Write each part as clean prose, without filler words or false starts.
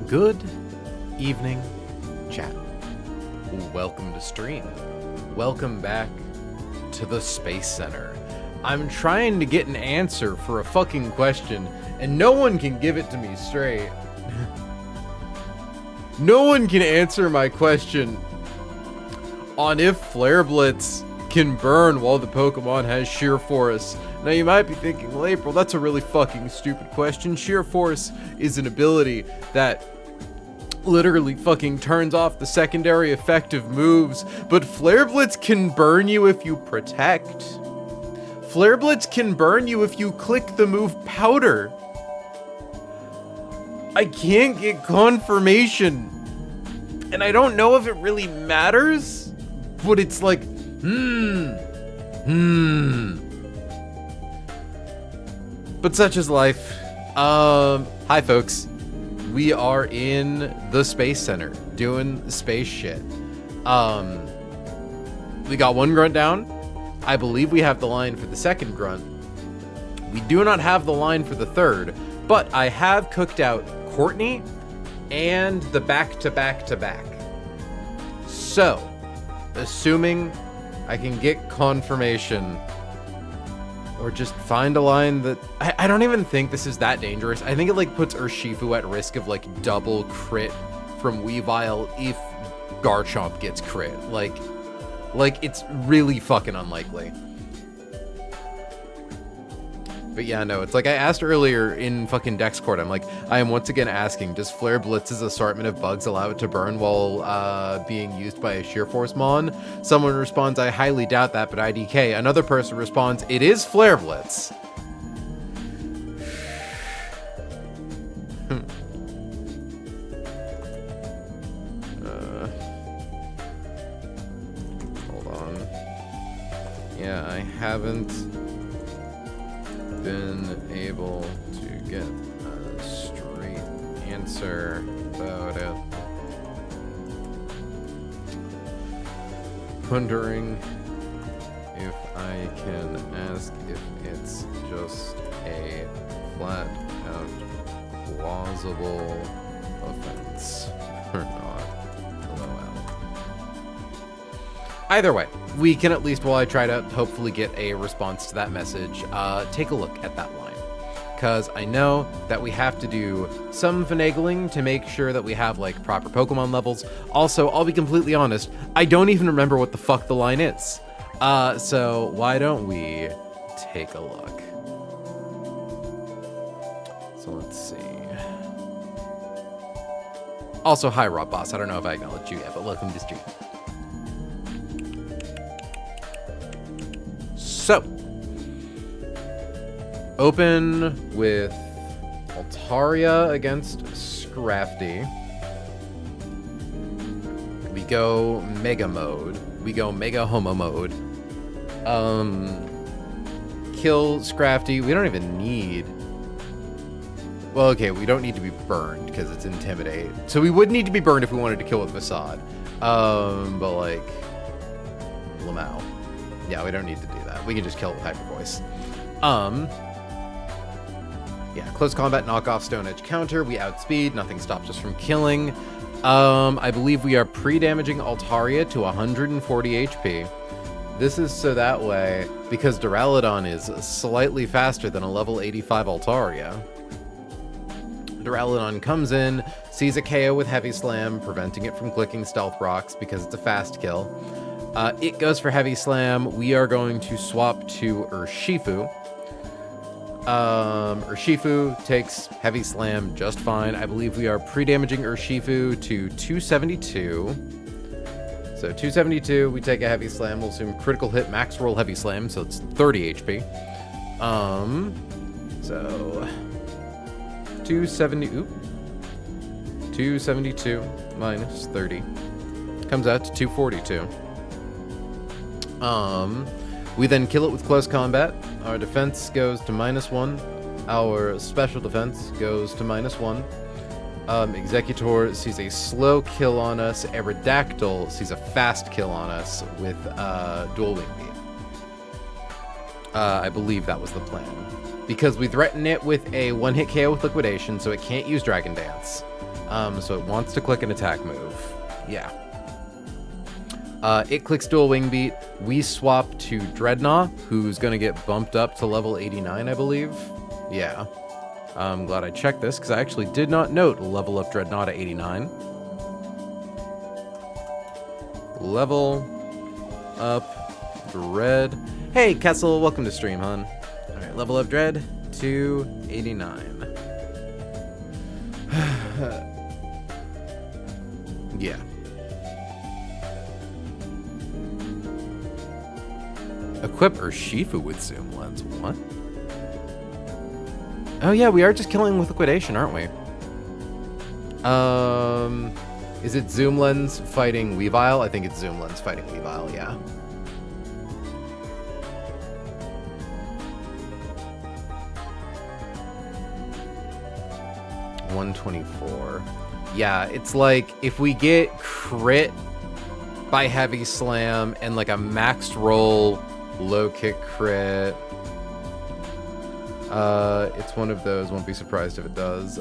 Good evening, chat. Welcome to stream. Welcome back to the Space Center. I'm trying to get an answer for a fucking question, and no one can give it to me straight. No one can answer my question on if Flare Blitz can burn while the Pokemon has Sheer Force. Now you might be thinking, well, April, that's a really fucking stupid question. Sheer Force is an ability that literally fucking turns off the secondary effective moves, but Flare Blitz can burn you if you protect. Flare Blitz can burn you if you click the move Powder. I can't get confirmation, and I don't know if it really matters, but it's like, But such is life. Hi folks. We are in the Space Center doing space shit. We got one grunt down. I believe we have the line for the second grunt. We do not have the line for the third, but I have cooked out Courtney and the back-to-back-to-back. So, assuming I can get confirmation or just find a line that I don't even think this is that dangerous. I think it like puts Urshifu at risk of like double crit from Weavile if Garchomp gets crit. Like it's really fucking unlikely. But yeah, no, it's like I asked earlier in fucking Dex Court, I'm like, I am once again asking, does Flare Blitz's assortment of bugs allow it to burn while being used by a Sheer Force Mon? Someone responds, I highly doubt that, but IDK. Another person responds, it is Flare Blitz. Hold on. Yeah, I haven't been able to get a straight answer about it. Wondering if I can ask if it's just a flat out plausible offense or not. LOL. Either way, we can at least, while I try to hopefully get a response to that message, take a look at that line. Because I know that we have to do some finagling to make sure that we have, like, proper Pokemon levels. Also, I'll be completely honest, I don't even remember what the fuck the line is. So why don't we take a look? So let's see. Also, hi, Rob Boss. I don't know if I acknowledged you yet, but welcome to the stream. So, open with Altaria against Scrafty. We go Mega Mode. We go Mega Homo Mode. Kill Scrafty. We don't even need... Well, okay, we don't need to be burned because it's Intimidate. So we would need to be burned if we wanted to kill with Facade. But like... Lamau. Yeah, we don't need to do that. We can just kill it with Hyper Voice. Yeah, close combat, knockoff, Stone Edge counter. We outspeed. Nothing stops us from killing. I believe we are pre-damaging Altaria to 140 HP. This is so that way, because Duraludon is slightly faster than a level 85 Altaria. Duraludon comes in, sees a KO with Heavy Slam, preventing it from clicking Stealth Rocks because it's a fast kill. It goes for Heavy Slam. We are going to swap to Urshifu. Urshifu takes Heavy Slam just fine. I believe we are pre-damaging Urshifu to 272. So 272, we take a Heavy Slam. We'll assume critical hit, max roll Heavy Slam, so it's 30 HP. So 270, 272 minus 30 comes out to 242. We then kill it with close combat. Our defense goes to -1. Our special defense goes to -1. Executor sees a slow kill on us. Aerodactyl sees a fast kill on us with dual wing beam. I believe that was the plan. Because we threaten it with a one-hit KO with Liquidation, so it can't use Dragon Dance. So it wants to click an attack move. Yeah. It clicks dual wing beat. We swap to Dreadnought, who's going to get bumped up to level 89, I believe. Yeah. I'm glad I checked this, because I actually did not note level up Dreadnought at 89. Level up Dread. Hey, Kessel, welcome to stream, hon. Alright, level up Dread to 89. Yeah. Equip Urshifu with zoom lens. What? Oh yeah, we are just killing with liquidation, aren't we? Is it zoom lens fighting Weavile? I think it's zoom lens fighting Weavile, yeah. $124. Yeah, it's like if we get crit by heavy slam and like a maxed roll low kick crit, it's one of those. Won't be surprised if it does.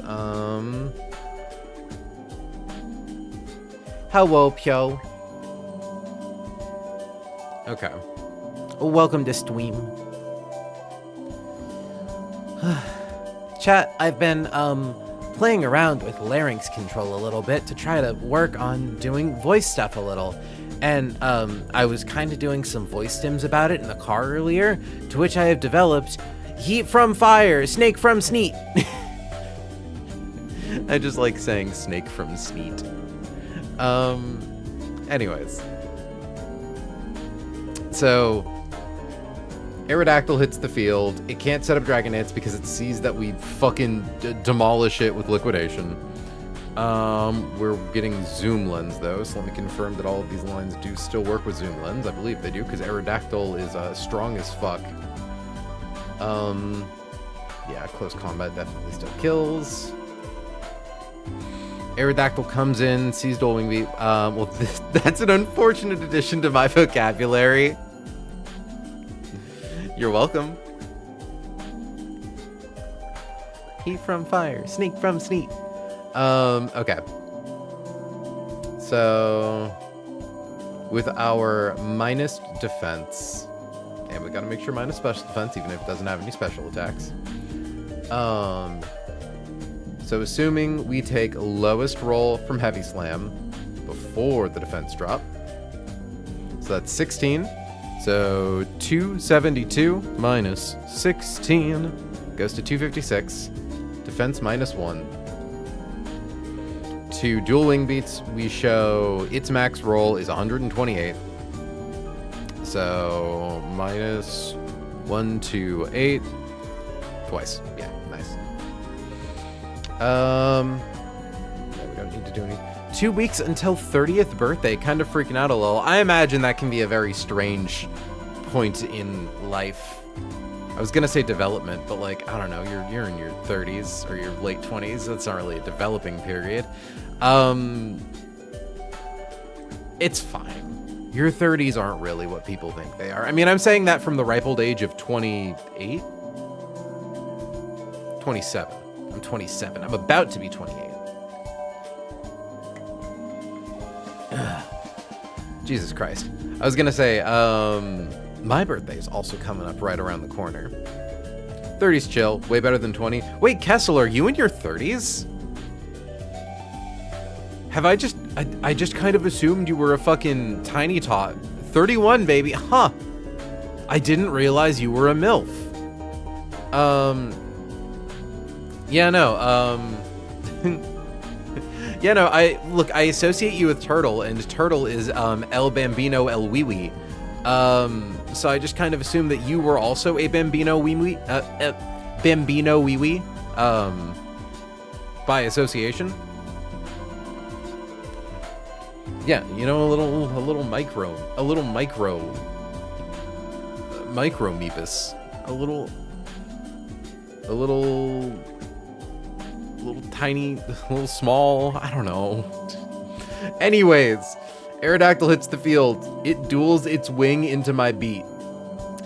Hello, Pyo. Okay. Welcome to stream. Chat, I've been playing around with larynx control a little bit to try to work on doing voice stuff a little. And I was kind of doing some voice stims about it in the car earlier, to which I have developed heat from fire, snake from sneet. I just like saying snake from sneet. Anyways. So, Aerodactyl hits the field. It can't set up Dragon Hits because it sees that we fucking demolish it with liquidation. We're getting zoom lens though, so let me confirm that all of these lines do still work with zoom lens. I believe they do, because Aerodactyl is strong as fuck. Yeah, close combat definitely still kills. Aerodactyl comes in, sees dual wing beat. Well, that's an unfortunate addition to my vocabulary. You're welcome. Heat from fire, sneak from sneak. Okay. So, with our minus defense, and we gotta make sure minus special defense, even if it doesn't have any special attacks. So assuming we take lowest roll from Heavy Slam before the defense drop. So that's 16. So 272 minus 16 goes to 256. Defense minus 1. To dual wing beats, we show its max roll is 128. So minus 128 twice. Yeah, nice. Yeah, we don't need to do any. 2 weeks until 30th birthday. Kind of freaking out a little. I imagine that can be a very strange point in life. I was gonna say development, but like, I don't know, you're in your 30s or your late 20s. That's not really a developing period. It's fine. Your 30s aren't really what people think they are. I mean, I'm saying that from the ripe old age of 28? 27. I'm 27. I'm about to be 28. Jesus Christ. I was gonna say, my birthday is also coming up right around the corner. 30s chill, way better than 20. Wait, Kessel, are you in your 30s? Have I just kind of assumed you were a fucking tiny tot. 31, baby. Huh. I didn't realize you were a MILF. Yeah, no, yeah, no, I associate you with Turtle, and Turtle is, El Bambino El Wee. So I just kind of assumed that you were also a Bambino Wee, Bambino Wee, by association. Yeah, you know, a little micro meepus, a little tiny, a little small, I don't know. Anyways, Aerodactyl hits the field. It duels its wing into my beat.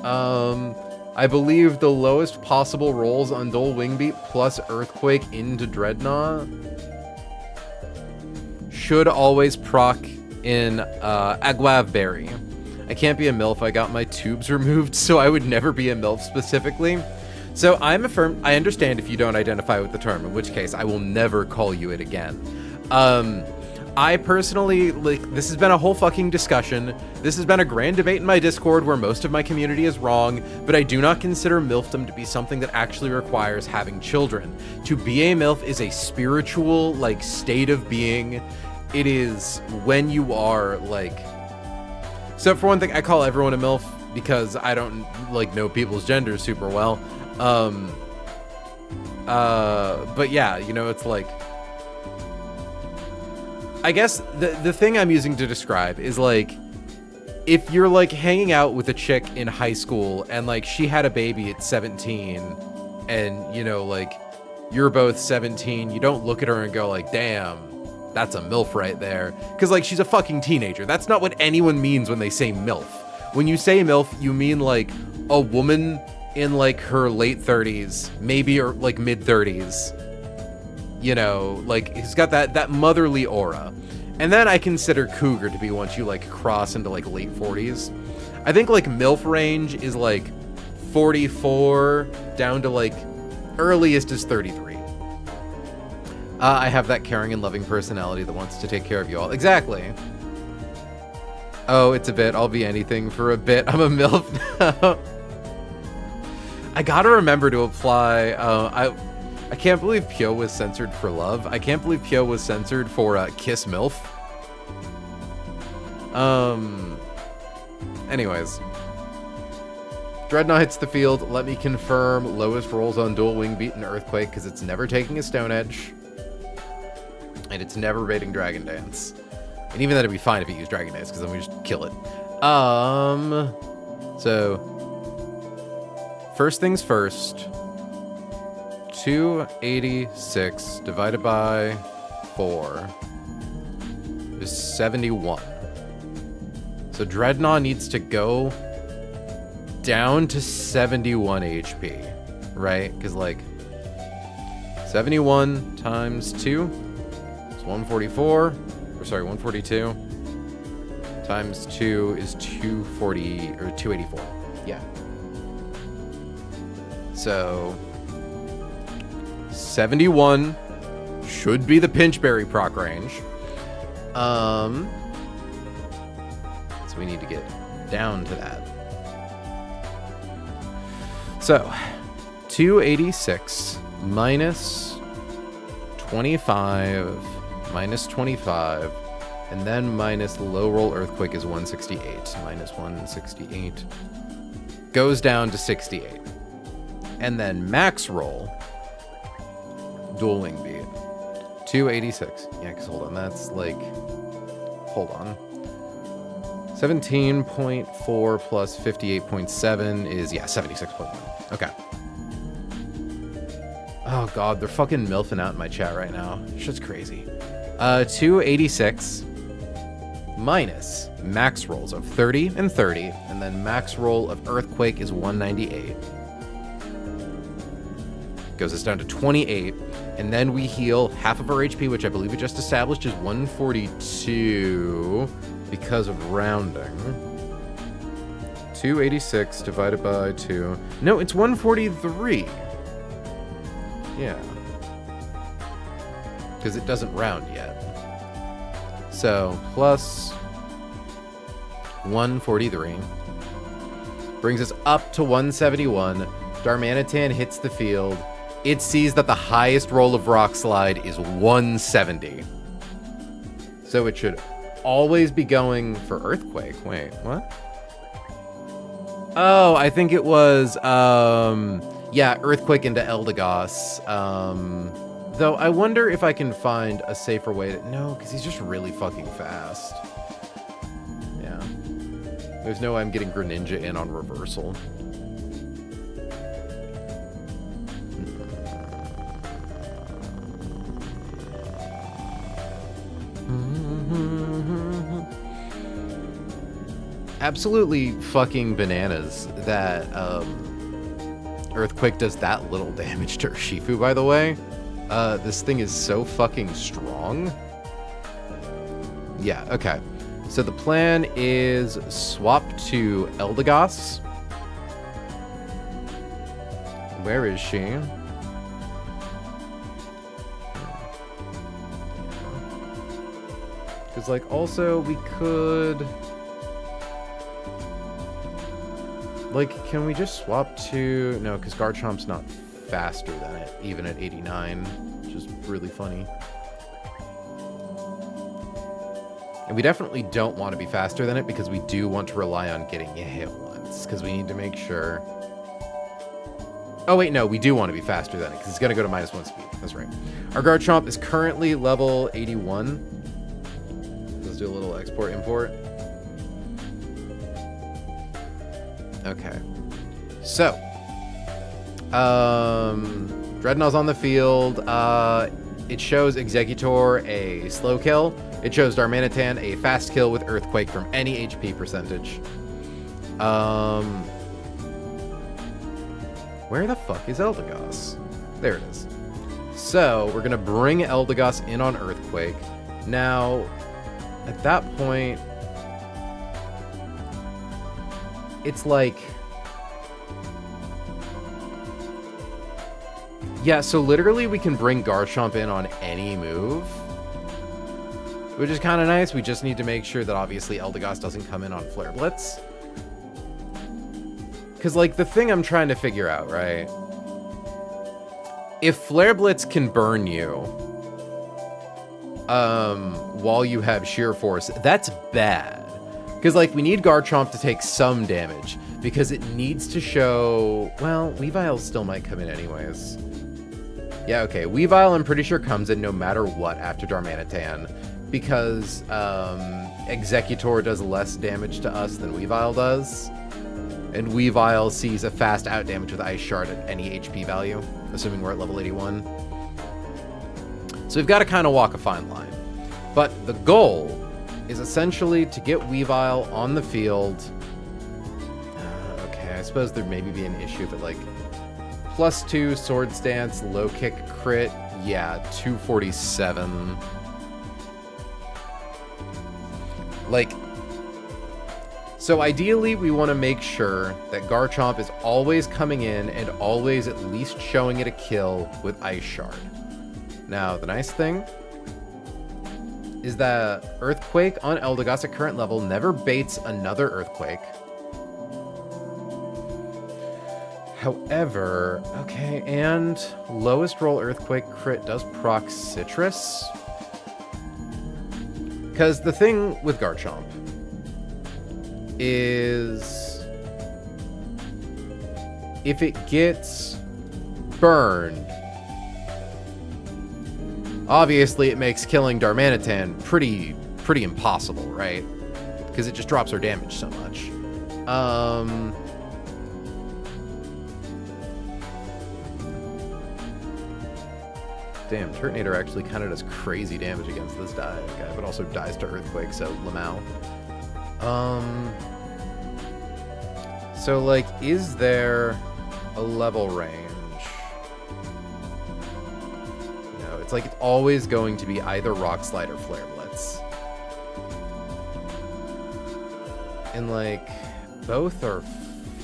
I believe the lowest possible rolls on dual wing beat plus Earthquake into Dreadnought. should always proc in Agave Berry. I can't be a MILF. I got my tubes removed, so I would never be a MILF specifically. So I understand if you don't identify with the term, in which case I will never call you it again. I personally, like, this has been a whole fucking discussion. This has been a grand debate in my Discord where most of my community is wrong, but I do not consider MILFdom to be something that actually requires having children. To be a MILF is a spiritual, like, state of being. It is when you are, like... So for one thing, I call everyone a MILF because I don't, like, know people's genders super well. But yeah, you know, it's like... I guess the thing I'm using to describe is, like, if you're, like, hanging out with a chick in high school and, like, she had a baby at 17 and, you know, like, you're both 17, you don't look at her and go, like, damn, that's a MILF right there. Because, like, she's a fucking teenager. That's not what anyone means when they say MILF. When you say MILF, you mean, like, a woman in, like, her late 30s, maybe, or, like, mid-30s. You know, like, he's got that motherly aura. And then I consider cougar to be once you, like, cross into, like, late 40s. I think, like, MILF range is, like, 44 down to, like, earliest is 33. I have that caring and loving personality that wants to take care of you all. Exactly. Oh, it's a bit. I'll be anything for a bit. I'm a MILF now. I gotta remember to apply, I can't believe Pyo was censored for love. I can't believe Pyo was censored for Kiss MILF. Anyways. Dreadnought hits the field. Let me confirm lowest rolls on Dual Wing beat an Earthquake because it's never taking a Stone Edge. And it's never raiding Dragon Dance. And even then it'd be fine if it used Dragon Dance because then we just kill it. So first things first. 286 divided by 4 is 71. So Dreadnought needs to go down to 71 HP, right? Because, like, 71 times 2 is 144. Or sorry, 142. Times 2 is 240 or 284. Yeah. So 71 should be the Pinchberry proc range. So we need to get down to that. So 286 minus 25 minus 25 and then minus low roll Earthquake is 168. Minus 168 goes down to 68. And then max roll Dual Wing beat 286. Yeah, because hold on, that's like, hold on, 17.4 plus 58.7 is, yeah, 76.1. Okay. Oh god, they're fucking milfing out in my chat right now. It's just crazy. 286 minus max rolls of 30 and 30, and then max roll of Earthquake is 198. Goes us down to 28, and then we heal half of our HP, which I believe we just established is 142 because of rounding. 286 divided by 2. No, it's 143. Yeah. Because it doesn't round yet. So, plus 143. Brings us up to 171. Darmanitan hits the field. It sees that the highest roll of Rock Slide is 170. So it should always be going for Earthquake. Wait, what? Oh, I think it was, yeah, Earthquake into Eldegoss. Though I wonder if I can find a safer way to... No, because he's just really fucking fast. Yeah. There's no way I'm getting Greninja in on reversal. Absolutely fucking bananas that Earthquake does that little damage to Urshifu, by the way. This thing is so fucking strong. Yeah, okay. So the plan is swap to Eldegoss. Where is she? Because, like, also we could... Like, can we just swap to... No, because Garchomp's not faster than it, even at 89, which is really funny. And we definitely don't want to be faster than it because we do want to rely on getting hit once, because we need to make sure... Oh, wait, no, we do want to be faster than it because it's going to go to -1 speed. That's right. Our Garchomp is currently level 81. Let's do a little export-import. Okay. So, Dreadnought's on the field. It shows Executor a slow kill. It shows Darmanitan a fast kill with Earthquake from any HP percentage. Where the fuck is Eldegoss? There it is. So, we're gonna bring Eldegoss in on Earthquake. Now, at that point, it's like... Yeah, so literally we can bring Garchomp in on any move, which is kind of nice. We just need to make sure that obviously Eldegoss doesn't come in on Flare Blitz. Because, like, the thing I'm trying to figure out, right? If Flare Blitz can burn you while you have Sheer Force, that's bad. Because, like, we need Garchomp to take some damage, because it needs to show... Well, Weavile still might come in anyways. Yeah, okay. Weavile, I'm pretty sure, comes in no matter what after Darmanitan, because Executor does less damage to us than Weavile does. And Weavile sees a fast out damage with Ice Shard at any HP value, assuming we're at level 81. So we've got to kind of walk a fine line. But the goal is essentially to get Weavile on the field. Okay, I suppose there maybe be an issue if it, like, +2 Sword Stance, low kick crit. Yeah, 247. Like... So ideally, we want to make sure that Garchomp is always coming in and always at least showing it a kill with Ice Shard. Now, the nice thing is that Earthquake on Eldegoss at current level never baits another Earthquake. However, okay, and lowest roll Earthquake crit does proc Citrus. Because the thing with Garchomp is if it gets burned, obviously it makes killing Darmanitan pretty impossible, right? Because it just drops our damage so much. Damn, Turtonator actually kind of does crazy damage against this guy, but also dies to Earthquake, so Lamau. So, like, is there a level range? No, it's like it's always going to be either Rock Slide or Flare Blitz. And, like, both are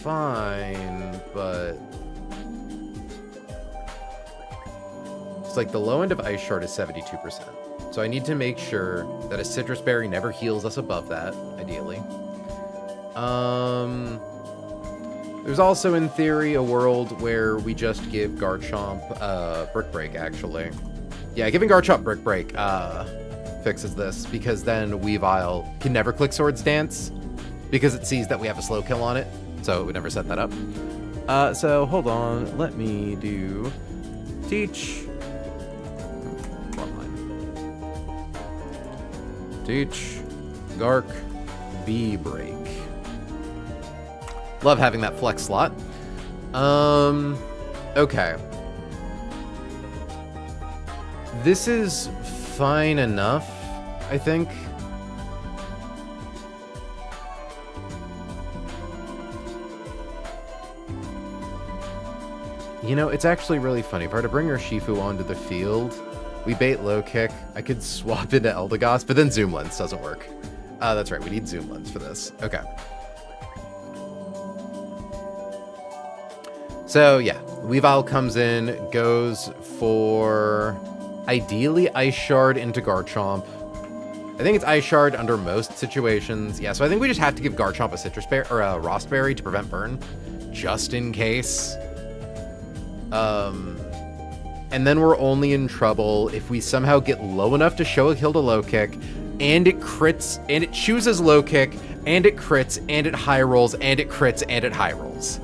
fine, but... It's like the low end of Ice Shard is 72%. So I need to make sure that a Citrus Berry never heals us above that, ideally. There's also, in theory, a world where we just give Garchomp Brick Break, actually. Yeah, giving Garchomp Brick Break fixes this, because then Weavile can never click Swords Dance, because it sees that we have a slow kill on it, so it would never set that up. So, hold on, let me do Teach... Teach Gark V-Break. Love having that flex slot. Okay. This is fine enough, I think. You know, it's actually really funny. If I were to bring Urshifu onto the field, We bait low kick. I could swap into Eldegoss, but then zoom lens doesn't work. That's right, we need zoom lens for this. Okay. So yeah, Weavile comes in, goes for ideally Ice Shard into Garchomp. I think it's Ice Shard under most situations. Yeah, so I think we just have to give Garchomp a Citrus Berry or a Frost Berry to prevent burn, just in case. And then we're only in trouble if we somehow get low enough to show a kill to low kick, and it crits, and it chooses low kick, and it crits, and it high rolls, and it crits, and it high rolls.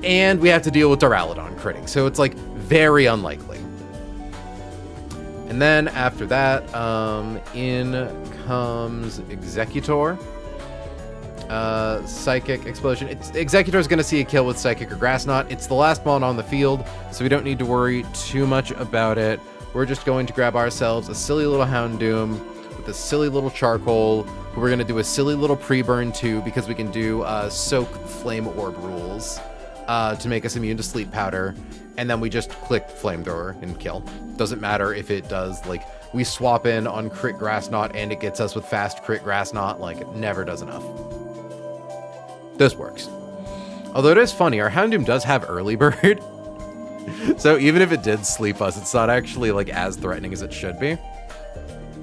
And we have to deal with Duraludon critting, so it's like very unlikely. And then after that, in comes Executor. Psychic Explosion. Executor's gonna see a kill with Psychic or Grass Knot. It's the last mon on the field, so we don't need to worry too much about it. We're just going to grab ourselves a silly little Houndoom with a silly little Charcoal, who we're gonna do a silly little pre-burn too, because we can do Soak Flame Orb rules to make us immune to Sleep Powder, and then we just click Flamethrower and kill. Doesn't matter if it does, like, we swap in on crit Grass Knot and it gets us with fast crit Grass Knot, like, it never does enough. This works. Although it is funny, our Houndoom does have Early Bird. So even if it did sleep us, it's not actually like as threatening as it should be.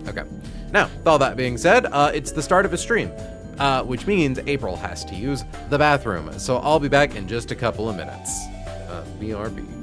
Okay. Now, with all that being said, it's the start of a stream, which means April has to use the bathroom. So I'll be back in just a couple of minutes. BRB.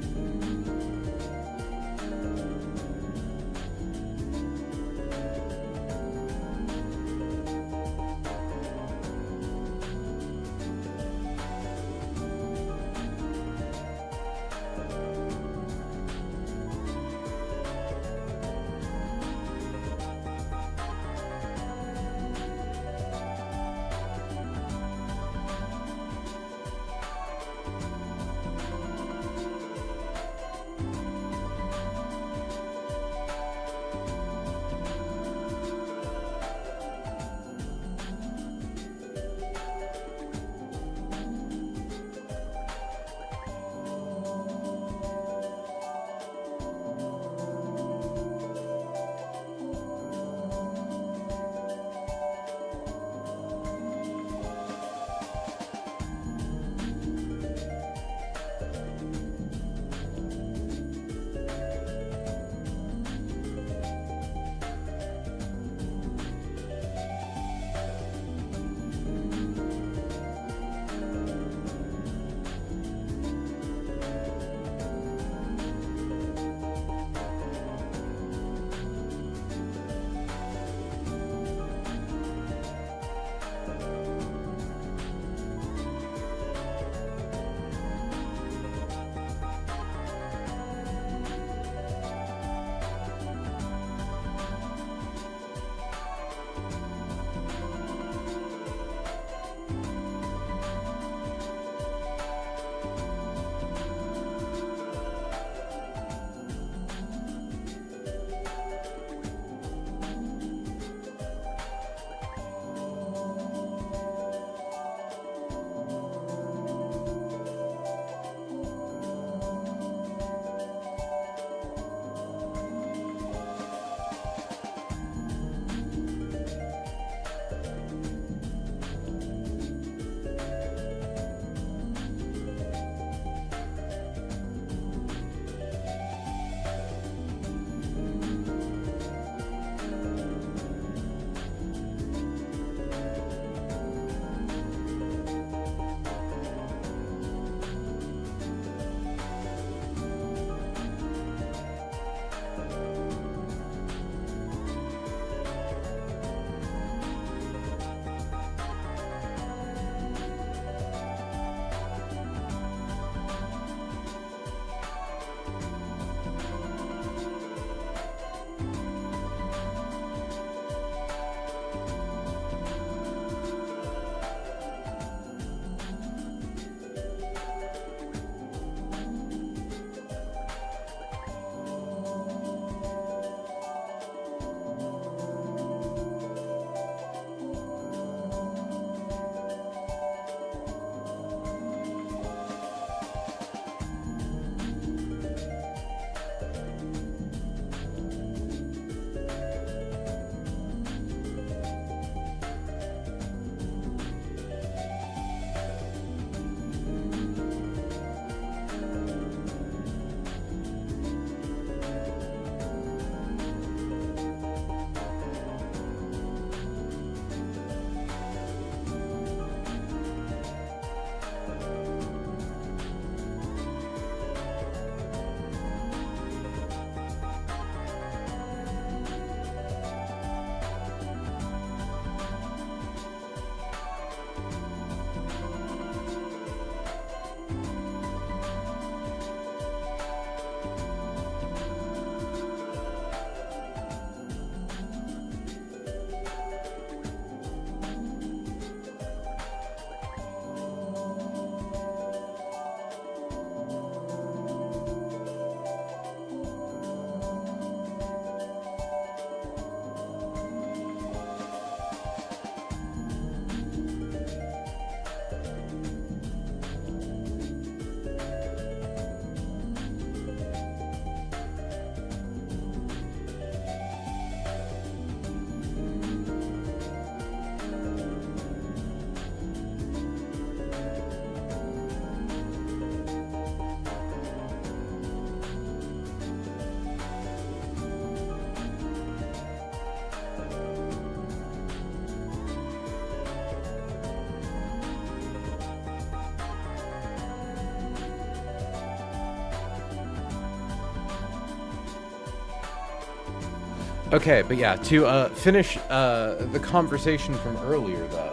Okay, but yeah, to finish the conversation from earlier, though,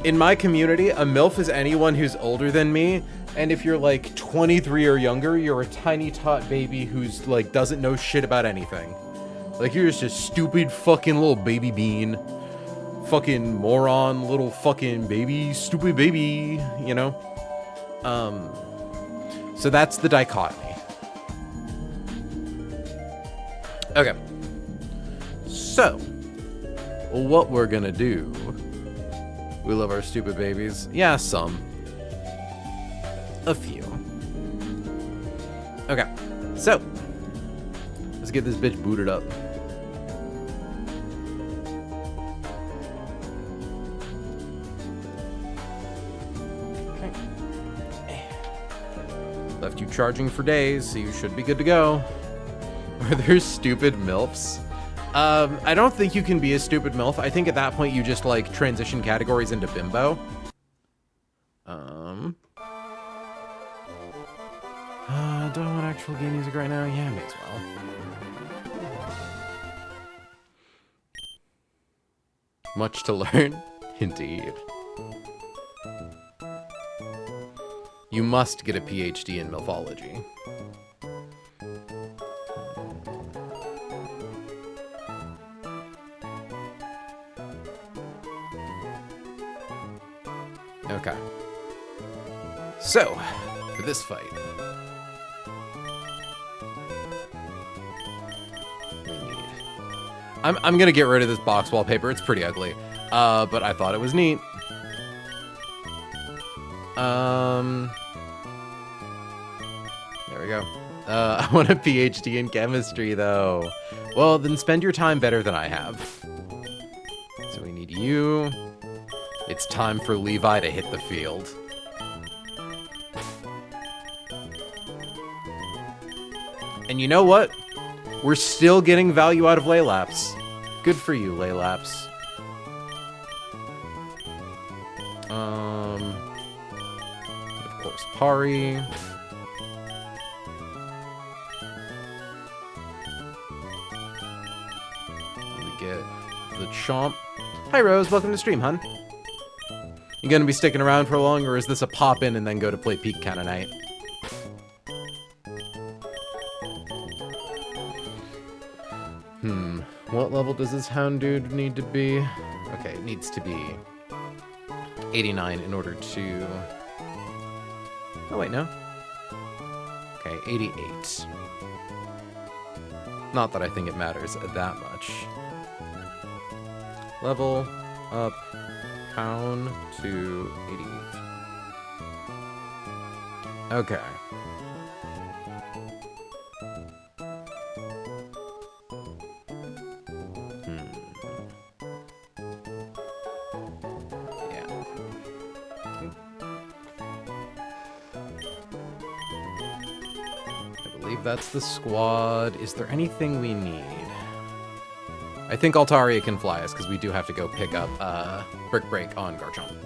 in my community, a MILF is anyone who's older than me, and if you're like 23 or younger, you're a tiny tot baby who's like doesn't know shit about anything. Like you're just a stupid fucking little baby bean, fucking moron, little fucking baby, stupid baby, you know? So that's the dichotomy. Okay. So, what we're gonna do... We love our stupid babies. Yeah, some. A few. Okay. So, let's get this bitch booted up. Okay. Left you charging for days, so you should be good to go. Are there stupid MILFs? I don't think you can be a stupid MILF. I think at that point you just like transition categories into bimbo. Do I want actual game music right now? Yeah, may as well. Much to learn, indeed. You must get a PhD in MILFology. Okay. So, for this fight, we need... I'm gonna get rid of this box wallpaper. It's pretty ugly, but I thought it was neat. There we go. I want a PhD in chemistry, though. Well, then spend your time better than I have. So we need you. It's time for Levi to hit the field. And you know what? We're still getting value out of Laylaps. Good for you, Laylaps. Of course, Pari. We get the Chomp. Hi, Rose. Welcome to stream, hun. You gonna be sticking around for long, or is this a pop in and then go to play Peak kind of night? What level does this hound dude need to be? Okay, it needs to be 89 in order to... Oh, wait, no. Okay, 88. Not that I think it matters that much. Level up hound to 88. Okay. That's the squad. Is there anything we need? I think Altaria can fly us because we do have to go pick up Brick Break on Garchomp.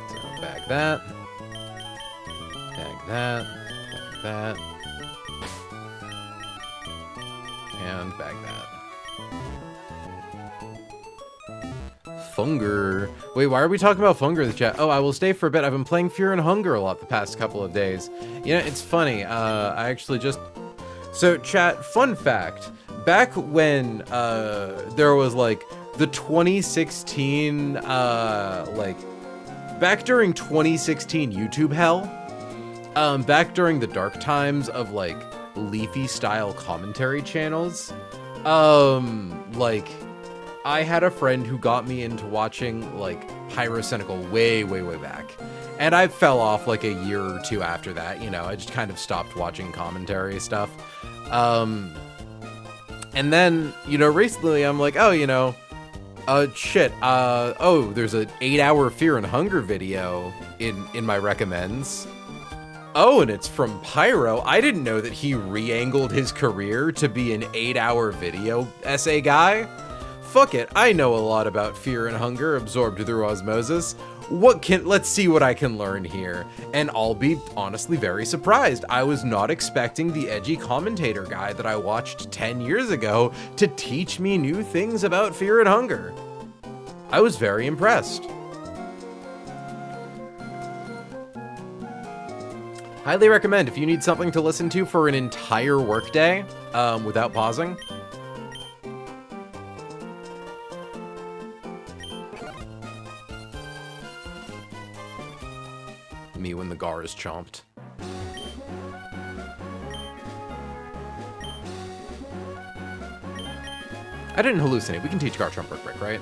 So bag that. Bag that. Bag that. And bag that. Funger. Wait, why are we talking about Funger in the chat? Oh, I will stay for a bit. I've been playing Fear and Hunger a lot the past couple of days. You know, it's funny. I actually just... So, chat, fun fact. Back when there was, like, the 2016, back during 2016 YouTube hell, back during the dark times of, like, Leafy-style commentary channels, like... I had a friend who got me into watching, like, Pyrocynical way, way, way back. And I fell off, like, a year or two after that, you know? I just kind of stopped watching commentary stuff. And then, you know, recently I'm like, oh, you know, shit, oh, there's an 8-hour Fear and Hunger video in my recommends. Oh, and it's from Pyro. I didn't know that he re-angled his career to be an 8-hour video essay guy. Fuck it, I know a lot about fear and hunger absorbed through osmosis. Let's see what I can learn here. And I'll be honestly very surprised. I was not expecting the edgy commentator guy that I watched 10 years ago to teach me new things about fear and hunger. I was very impressed. Highly recommend if you need something to listen to for an entire workday without pausing. Me when the gar is chomped. I didn't hallucinate. We can teach Garchomp real quick, right?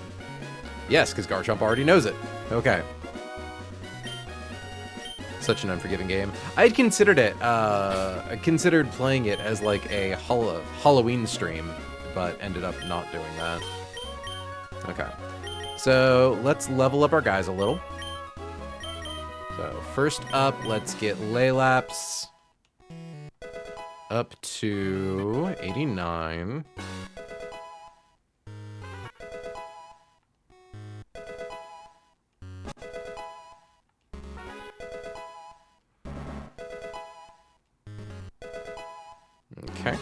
Yes, because Garchomp already knows it. Okay. Such an unforgiving game. I had considered it, I considered playing it as like a Halloween stream, but ended up not doing that. Okay. So, let's level up our guys a little. So, first up, let's get Laylaps up to 89. Okay.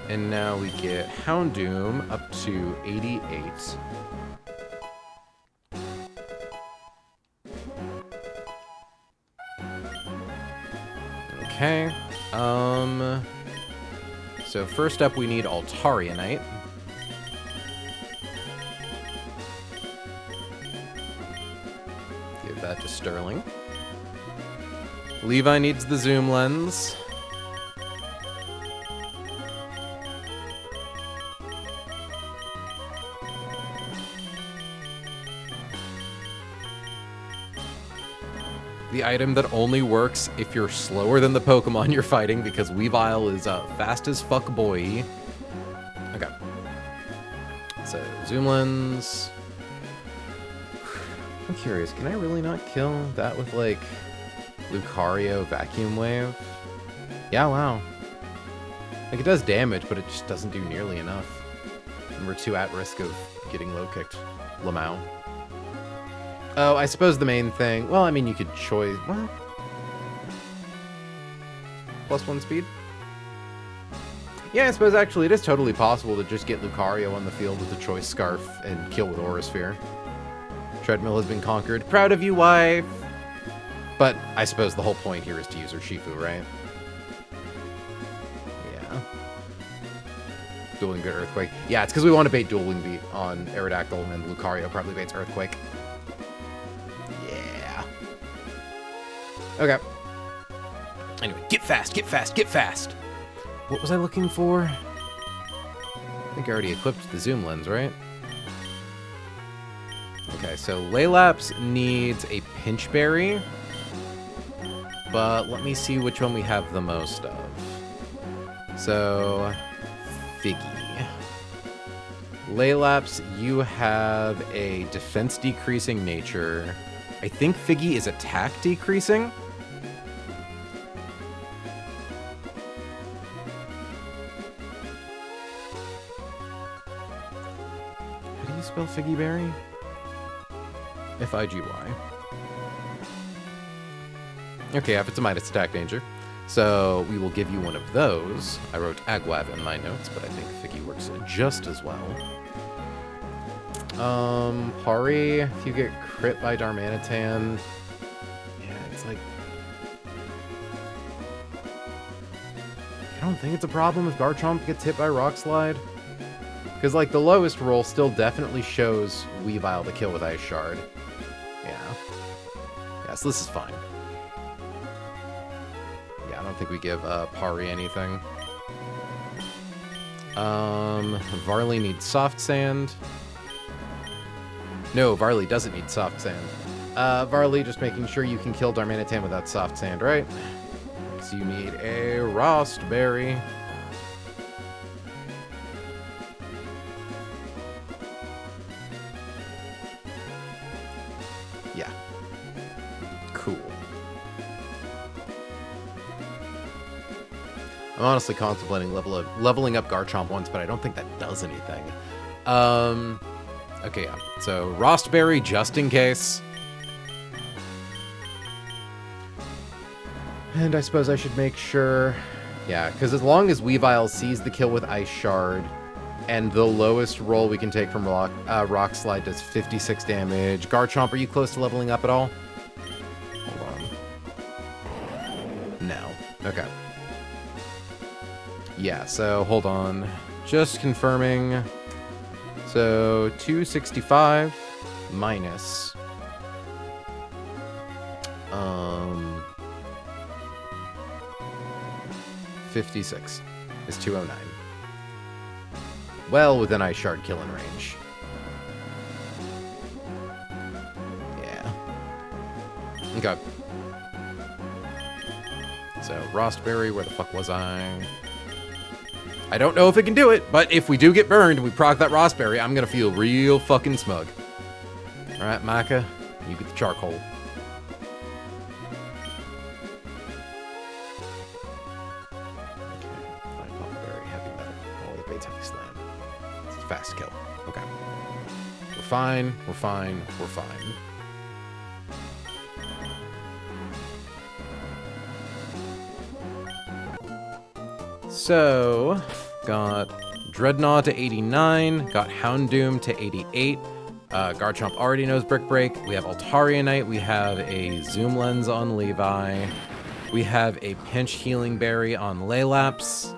And now we get Houndoom up to 88. Okay. So first up we need Altarianite. Give that to Sterling. Levi needs the zoom lens. The item that only works if you're slower than the Pokemon you're fighting, because Weavile is fast as fuck boy. Okay. So, zoom lens. I'm curious, can I really not kill that with, like, Lucario Vacuum Wave? Yeah, wow. Like, it does damage, but it just doesn't do nearly enough. And we're too at risk of getting low-kicked. Lamau. Oh, I suppose the main thing... Well, I mean, you could choice... What? +1 speed? Yeah, I suppose actually it is totally possible to just get Lucario on the field with the Choice Scarf and kill with Aura Sphere. Treadmill has been conquered. Proud of you, wife! But I suppose the whole point here is to use Urshifu, right? Yeah. Dueling Beat Earthquake. Yeah, it's because we want to bait Dueling Beat on Aerodactyl, and Lucario probably baits Earthquake. Okay. Anyway, get fast, get fast, get fast! What was I looking for? I think I already equipped the zoom lens, right? Okay, so Laylaps needs a Pinch Berry. But let me see which one we have the most of. So, Figgy. Laylaps, you have a defense decreasing nature. I think Figgy is attack decreasing. How do you spell Figgy Berry? F-I-G-Y. Okay, if it's a minus attack danger. So we will give you one of those. I wrote Aguav in my notes, but I think Figgy works just as well. Pari, if you get crit by Darmanitan, yeah, it's like... I don't think it's a problem if Garchomp gets hit by Rock Slide. Because, like, the lowest roll still definitely shows Weavile the kill with Ice Shard. Yeah. Yeah, so this is fine. Yeah, I don't think we give Pari anything. Varley needs Soft Sand. No, Varley doesn't need Soft Sand. Varley, just making sure you can kill Darmanitan without Soft Sand, right? Because you need a Rost Berry. Yeah. Cool. I'm honestly contemplating leveling up Garchomp once, but I don't think that does anything. Okay, yeah. So, Rostberry, just in case. And I suppose I should make sure... Yeah, because as long as Weavile sees the kill with Ice Shard, and the lowest roll we can take from Rock Slide does 56 damage. Garchomp, are you close to leveling up at all? Hold on. No. Okay. Yeah, so hold on. Just confirming. So 265 minus 56 is 209. Well within Ice Shard killing range. Yeah. Okay. So Rostberry, where the fuck was I? I don't know if it can do it, but if we do get burned and we proc that Rostberry, I'm gonna feel real fucking smug. Alright, Maka, you get the charcoal. Fast kill. Okay. We're fine. We're fine. We're fine. So, got Dreadnought to 89, got Houndoom to 88. Garchomp already knows Brick Break. We have Altaria Knight. We have a Zoom Lens on Levi. We have a Pinch Healing Berry on Laylaps.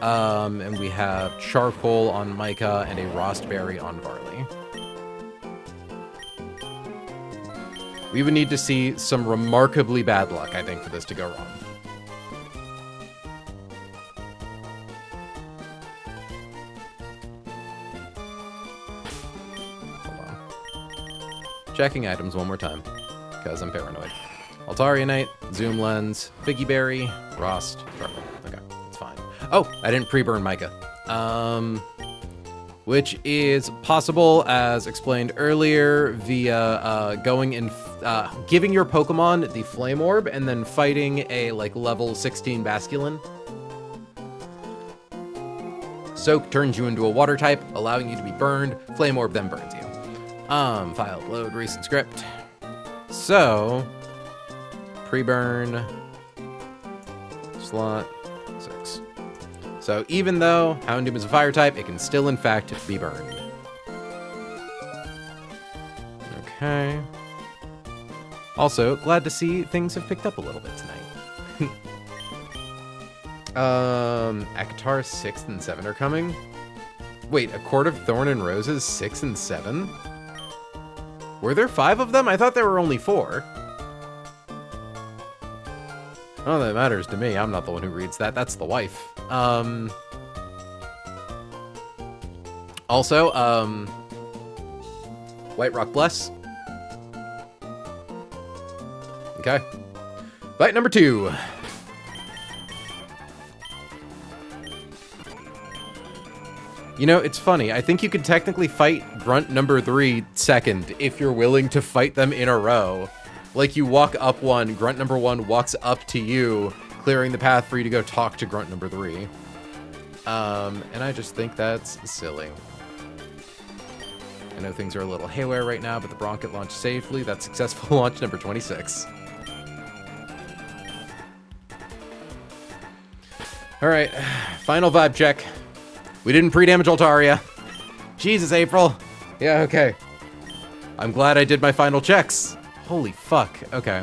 And we have Charcoal on Micah and a Rostberry on Barley. We would need to see some remarkably bad luck, I think, for this to go wrong. Hold on. Checking items one more time, because I'm paranoid. Altaria Knight, Zoom Lens, Figgy Berry, Rost, Charcoal. Okay. Oh, I didn't pre-burn Micah. Which is possible, as explained earlier, via going and giving your Pokemon the Flame Orb and then fighting a level 16 Basculin. Soak turns you into a water type, allowing you to be burned. Flame Orb then burns you. File load recent script. So, pre-burn slot 6. So even though Houndoom is a fire type, it can still, in fact, be burned. Okay. Also, glad to see things have picked up a little bit tonight. Akatar 6 and 7 are coming. Wait, a Court of Thorn and Roses 6 and 7? Were there 5 of them? I thought there were only 4. Oh, that matters to me. I'm not the one who reads that. That's the wife. Also, White Rock Bless. Okay. Fight number 2. You know, it's funny. I think you could technically fight Grunt number 3 second if you're willing to fight them in a row. Like, you walk up one, Grunt number 1 walks up to you, clearing the path for you to go talk to Grunt number 3. And I just think that's silly. I know things are a little haywire right now, but the Bronket launched safely. That's successful launch number 26. Alright, final vibe check. We didn't pre-damage Altaria. Jesus, April. Yeah, okay. I'm glad I did my final checks. Holy fuck. Okay.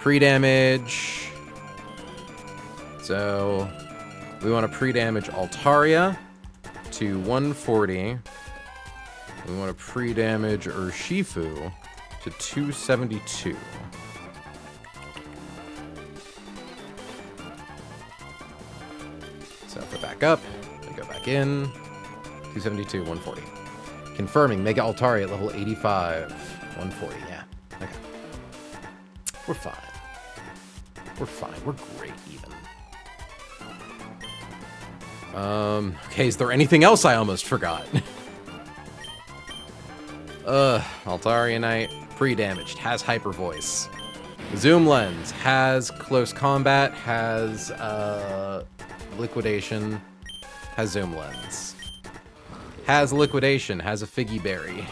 Pre-damage. So, we want to pre-damage Altaria to 140. We want to pre-damage Urshifu to 272. So if I back up, we go back in. 272, 140. Confirming Mega Altaria at level 85. 140, yeah. Okay. We're fine. We're fine. We're great, even. Okay, is there anything else I almost forgot? Altaria Knight, pre-damaged, has Hyper Voice. Zoom Lens, has Close Combat, has, Liquidation, has Zoom Lens. has liquidation, has a figgy berry.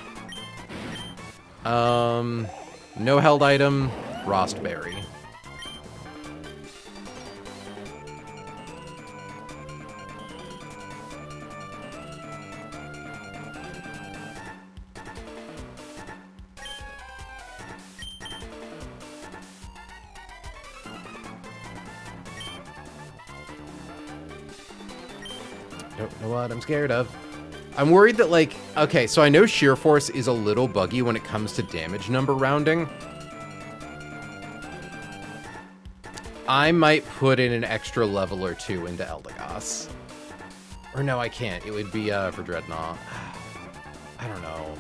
No held item, Rostberry. Don't know what I'm scared of. I'm worried that, like, okay, so I know Sheer Force is a little buggy when it comes to damage number rounding. I might put in an extra level or two into Eldegoss. Or no, I can't. It would be for Dreadnought. I don't know.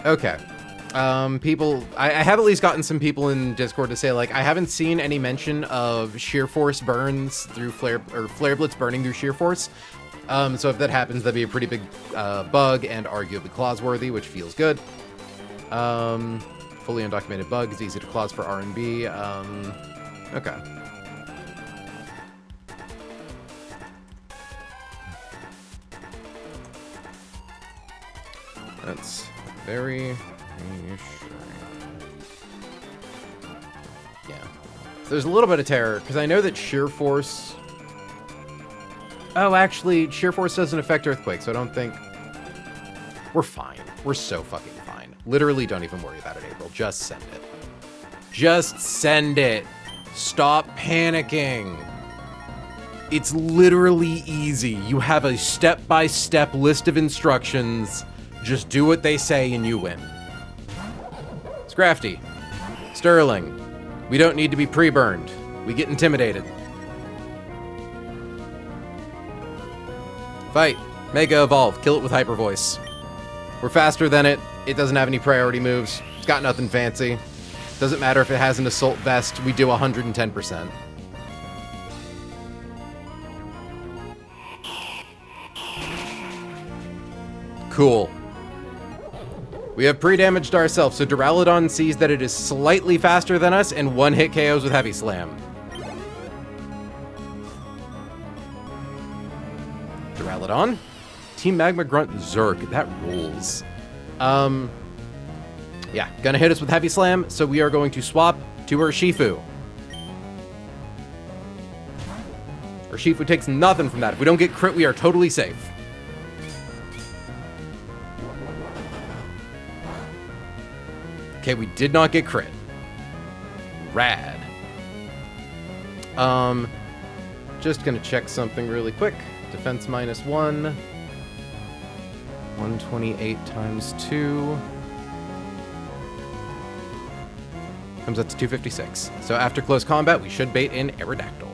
Okay. People, I have at least gotten some people in Discord to say, like, I haven't seen any mention of Sheer Force burns through Flare, or Flare Blitz burning through Sheer Force. So if that happens, that'd be a pretty big bug and arguably clause-worthy, which feels good. Fully undocumented bug is easy to clause for R&B. Okay. That's very reassuring. Yeah. So there's a little bit of terror, because I know that Sheer Force... Oh, actually, Sheer Force doesn't affect Earthquake, so I don't think... We're fine. We're so fucking fine. Literally, don't even worry about it, April. Just send it. Just send it. Stop panicking. It's literally easy. You have a step-by-step list of instructions. Just do what they say and you win. Scrafty. Sterling. We don't need to be pre-burned. We get intimidated. Fight. Mega Evolve. Kill it with Hyper Voice. We're faster than it. It doesn't have any priority moves. It's got nothing fancy. Doesn't matter if it has an Assault Vest. We do 110%. Cool. We have pre-damaged ourselves, so Duraludon sees that it is slightly faster than us and one-hit KOs with Heavy Slam. Duraludon. Team Magma Grunt Zerg. That rules. Yeah, gonna hit us with Heavy Slam, so we are going to swap to Urshifu. Urshifu takes nothing from that. If we don't get crit, we are totally safe. Okay, we did not get crit. Rad. Just gonna check something really quick. Defense -1. 128 times 2. Comes up to 256. So after close combat, we should bait in Aerodactyl.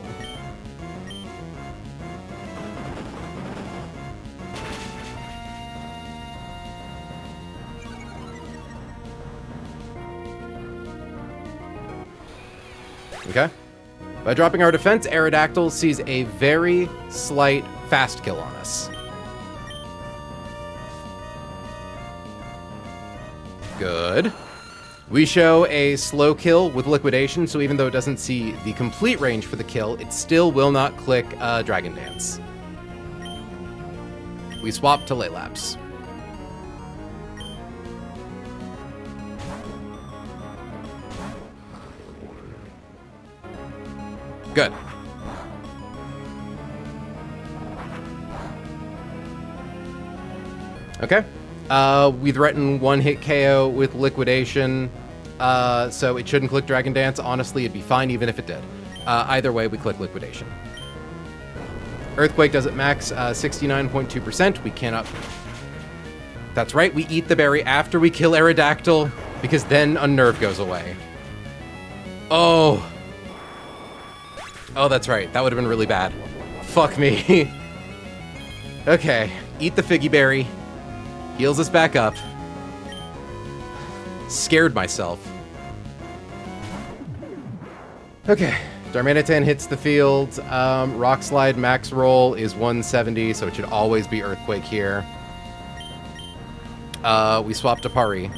Okay. By dropping our defense, Aerodactyl sees a very slight fast kill on us. Good. We show a slow kill with Liquidation, so even though it doesn't see the complete range for the kill, it still will not click Dragon Dance. We swap to Laylapse. Good. Okay. We threaten one-hit KO with Liquidation, so it shouldn't click Dragon Dance. Honestly, it'd be fine even if it did. Either way, we click Liquidation. Earthquake does it max 69.2%. We cannot... That's right, we eat the berry after we kill Aerodactyl, because then Unnerve goes away. Oh... Oh, that's right. That would have been really bad. Fuck me. Okay. Eat the Figgy Berry. Heals us back up. Scared myself. Okay. Darmanitan hits the field. Rock Slide max roll is 170, so it should always be Earthquake here. We swap to Pari.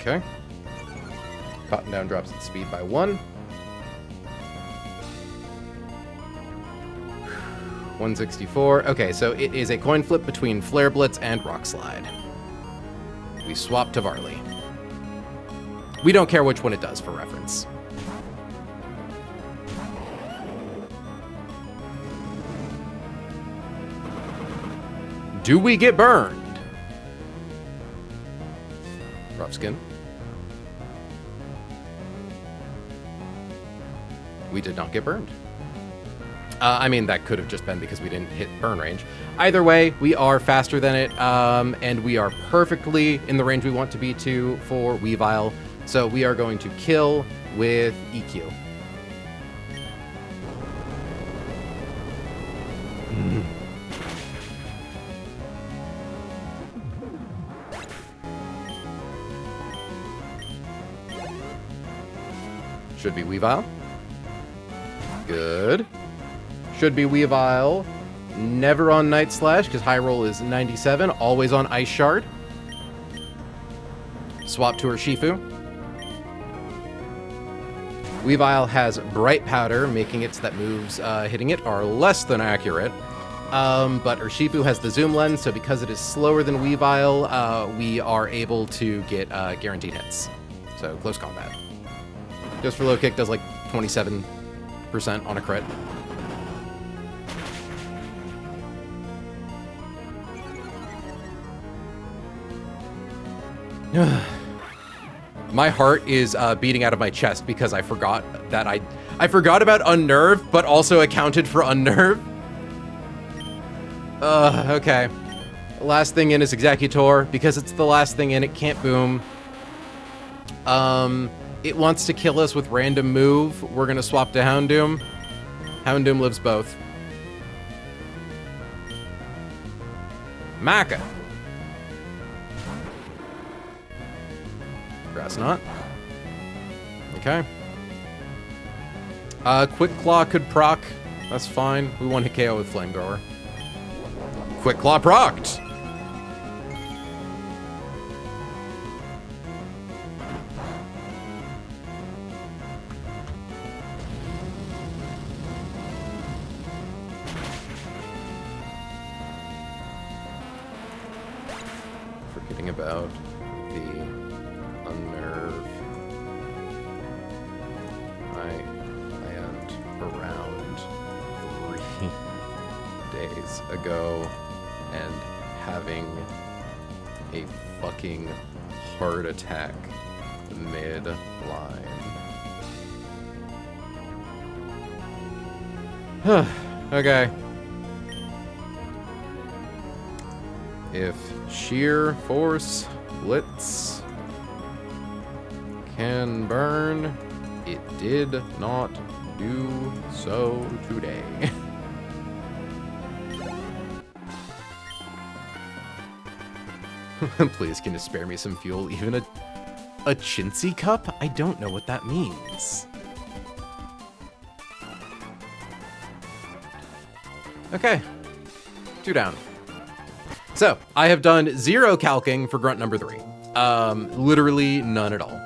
Okay. Cotton Down drops its speed by 1. 164. Okay, so it is a coin flip between Flare Blitz and Rock Slide. We swap to Varley. We don't care which one it does for reference. Do we get burned? Rough Skin. We did not get burned. I mean, that could have just been because we didn't hit burn range. Either way, we are faster than it, and we are perfectly in the range we want to be to for Weavile. So we are going to kill with EQ. Should be Weavile. Good. Should be Weavile. Never on Night Slash, because high roll is 97. Always on Ice Shard. Swap to her Shifu. Weavile has Bright Powder, making it so that moves hitting it are less than accurate. But Urshifu has the zoom lens, so because it is slower than Weavile, we are able to get guaranteed hits. So close combat. Just for low kick, does like 27% on a crit. My heart is beating out of my chest because I forgot that I forgot about Unnerve, but also accounted for Unnerve. Okay. Last thing in is Executor. Because it's the last thing in, it can't boom. It wants to kill us with random move. We're gonna swap to Houndoom. Houndoom lives both. Maka. Grass Knot. Okay. Quick Claw could proc. That's fine. We want to KO with Flamethrower. Quick Claw procced! Forgetting about the Unnerve. I land around 3 days ago and having a fucking heart attack mid-line. Okay. If sheer force blitz can burn, it did not do so today. Please, can you spare me some fuel? Even a chintzy cup? I don't know what that means. Okay. 2 down. So, I have done 0 calcing for grunt number 3. Literally none at all.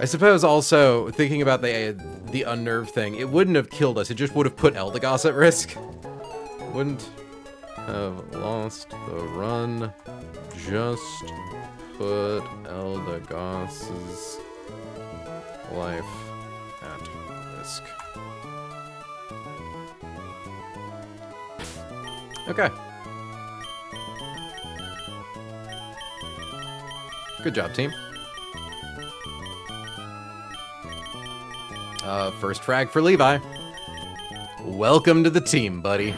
I suppose also, thinking about the Unnerve thing, it wouldn't have killed us, it just would have put Eldegoss at risk. Wouldn't have lost the run, just put Eldegoss's life at risk. Okay. Good job, team. First frag for Levi. Welcome to the team, buddy.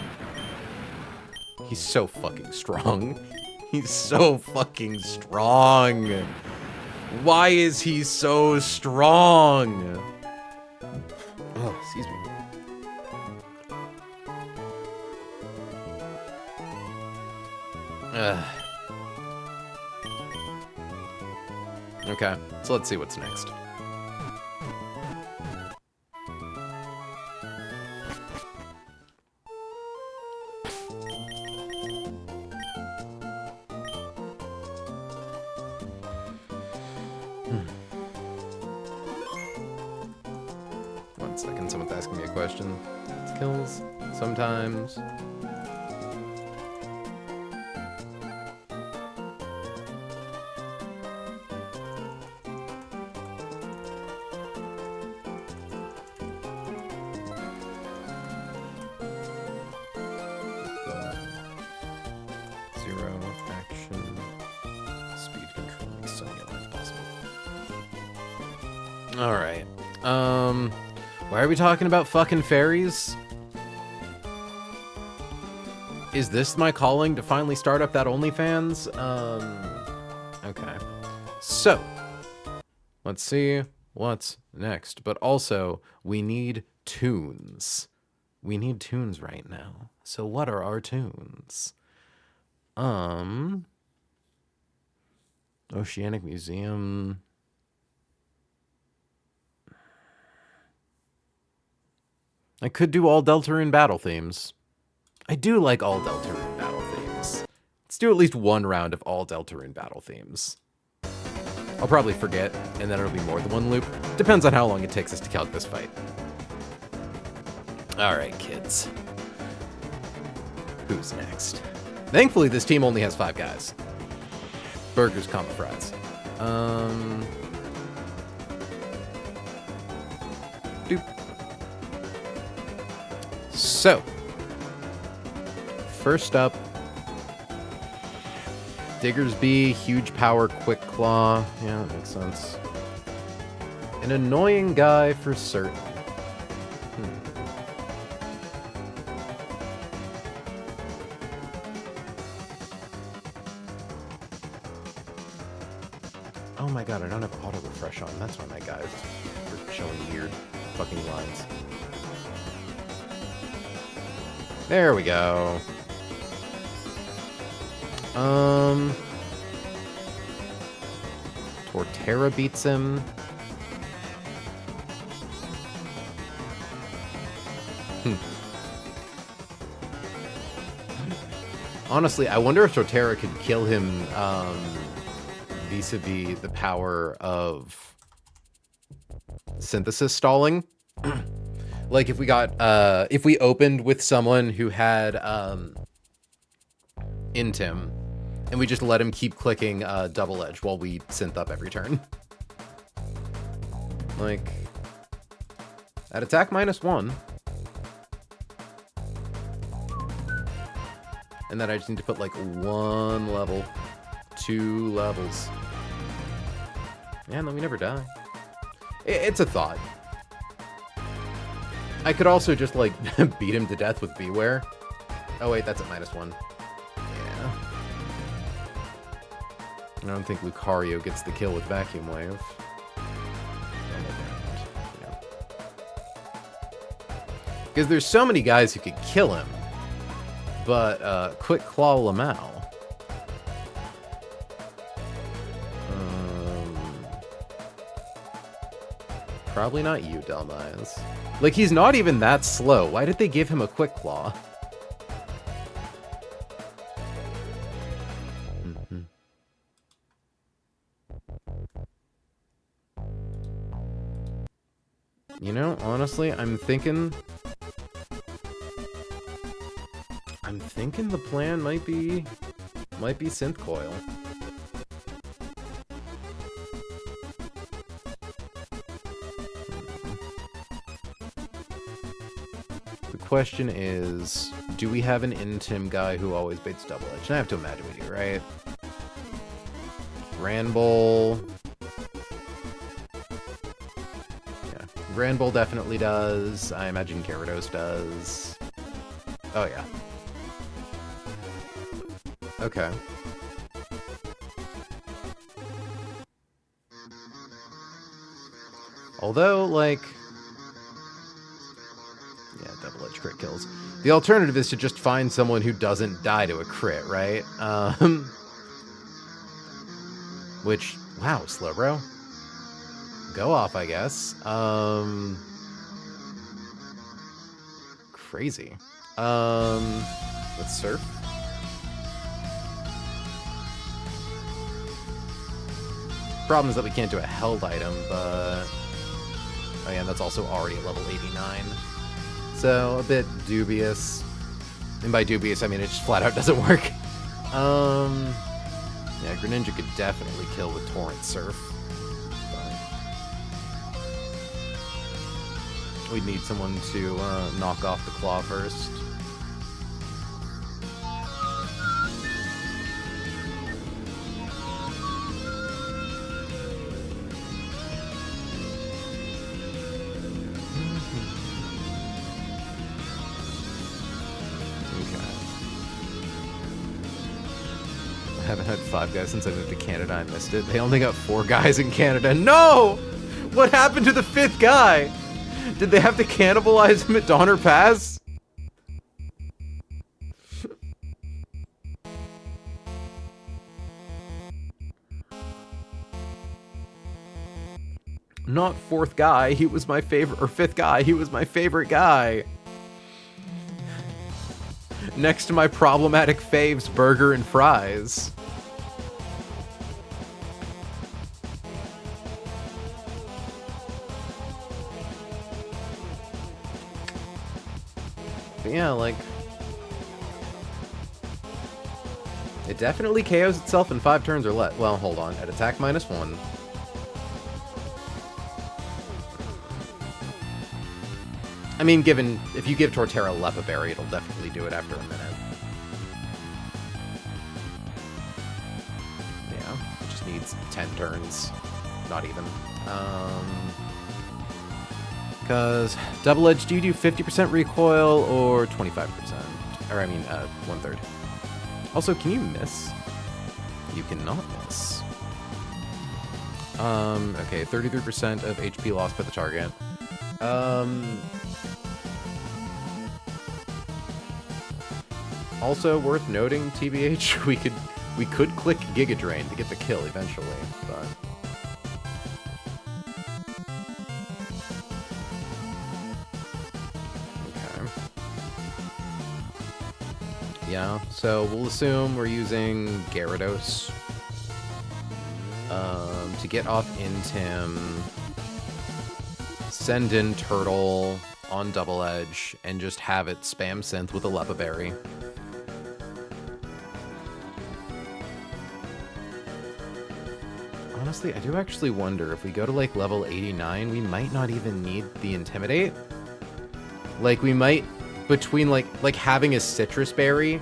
He's so fucking strong. He's so fucking strong. Why is he so strong? Oh, excuse me. Okay, so let's see what's next. second, someone's asking me a question. Kills sometimes. Zero action. Speed control makes so many lines possible. Alright. Why are we talking about fucking fairies? Is this my calling to finally start up that OnlyFans? Okay. So, let's see what's next. But also, we need tunes. We need tunes right now. So what are our tunes? Oceanic Museum. I could do all Deltarune battle themes. I do like all Deltarune battle themes. Let's do at least one round of all Deltarune battle themes. I'll probably forget, and then it'll be more than one loop. Depends on how long it takes us to calc this fight. Alright, kids. Who's next? Thankfully, this team only has 5 guys. Burgers, comma, fries. Doop. So, first up, Diggersby, huge power, quick claw. Yeah, that makes sense. An annoying guy for certain. Oh my god, I don't have auto refresh on. That's why my guys are showing weird fucking lines. There we go. Torterra beats him. Honestly, I wonder if Torterra could kill him vis-a-vis the power of synthesis stalling. Like if we got if we opened with someone who had Intim, and we just let him keep clicking double edge while we synth up every turn. Like at attack -1. And then I just need to put like 1 level, 2 levels. Yeah, and then we never die. It's a thought. I could also just, like, beat him to death with Beware. Oh, wait, that's at -1. Yeah. I don't think Lucario gets the kill with Vacuum Wave. Yeah. Because there's so many guys who could kill him. But, Quick Claw Lamau. Probably not you, dumbass. Like, he's not even that slow. Why did they give him a Quick Claw? You know, honestly, I'm thinking the plan might be Synth Coil. The question is, do we have an Intim guy who always baits double edge? And I have to imagine we do, right? Granbull. Yeah, Granbull definitely does. I imagine Gyarados does. Oh yeah. Okay. Although, like... yeah, double-edge crit kills. The alternative is to just find someone who doesn't die to a crit, right? Which, wow, Slowbro. Go off, I guess. Crazy. Let's Surf. Problem is that we can't do a held item, but Oh yeah, and that's also already at level 89. So, a bit dubious. And by dubious, I mean it just flat out doesn't work. Yeah, Greninja could definitely kill with Torrent Surf. But we'd need someone to knock off the Claw first. I haven't had 5 guys since I moved to Canada. I missed it. They only got 4 guys in Canada. No! What happened to the 5th guy? Did they have to cannibalize him at Donner Pass? Not 4th guy. He was my favorite. Or 5th guy. He was my favorite guy. Next to my problematic faves, burger and fries. But yeah, like... it definitely KOs itself in 5 turns or less. Well, hold on. At attack -1. I mean, given... if you give Torterra Lepa Berry, it'll definitely do it after a minute. Yeah, it just needs 10 turns. Not even. Because Double Edge, do you do 50% recoil or 25%? Or, I mean, 1/3. Also, can you miss? You cannot miss. Okay, 33% of HP lost by the target. Also worth noting, TBH, we could click Giga Drain to get the kill eventually, but... okay. Yeah, so we'll assume we're using Gyarados to get off Intim, send in Turtle on Double Edge, and just have it spam Synth with a Lepa Berry. Honestly, I do actually wonder if we go to like level 89, we might not even need the Intimidate. Like we might, between like having a Citrus Berry.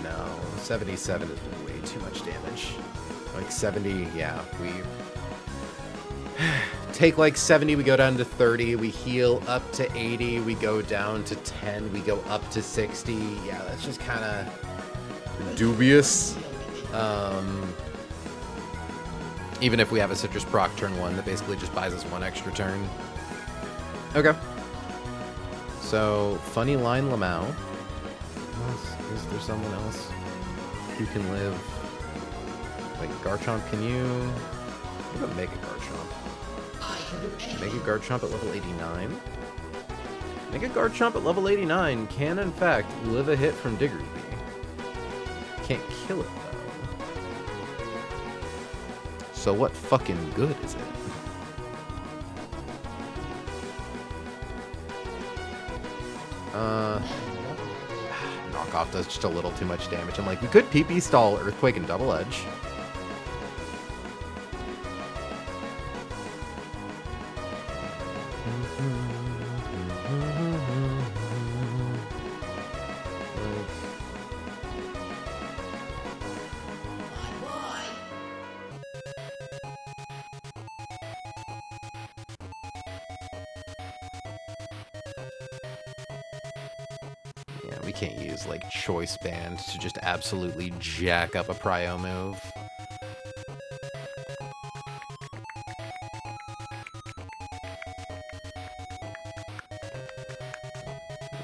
No, 77 is way too much damage. Like 70, yeah, we take like 70, we go down to 30, we heal up to 80, we go down to 10, we go up to 60. Yeah, that's just kind of dubious. Even if we have a Citrus proc turn 1, that basically just buys us 1 extra turn. Okay. So, Funny Line Lamau. Is there someone else who can live? Like, Garchomp, can you... what about Mega Garchomp? Mega Garchomp at level 89? Mega Garchomp at level 89 can, in fact, live a hit from Diggersby. Can't kill it, though. So what fucking good is it? Knockoff does just a little too much damage. I'm like, we could PP stall Earthquake and Double Edge. We can't use, like, Choice Band to just absolutely jack up a Prio move.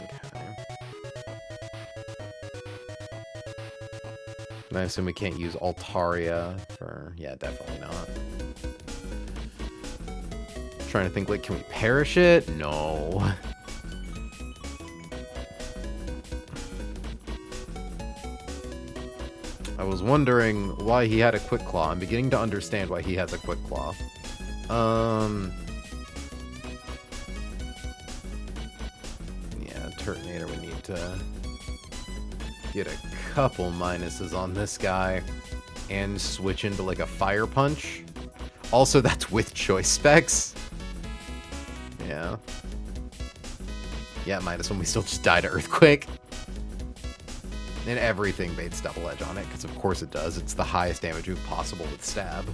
Okay. I assume we can't use Altaria for... yeah, definitely not. Trying to think, like, can we perish it? No. I was wondering why he had a quick claw. I'm beginning to understand why he has a quick claw. Yeah, Turtonator would need to get a couple minuses on this guy and switch into like a fire punch. Also, that's with choice specs. Yeah. Yeah, -1. We still just died to Earthquake. And everything baits double edge on it, because of course it does. It's the highest damage move possible with stab.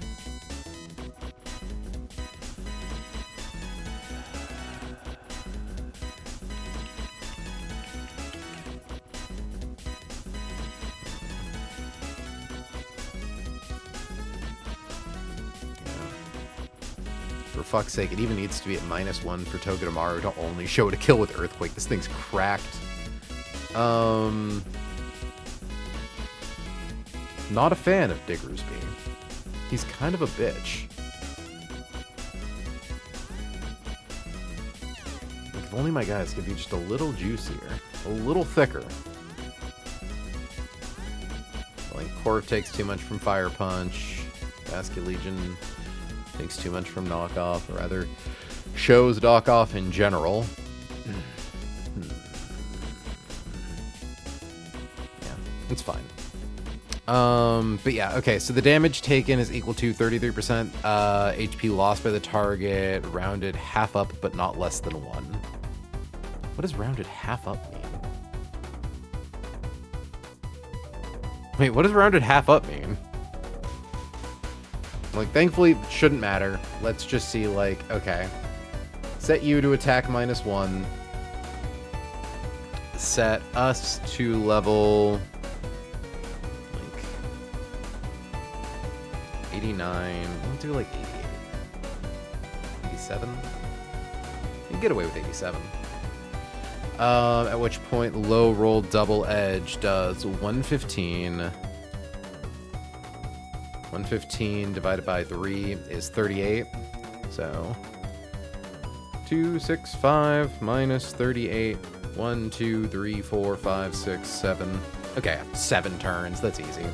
For fuck's sake, it even needs to be at -1 for Togedemaru to only show it a kill with Earthquake. This thing's cracked. Not a fan of Diggersby. He's kind of a bitch. Like, if only my guys could be just a little juicier, a little thicker. Like, Corv takes too much from Fire Punch. Basket Legion takes too much from Knockoff, or rather, shows Knockoff in general. Yeah, it's fine. But yeah, okay, so the damage taken is equal to 33% HP lost by the target, rounded half up, but not less than 1. What does rounded half up mean? Wait, what does rounded half up mean? Like, thankfully, it shouldn't matter. Let's just see, like, okay. Set you to attack -1. Set us to level... 89. We'll do like 88. 87? You can get away with 87. At which point, low roll double edge does 115. 115 divided by 3 is 38. So 265 minus 38. 1, 2, 3, 4, 5, 6, 7. Okay, 7 turns. That's easy.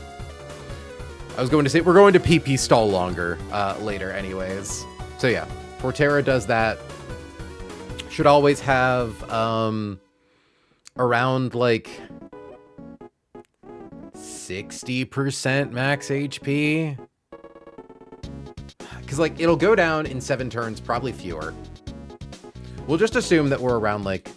I was going to say, we're going to PP stall longer later anyways. So yeah, Portera does that. Should always have around like 60% max HP. Because like, it'll go down in 7 turns, probably fewer. We'll just assume that we're around like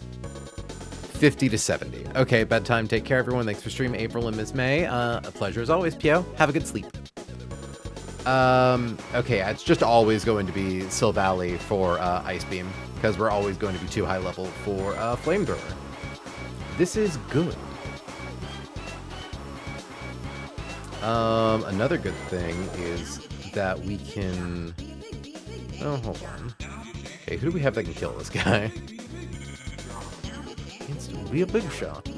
50 to 70. Okay, bedtime. Take care, everyone. Thanks for streaming, April and Miss May. A pleasure as always, Pio. Have a good sleep. Okay, it's just always going to be Sylvally for Ice Beam, because we're always going to be too high level for Flamethrower. This is good. Another good thing is that we can... Oh, hold on. Okay, who do we have that can kill this guy? Instantly a big shot. Oh,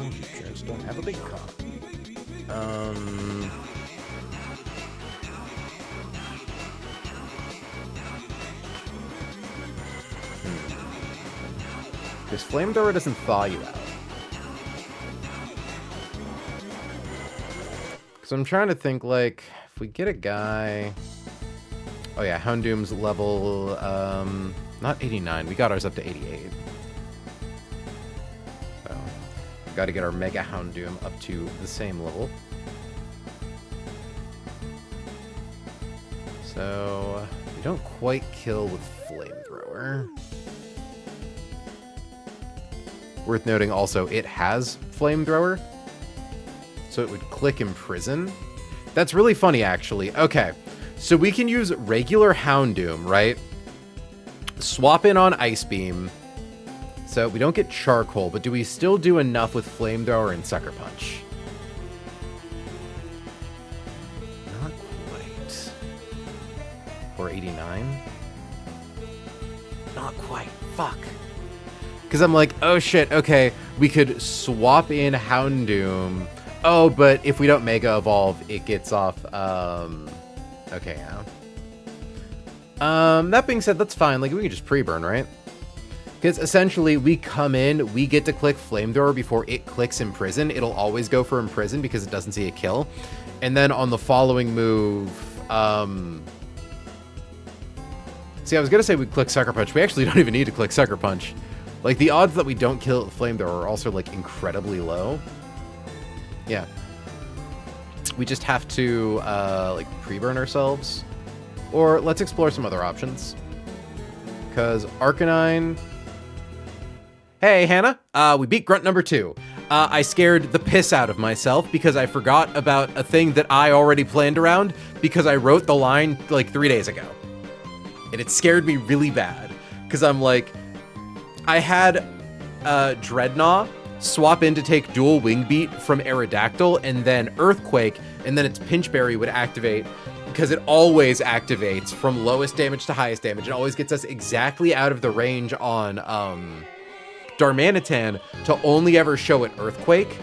you just don't have a big cock. This Flamethrower doesn't thaw you out. Because I'm trying to think, like, if we get a guy... Oh yeah, Houndoom's level, not 89. We got ours up to 88. So, got to get our Mega Houndoom up to the same level. So, we don't quite kill with Flamethrower. Worth noting also, it has Flamethrower. So it would click Imprison. That's really funny, actually. Okay, so we can use regular Houndoom, right? Swap in on Ice Beam. So we don't get Charcoal, but do we still do enough with Flamethrower and Sucker Punch? Not quite. Or 89? Not quite. Fuck. Because I'm like, oh shit, okay, we could swap in Houndoom. Oh, but if we don't Mega Evolve, it gets off, okay, yeah. That being said, that's fine. Like, we can just pre-burn, right? Because essentially, we come in, we get to click Flamethrower before it clicks Imprison. It'll always go for Imprison because it doesn't see a kill. And then on the following move... See, I was going to say we click Sucker Punch. We actually don't even need to click Sucker Punch. Like, the odds that we don't kill Flamethrower are also, like, incredibly low. Yeah. We just have to, like, pre-burn ourselves. Or let's explore some other options. Because Arcanine... Hey, Hannah. We beat Grunt number 2. I scared the piss out of myself because I forgot about a thing that I already planned around because I wrote the line, like, 3 days ago. And it scared me really bad. Because I'm like... I had Dreadnought swap in to take dual Wing Beat from Aerodactyl, and then Earthquake, and then its Pinchberry would activate, because it always activates from lowest damage to highest damage. It always gets us exactly out of the range on Darmanitan to only ever show an Earthquake.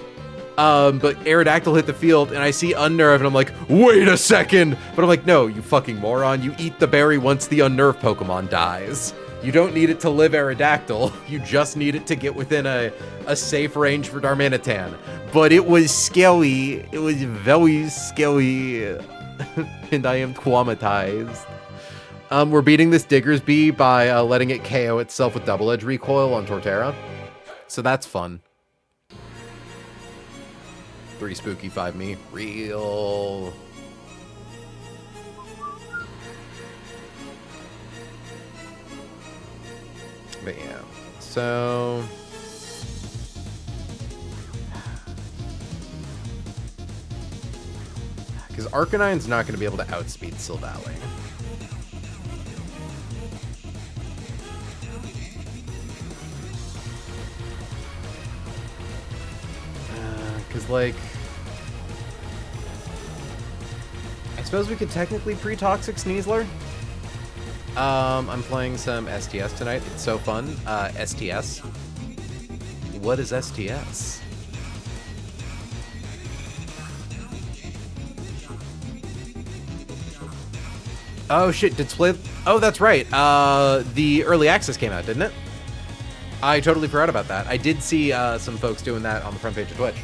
But Aerodactyl hit the field, and I see Unnerve, and I'm like, wait a second! But I'm like, no, you fucking moron. You eat the berry once the Unnerve Pokemon dies. You don't need it to live Aerodactyl. You just need it to get within a safe range for Darmanitan. But it was scary. It was very scary. And I am traumatized. We're beating this Diggersby by letting it KO itself with Double Edge Recoil on Torterra. So that's fun. 3 spooky, 5 me. Real. But yeah, so... Because Arcanine's not going to be able to outspeed Silvally. Because, like... I suppose we could technically pre-Toxic Sneasler? I'm playing some STS tonight. It's so fun. STS. What is STS? Oh shit, did Split... Oh, that's right. The early access came out, didn't it? I totally forgot about that. I did see some folks doing that on the front page of Twitch.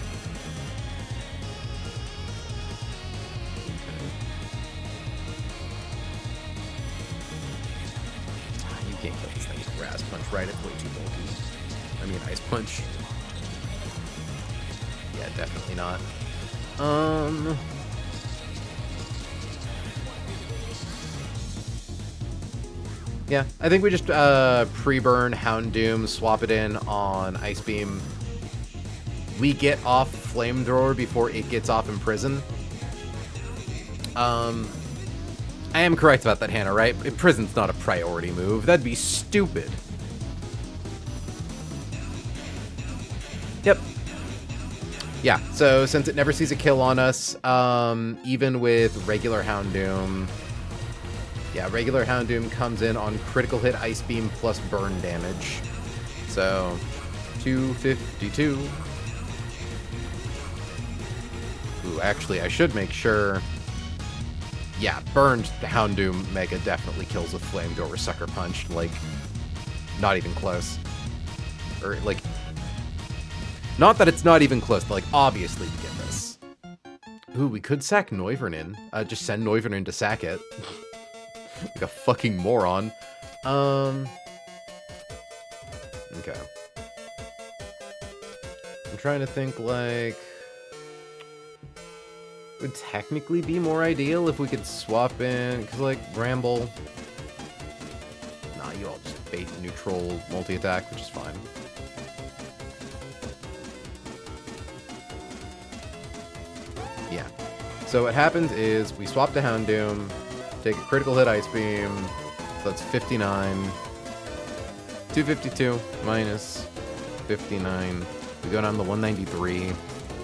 Right, it's way too bulky. I mean, Ice Punch. Yeah, definitely not. Yeah, I think we just pre-burn Houndoom, swap it in on Ice Beam. We get off Flamethrower before it gets off Imprison. I am correct about that, Hannah, right? Imprison's not a priority move. That'd be stupid. Yep. Yeah, so since it never sees a kill on us, even with regular Houndoom, yeah, regular Houndoom comes in on critical hit, Ice Beam, plus burn damage. So, 252. Ooh, actually, I should make sure... Yeah, burned Houndoom Mega definitely kills with Flamethrower Sucker Punch. Like, not even close. Or, like... Not that it's not even close, but, like, obviously we get this. Ooh, we could sack Noivern in. Just send Noivern in to sack it. Like a fucking moron. Okay. I'm trying to think, like... Would technically be more ideal if we could swap in... Because, like, Bramble... Nah, you all just bait neutral multi-attack, which is fine. Yeah. So what happens is we swap to Houndoom, take a critical hit Ice Beam, so that's 59. 252 minus 59. We go down to 193.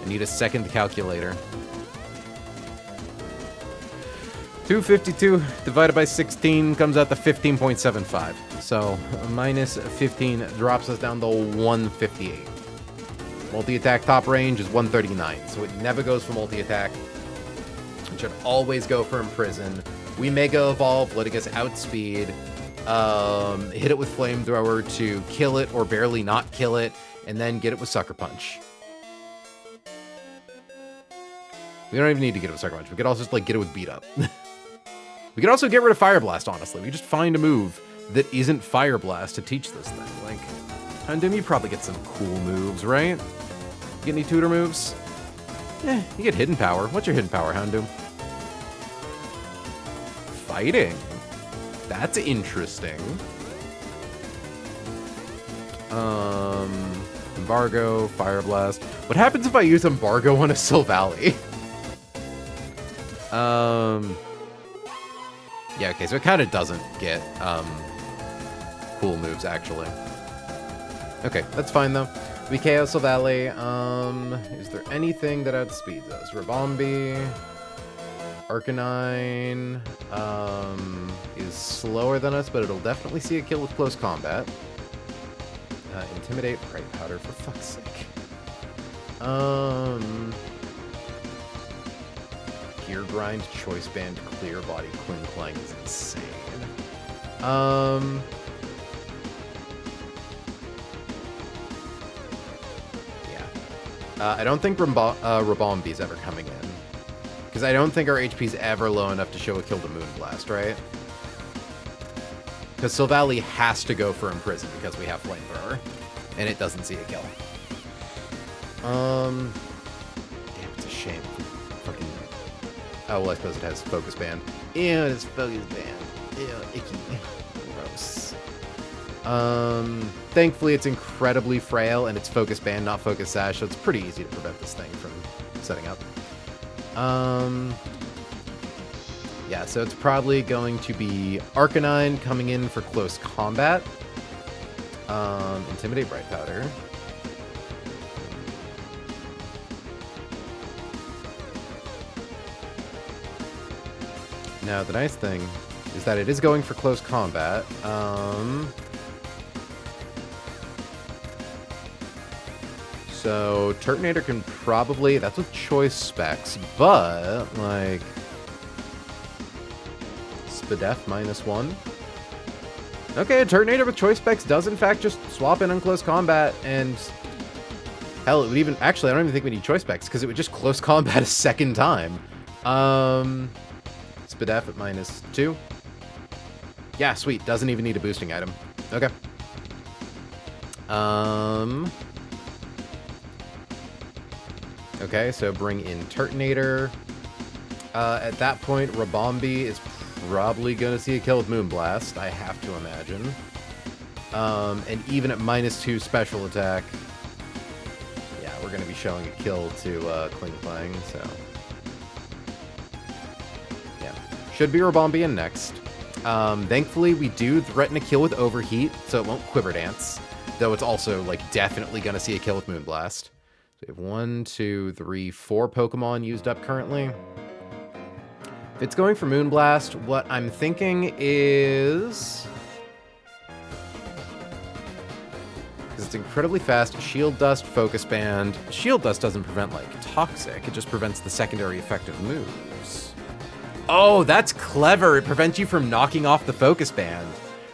I need a second calculator. 252 divided by 16 comes out to 15.75. So minus 15 drops us down to 158. Multi-attack top range is 139, so it never goes for multi-attack. It should always go for Imprison. We Mega Evolve, letting us outspeed. hit it with flamethrower to kill it or barely not kill it, and then get it with sucker punch. We don't even need to get it with sucker punch. We could also just like get it with beat up. We could also get rid of fire blast. Honestly, we just find a move that isn't fire blast to teach this thing. Like, Houndoom, you probably get some cool moves, right? You get any tutor moves? You get hidden power. What's your hidden power, Houndoom? Fighting. That's interesting. Embargo, Fire Blast. What happens if I use Embargo on a Silvally? Yeah, okay, so it kind of doesn't get, cool moves, actually. Okay, that's fine, though. We KO Silvally. Is there anything that outspeeds us? Rabombi. Arcanine is slower than us, but it'll definitely see a kill with close combat. Intimidate, Bright Powder, for fuck's sake. Gear Grind, Choice Band, Clear Body, Kling Clang is insane. I don't think Rabombi's ever coming in. Because I don't think our HP's ever low enough to show a kill to Moonblast, right? Because Silvally has to go for Imprison because we have Flamethrower. And it doesn't see a kill. Damn, it's a shame. Fucking... Oh, well, I suppose it has Focus Band. Ew, it's Focus Band. Ew, icky. Gross. Thankfully, it's incredibly frail, and it's Focus Band, not Focus Sash, so it's pretty easy to prevent this thing from setting up. Yeah, so it's probably going to be Arcanine coming in for close combat. Intimidate, Bright Powder. Now, the nice thing is that it is going for close combat. So, Turtonator can probably... That's with choice specs, but, like... Spadef -1. Okay, a Turtonator with choice specs does, in fact, just swap in on close combat, and... Hell, it would even... Actually, I don't even think we need choice specs, because it would just close combat a second time. Spadef at -2. Yeah, sweet. Doesn't even need a boosting item. Okay. Okay, so bring in Turtonator. At that point, Rabombi is probably going to see a kill with Moonblast, I have to imagine. And even at -2 special attack, yeah, we're going to be showing a kill to Kling Clang, so... Yeah. Should be Rabombi in next. Thankfully, we do threaten a kill with Overheat, so it won't Quiver Dance. Though it's also, like, definitely going to see a kill with Moonblast. So we have 1, 2, 3, 4 Pokemon used up currently. If it's going for Moonblast, what I'm thinking is... Because it's incredibly fast, Shield Dust, Focus Band. Shield Dust doesn't prevent, like, Toxic. It just prevents the secondary effect of moves. Oh, that's clever. It prevents you from knocking off the Focus Band.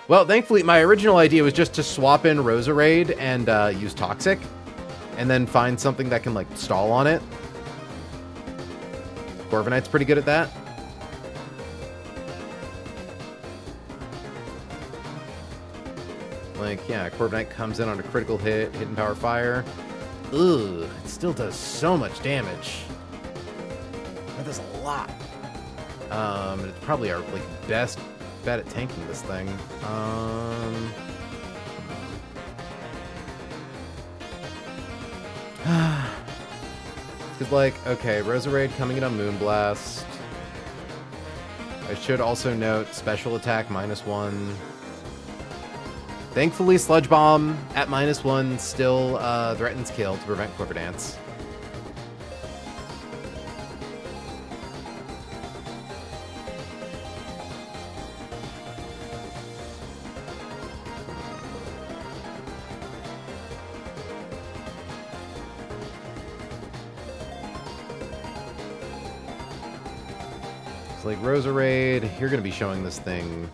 Well, thankfully, my original idea was just to swap in Roserade and use Toxic. And then find something that can, like, stall on it. Corviknight's pretty good at that. Like, yeah, Corviknight comes in on a critical hit, Hidden Power Fire. Ugh, it still does so much damage. That does a lot. And it's probably our, like, best bet at tanking this thing. Because, like, okay, Roserade coming in on Moonblast. I should also note special attack -1. Thankfully, Sludge Bomb at -1 still threatens kill to prevent Quiver Dance. It's like Roserade, you're going to be showing this thing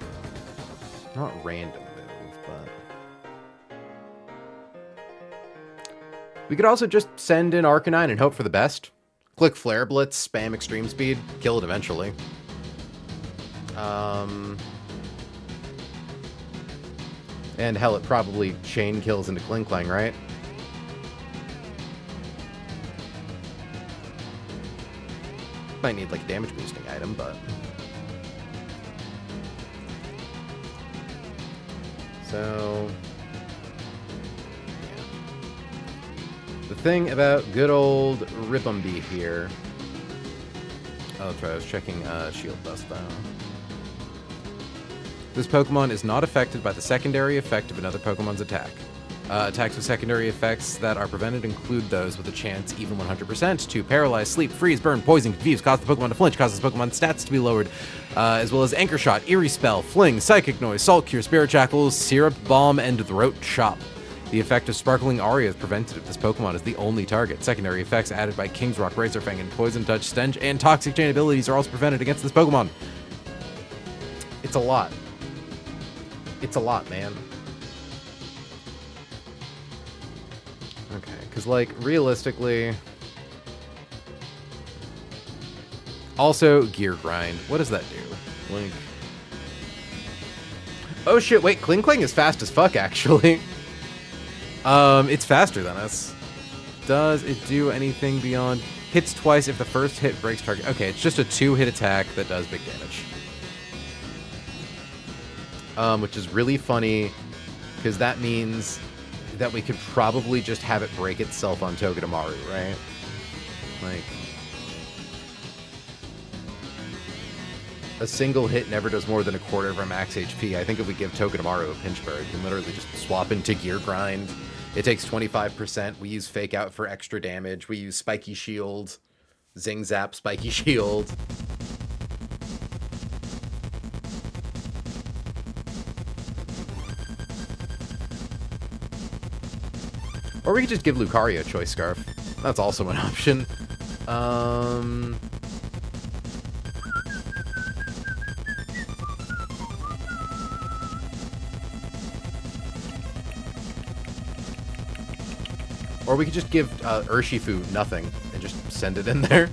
Not random move, but... We could also just send in Arcanine and hope for the best. Click Flare Blitz, spam Extreme Speed, kill it eventually. And hell, it probably chain kills into Klinklang, right? Might need like a damage boosting item, but... So... yeah. The thing about good old Ribombee here... Oh, that's right, I was checking Shield Dust, though. This Pokemon is not affected by the secondary effect of another Pokemon's attack. Attacks with secondary effects that are prevented include those with a chance, even 100%, to paralyze, sleep, freeze, burn, poison, confuse, cause the Pokemon to flinch, causes Pokemon's stats to be lowered, as well as Anchor Shot, Eerie Spell, Fling, Psychic Noise, Salt Cure, Spirit Shackles, Syrup Bomb, and Throat Chop. The effect of Sparkling Aria is prevented if this Pokemon is the only target. Secondary effects added by King's Rock, Razor Fang, and Poison Touch, Stench, and Toxic Chain abilities are also prevented against this Pokemon. It's a lot. It's a lot, man. Okay, because, like, realistically... Also, Gear Grind. What does that do? Like... Oh shit, wait, Klinklang is fast as fuck, actually. It's faster than us. Does it do anything beyond... Hits twice if the first hit breaks target... Okay, it's just a 2-hit attack that does big damage. Which is really funny, because that means that we could probably just have it break itself on Togedemaru, right? Like... A single hit never does more than a quarter of our max HP. I think if we give Togedemaru a pinch bird, you can literally just swap into Gear Grind. It takes 25%. We use Fake Out for extra damage. We use Spiky Shield. Zing Zap, Spiky Shield. Or we could just give Lucario Choice Scarf. That's also an option. Or we could just give Urshifu nothing and just send it in there.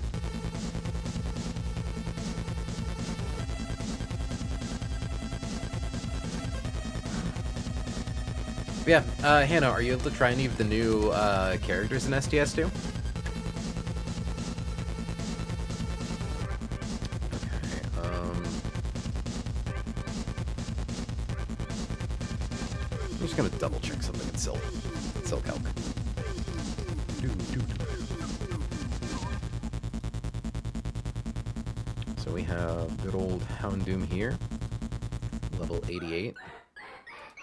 But yeah, Hannah, are you able to try any of the new characters in SDS2? Okay, I'm just gonna double check something in Silk Helk. So we have good old Houndoom here, level 88.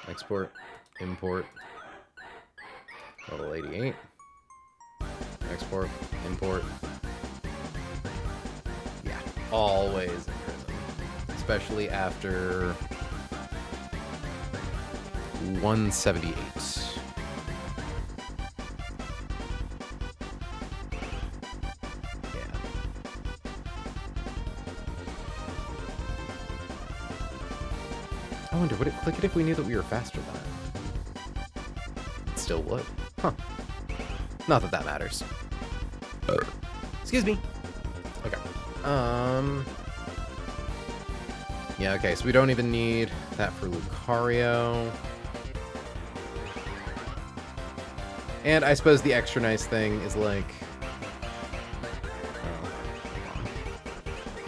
Export, import, level 88. Export, import. Yeah, always in prison, especially after 178. I wonder, would it click it if we knew that we were faster than it? It still would. Huh. Not that that matters. Excuse me. Okay. Yeah, okay, so we don't even need that for Lucario. And I suppose the extra nice thing is like...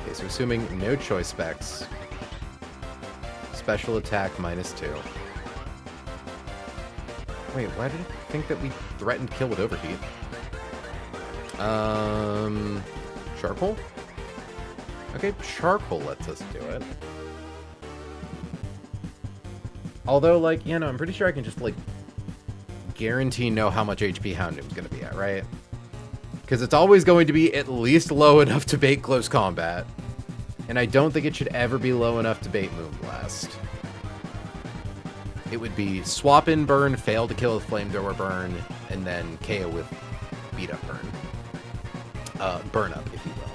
Okay, so assuming no choice specs... Special attack -2. Wait, why did it think that we threatened kill with overheat? Charcoal? Okay, charcoal lets us do it. Although, like, you know, I'm pretty sure I can just, like, guarantee know how much HP Houndoom's gonna be at, right? Because it's always going to be at least low enough to bait close combat. And I don't think it should ever be low enough to bait Moonblast. It would be swap in burn, fail to kill with flamethrower burn, and then KO with beat up burn. Burn up, if you will.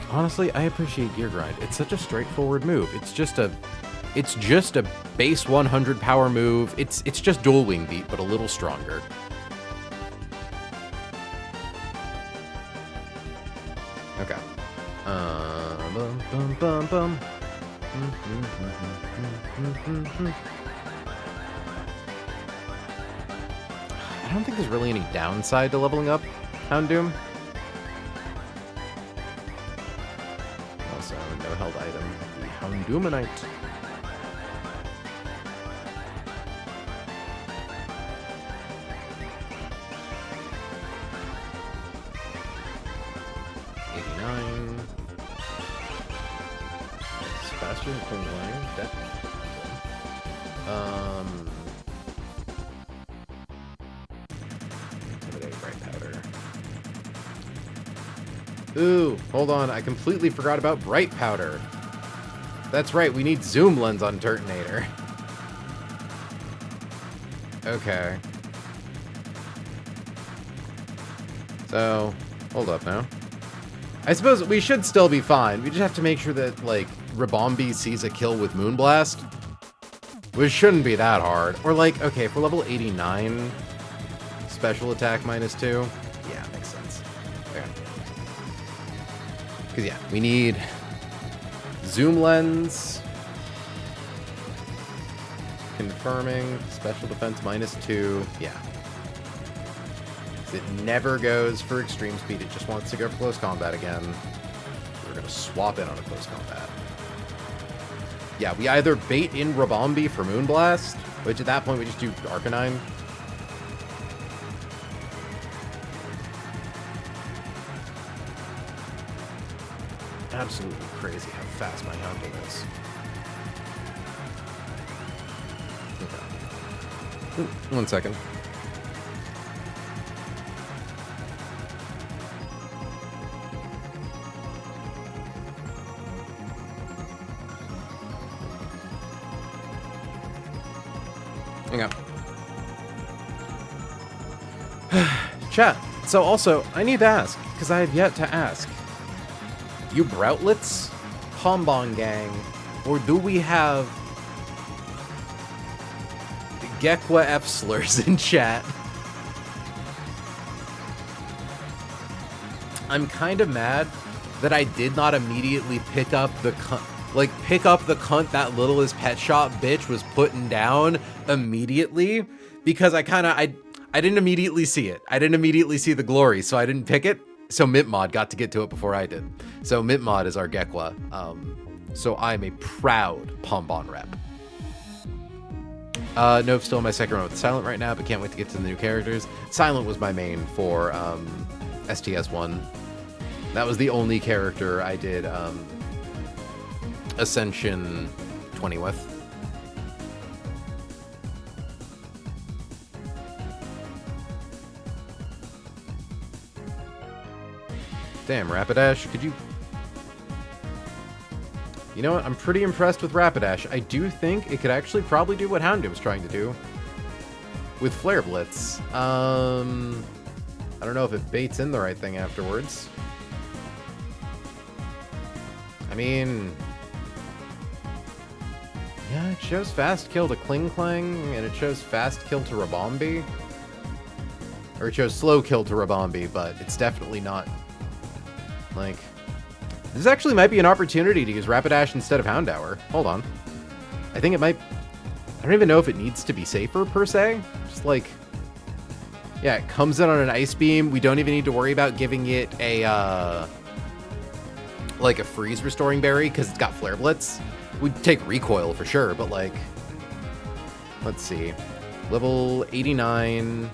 Honestly, I appreciate Gear Grind. It's such a straightforward move. It's just a base 100 power move. It's just dual wing beat, but a little stronger. Okay. Bum, bum, bum, bum. I don't think there's really any downside to leveling up Houndoom. Also, no held item, the Houndoomanite. Faster than Kung Lang, definitely. Intimidate Bright Powder. Ooh, hold on, I completely forgot about Bright Powder. That's right, we need Zoom Lens on Turtonator. Okay. So, hold up now. I suppose we should still be fine. We just have to make sure that, like, Ribombee sees a kill with Moonblast, which shouldn't be that hard. Or, like, okay, for level 89, special attack -2. Yeah, makes sense. Okay. Because, yeah, we need Zoom Lens, confirming, special defense -2. Yeah. It never goes for extreme speed. It just wants to go for close combat again. We're going to swap in on a close combat. Yeah, we either bait in Ribombee for Moonblast, which at that point we just do Arcanine. Absolutely crazy how fast my Houndoom is. Okay. 1 second. Okay. Chat. So also, I need to ask, because I have yet to ask. You Broutlets, Pombon Gang, or do we have Gekwa F-slurs in chat? I'm kind of mad that I did not immediately pick up the cunt that Littlest Pet Shop bitch was putting down immediately, because I didn't immediately see it. I didn't immediately see the glory, so I didn't pick it. So Mintmod got to get to it before I did. So Mintmod is our Gekwa. So I'm a proud Pombon rep. Nope, still in my second run with Silent right now, but can't wait to get to the new characters. Silent was my main for STS1. That was the only character I did Ascension 20 with. Damn, Rapidash, could you... You know what? I'm pretty impressed with Rapidash. I do think it could actually probably do what Houndoom's trying to do with Flare Blitz. I don't know if it baits in the right thing afterwards. I mean... Yeah, it shows fast kill to Kling Klang, and it shows fast kill to Ribombee. Or it shows slow kill to Ribombee, but it's definitely not... Like, this actually might be an opportunity to use Rapidash instead of Houndour. Hold on. I think it might... I don't even know if it needs to be safer, per se. Just like... Yeah, it comes in on an Ice Beam. We don't even need to worry about giving it a, like a Freeze Restoring Berry, because it's got Flare Blitz. We'd take Recoil for sure, but like... Let's see. Level 89...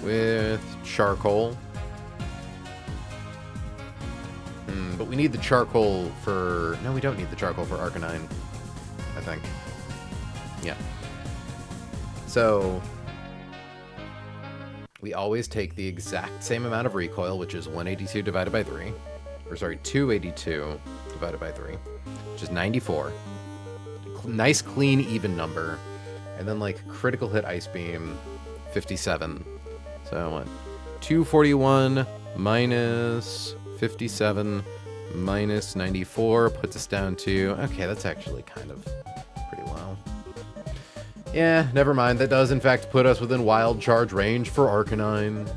with Charcoal. But we need the Charcoal for... No, we don't need the Charcoal for Arcanine, I think. Yeah. So... we always take the exact same amount of recoil, which is 182 divided by 3. Or sorry, 282 divided by 3, which is 94. Nice, clean, even number. And then, like, critical hit Ice Beam, 57. So, what? 241 minus 57 minus 94 puts us down to... Okay, that's actually kind of pretty low. Yeah, never mind. That does, in fact, put us within wild charge range for Arcanine.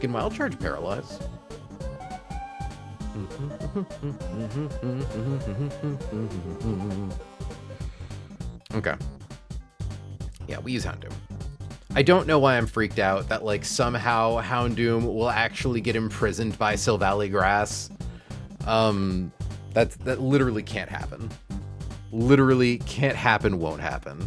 Can wild charge paralyze? Okay. Yeah, we use Houndoom. I don't know why I'm freaked out that, like, somehow Houndoom will actually get imprisoned by Silvally Grass. That literally can't happen. Literally can't happen, won't happen.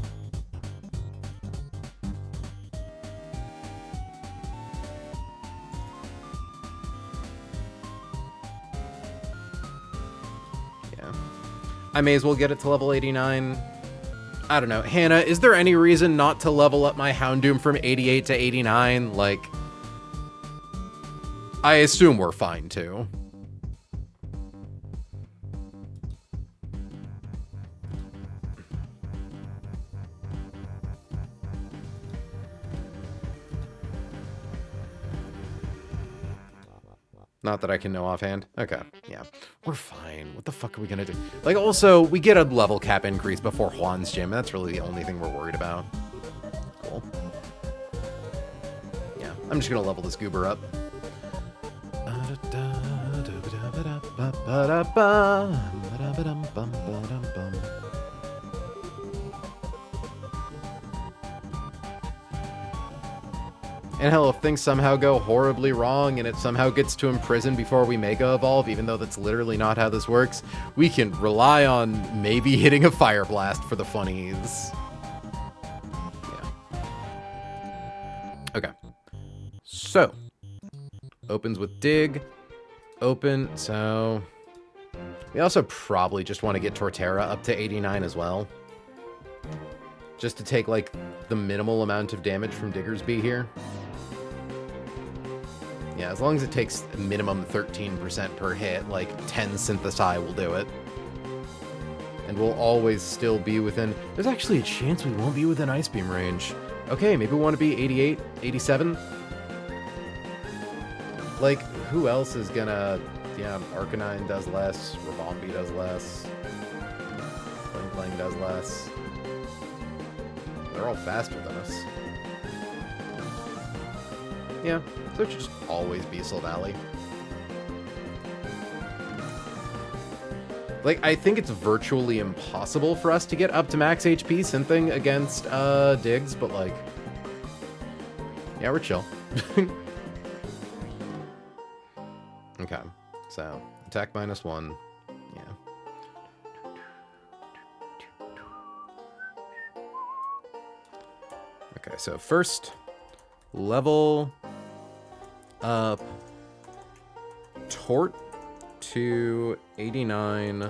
Yeah. I may as well get it to level 89. I don't know. Hannah, is there any reason not to level up my Houndoom from 88 to 89? Like, I assume we're fine, too. Not that I can know offhand. Okay, yeah. We're fine. What the fuck are we gonna do? Like, also, we get a level cap increase before Juan's gym. That's really the only thing we're worried about. Cool. Yeah, I'm just gonna level this goober up. And hell, if things somehow go horribly wrong and it somehow gets to imprison before we Mega Evolve, even though that's literally not how this works, we can rely on maybe hitting a Fire Blast for the funnies. Yeah. Okay. So, opens with Dig. Open, so... We also probably just want to get Torterra up to 89 as well. Just to take, like, the minimal amount of damage from Diggersby here. Yeah, as long as it takes a minimum 13% per hit, like 10 Synthesai will do it. And we'll always still be within... There's actually a chance we won't be within Ice Beam range. Okay, maybe we want to be 88, 87? Like, who else is gonna... Yeah, Arcanine does less, Ribombee does less, Fling does less. They're all faster than us. Yeah, so it should just always be Silvally. Like, I think it's virtually impossible for us to get up to max HP synthing against Diggs, but like... Yeah, we're chill. Okay, so attack -1. Yeah. Okay, so first, level up Tort to 89,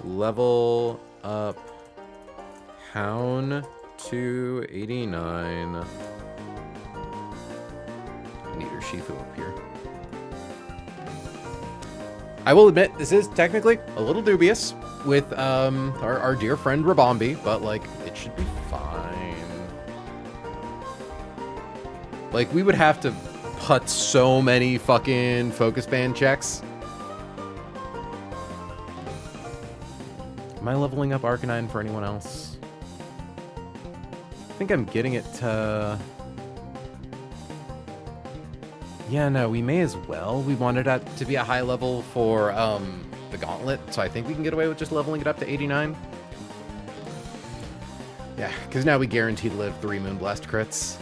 level up Hound to 89. Need your Shifu up here. I will admit, this is technically a little dubious with our dear friend Ribombee, but like, it should be fine. Like, we would have to put so many fucking focus band checks. Am I leveling up Arcanine for anyone else? I think I'm getting it to... Yeah, no, we may as well. We wanted that to be a high level for the Gauntlet, so I think we can get away with just leveling it up to 89. Yeah, because now we guaranteed live 3 Moonblast crits.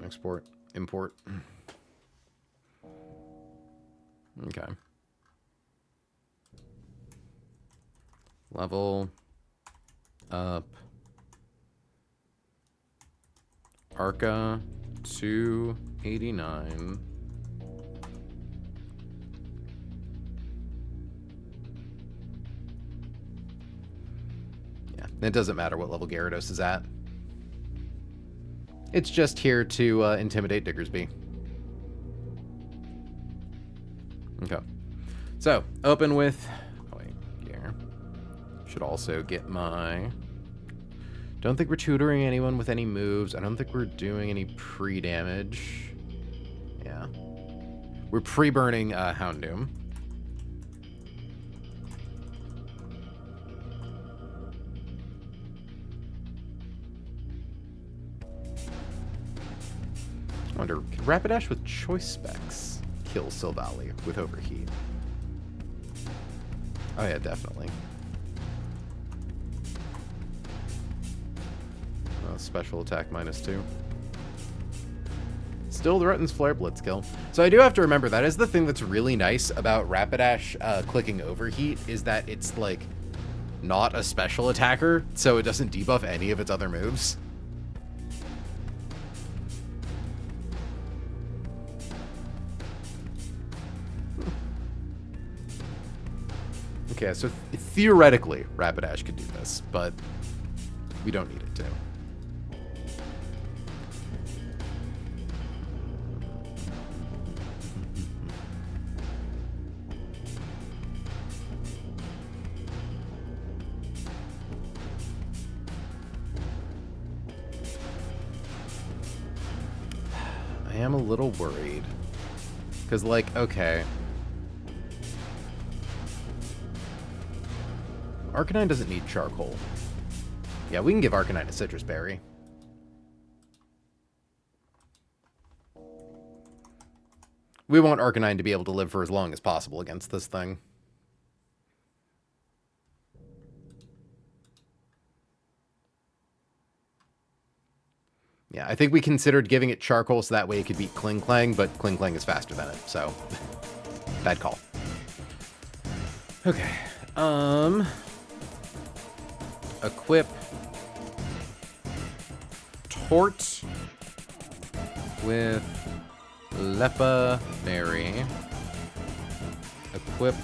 Export, import. Okay. Level up Arca to 89. Yeah, it doesn't matter what level Gyarados is at. It's just here to intimidate Diggersby. Okay. So, open with... Oh, wait, here. Should also get my... Don't think we're tutoring anyone with any moves. I don't think we're doing any pre-damage. Yeah. We're pre-burning Houndoom. I wonder, can Rapidash with choice specs kill Silvally with overheat? Oh yeah, definitely. Special attack -2. Still threatens Flare Blitz kill. So I do have to remember, that is the thing that's really nice about Rapidash clicking overheat, is that it's like not a special attacker, so it doesn't debuff any of its other moves. Okay, so theoretically, Rapidash could do this, but we don't need it to. I am a little worried. Because, like, okay. Arcanine doesn't need charcoal. Yeah, we can give Arcanine a citrus berry. We want Arcanine to be able to live for as long as possible against this thing. Yeah, I think we considered giving it charcoal so that way it could beat Klinklang, but Klinklang is faster than it, so bad call. Okay. Equip Tort with Lepa Berry. Equip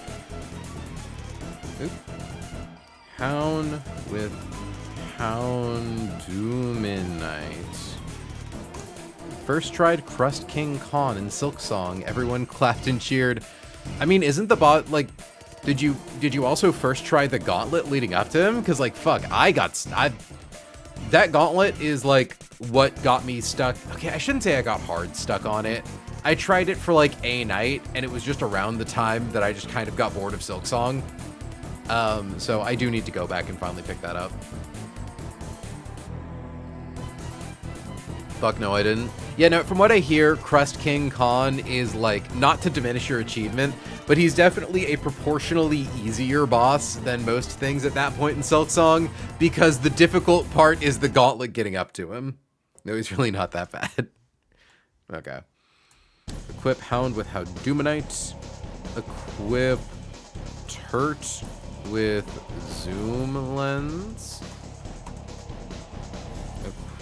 Hound with Hounduminite. First tried Crust King Khan in Silk Song. Everyone clapped and cheered. I mean, isn't the bot like? Did you also first try the gauntlet leading up to him? Because like fuck, that gauntlet is like what got me stuck. Okay, I shouldn't say I got hard stuck on it. I tried it for like a night, and it was just around the time that I just kind of got bored of Silk Song. So I do need to go back and finally pick that up. Fuck no, I didn't. Yeah, no, from what I hear, Crust King Khan is, like, not to diminish your achievement, but he's definitely a proportionally easier boss than most things at that point in Silk Song, because the difficult part is the gauntlet getting up to him. No, he's really not that bad. Okay. Equip Hound with Hounduminite. Equip Turt with Zoom Lens.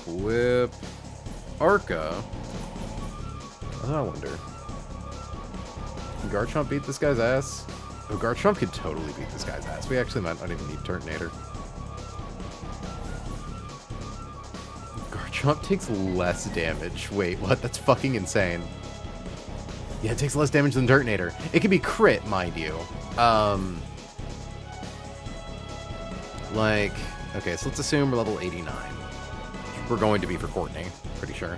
Equip Arca. Oh, I wonder. Can Garchomp beat this guy's ass? Oh, Garchomp could totally beat this guy's ass. We actually might not even need Turtonator. Garchomp takes less damage. Wait, what? That's fucking insane. Yeah, it takes less damage than Turtonator. It can be crit, mind you. Like, okay, so let's assume we're level 89. We're going to be for Courtney, pretty sure.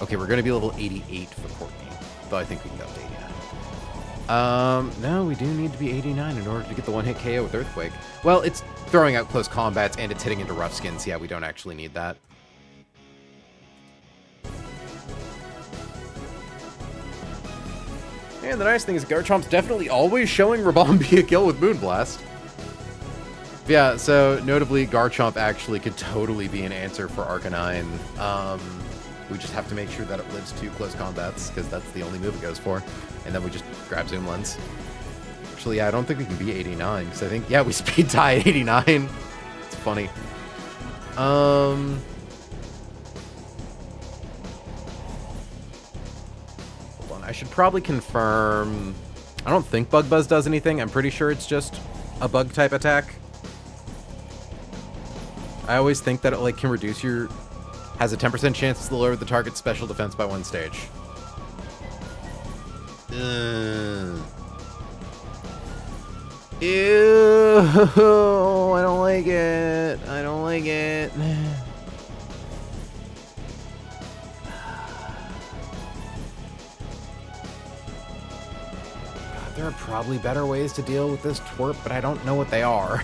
Okay, we're going to be level 88 for Courtney, though I think we can go up to 89. No, we do need to be 89 in order to get the one-hit KO with Earthquake. Well, it's throwing out close combats, and it's hitting into rough skins. Yeah, we don't actually need that. And the nice thing is Garchomp's definitely always showing Rabombi a kill with Moonblast. Yeah, so notably, Garchomp actually could totally be an answer for Arcanine. We just have to make sure that it lives to close combats, because that's the only move it goes for. And then we just grab Zoom Lens. Actually, yeah, I don't think we can be 89, because I think, yeah, we speed tie at 89. It's funny. Hold on, I should probably confirm. I don't think Bug Buzz does anything. I'm pretty sure it's just a bug type attack. I always think that it like can reduce your, has a 10% chance to lower the target's special defense by 1 stage. Ew, I don't like it. I don't like it. there are probably better ways to deal with this twerp, but I don't know what they are.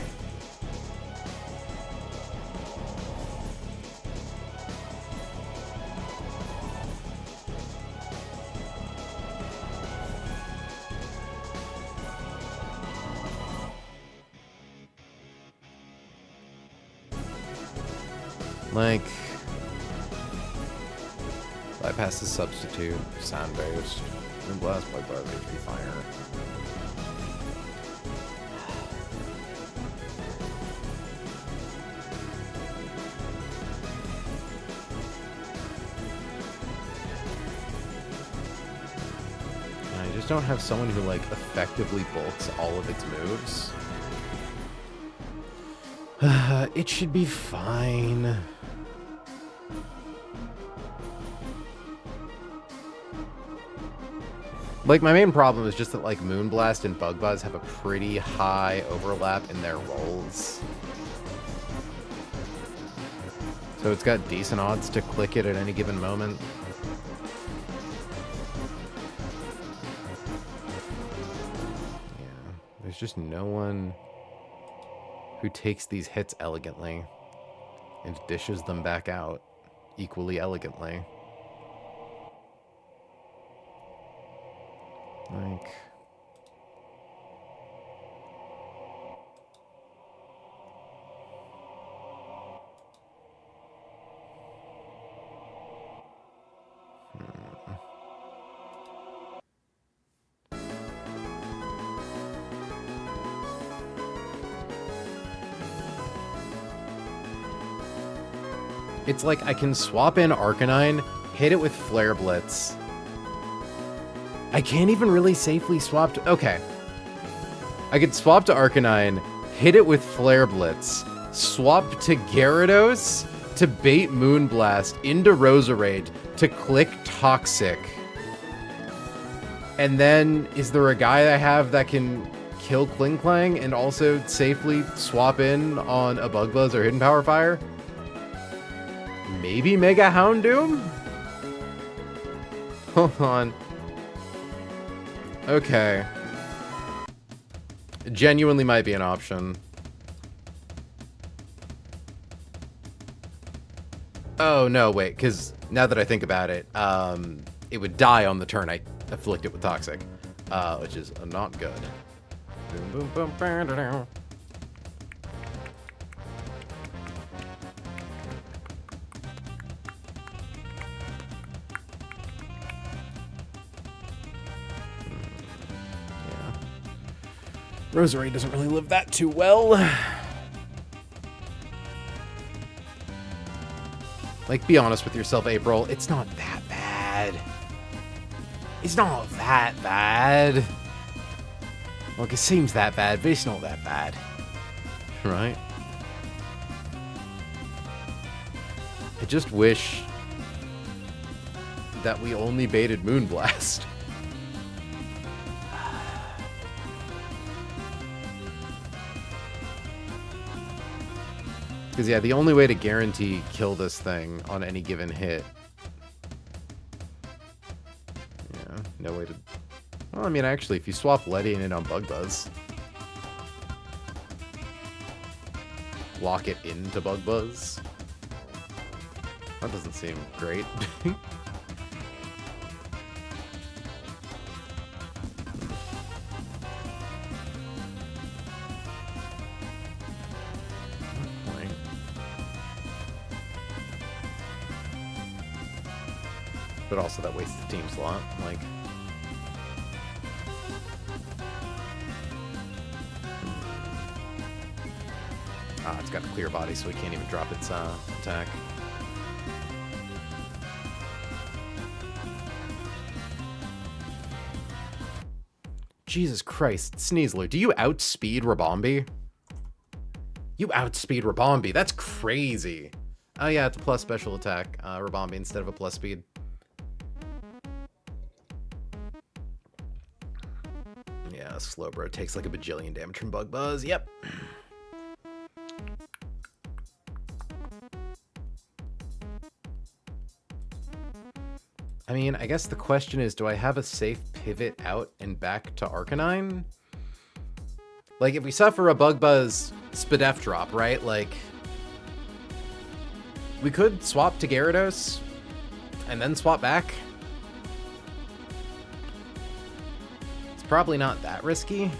Like, bypass the substitute, sound based, and blast by HP fire. I just don't have someone who, like, effectively bulks all of its moves. It should be fine. Like, my main problem is just that, like, Moonblast and Bug Buzz have a pretty high overlap in their roles. So it's got decent odds to click it at any given moment. Yeah, there's just no one who takes these hits elegantly and dishes them back out equally elegantly. Like... It's like I can swap in Arcanine, hit it with Flare Blitz. I can't even really safely swap to... Okay. I could swap to Arcanine, hit it with Flare Blitz, swap to Gyarados to bait Moonblast into Roserade to click Toxic. And then, is there a guy I have that can kill Klinklang and also safely swap in on a Bug Buzz or Hidden Power Fire? Maybe Mega Houndoom? Hold on. Okay. Genuinely might be an option. Oh, no, wait, because now that I think about it, it would die on the turn I afflict it with Toxic, which is not good. Boom, boom, boom, boom. Roserade doesn't really live that too well. Like, be honest with yourself, April. It's not that bad. It's not that bad. Like, it seems that bad, but it's not that bad. Right? I just wish that we only baited Moonblast. Because, yeah, the only way to guarantee kill this thing on any given hit... Yeah, no way to... Well, I mean, actually, if you swap Letty in on Bug Buzz... Lock it into Bug Buzz... That doesn't seem great. But also that wastes the team slot, like... Ah, it's got a clear body, so we can't even drop its attack. Jesus Christ, Sneasler, do you outspeed Rabombi? You outspeed Rabombi, that's crazy! Oh yeah, it's a plus special attack, Rabombi, instead of a plus speed. Yeah, Slowbro takes like a bajillion damage from Bug Buzz. Yep. I mean, I guess the question is, do I have a safe pivot out and back to Arcanine? Like, if we suffer a Bug Buzz Spadef drop, right? Like, we could swap to Gyarados and then swap back. It's probably not that risky.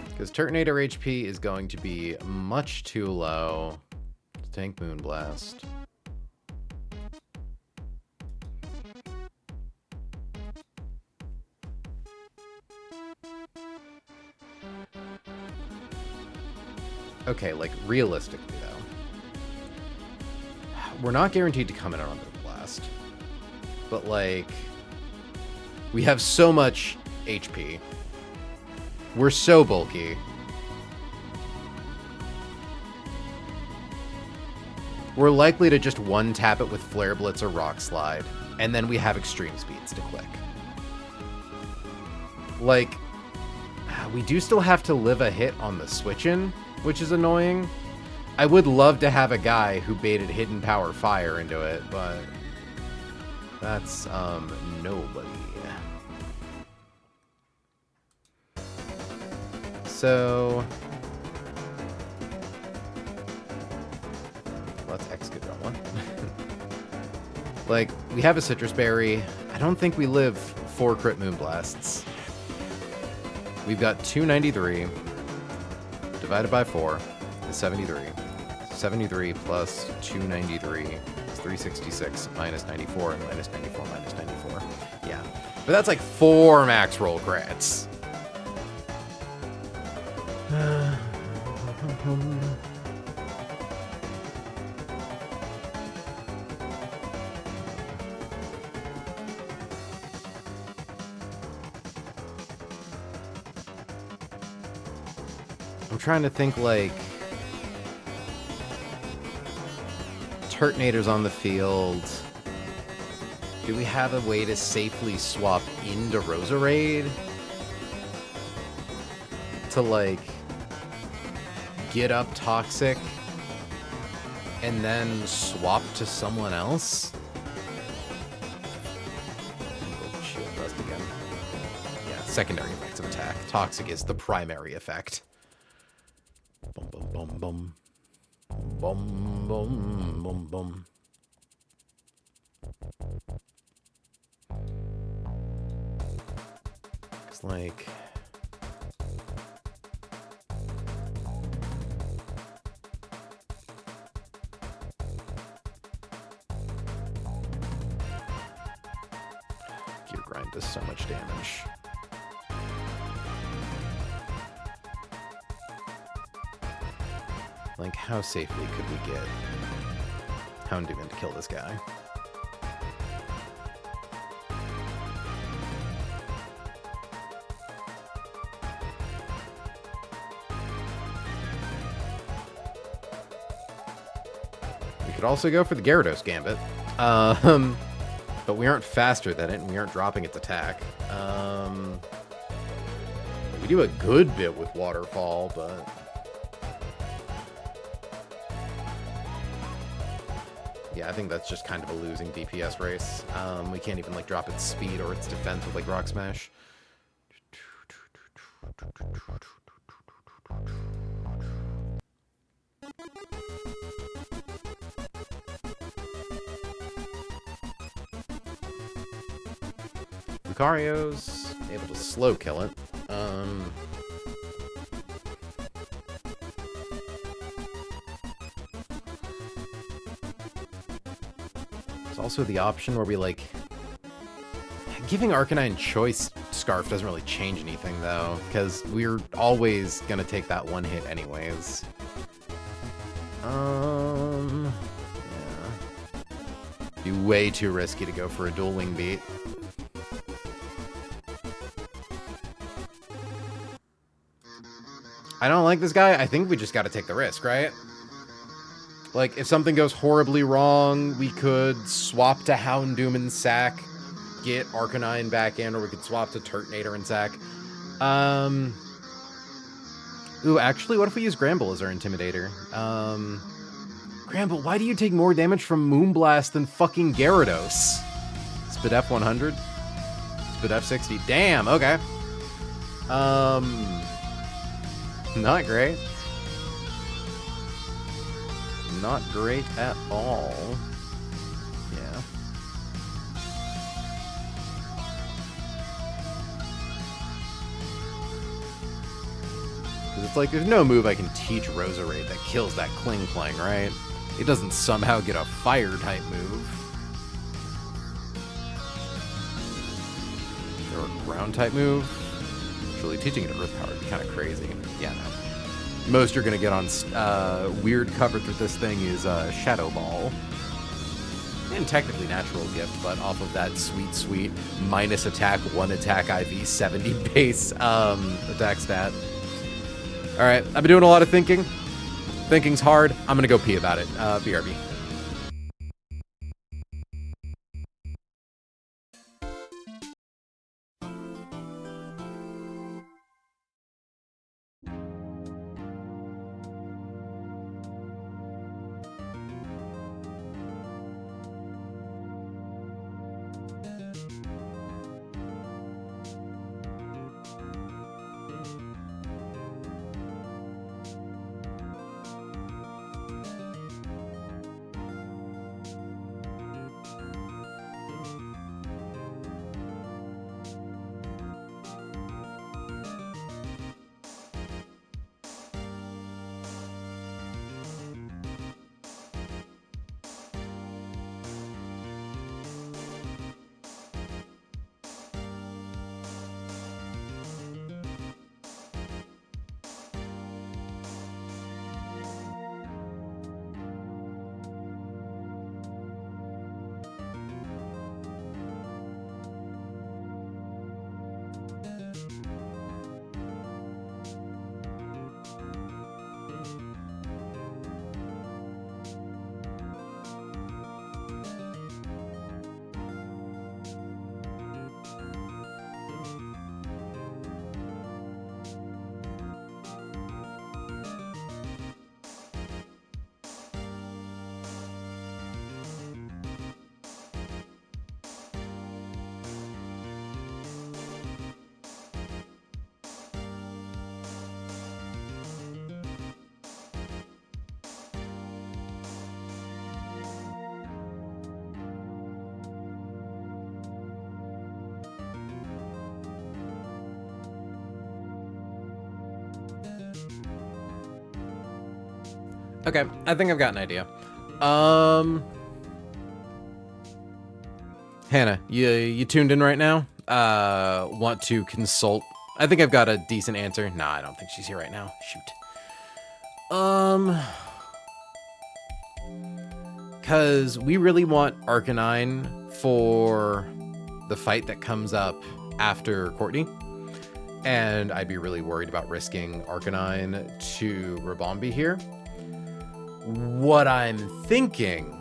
Because Turtonator HP is going to be much too low to tank Moonblast. Okay, like, realistically, though. We're not guaranteed to come in on Moonblast. But, like, we have so much HP. We're so bulky. We're likely to just one-tap it with Flare Blitz or Rock Slide, and then we have extreme speeds to click. Like, we do still have to live a hit on the switch-in, which is annoying. I would love to have a guy who baited Hidden Power Fire into it, but that's, nobody. So let's Excadrill. Like, we have a Citrus Berry. I don't think we live 4 crit Moonblasts. We've got 293 divided by 4 is 73. 73 plus 293 is 366 minus 94 and minus 94 minus 94. Yeah, but that's like 4 max roll crits. I'm trying to think, like, Turtonator's on the field. Do we have a way to safely swap into Roserade? To, like, get up Toxic and then swap to someone else? Oh, shield dust again. Yeah, secondary effects of attack. Toxic is the primary effect. Boom, boom, boom, boom. Boom, boom, boom, boom. It's like... Gear Grind does so much damage. Like, how safely could we get Houndoom to kill this guy? We could also go for the Gyarados Gambit. But we aren't faster than it, and we aren't dropping its attack. We do a good bit with Waterfall, but... yeah, I think that's just kind of a losing DPS race. We can't even, like, drop its speed or its defense with, like, Rock Smash. Lucario's able to slow kill it. There's also the option where we, like... giving Arcanine Choice Scarf doesn't really change anything, though, because we're always gonna take that one hit anyways. Yeah. Be way too risky to go for a dual wing beat. I don't like this guy. I think we just gotta take the risk, right? Like, if something goes horribly wrong, we could swap to Houndoom and Sack get Arcanine back in, or we could swap to Turtonator and Zac. Ooh, actually, what if we use Gramble as our Intimidator? Gramble, why do you take more damage from Moonblast than fucking Gyarados? Spadef 100? Spadef 60. Damn, okay. Not great. Not great at all. Yeah. Because it's like, there's no move I can teach Roserade that kills that Kling Clang, right? It doesn't somehow get a Fire-type move. Or a Ground-type move. Actually, teaching it Earth Power would be kind of crazy. Yeah, no. Most you're going to get on weird coverage with this thing is Shadow Ball. And technically Natural Gift, but off of that sweet, sweet minus attack, 1 attack IV, 70 base attack stat. Alright, I've been doing a lot of thinking. Thinking's hard. I'm going to go pee about it. BRB. Okay, I think I've got an idea. Hannah, you tuned in right now? Want to consult? I think I've got a decent answer. Nah, I don't think she's here right now. Shoot. Because we really want Arcanine for the fight that comes up after Courtney. And I'd be really worried about risking Arcanine to Ribombee here. What I'm thinking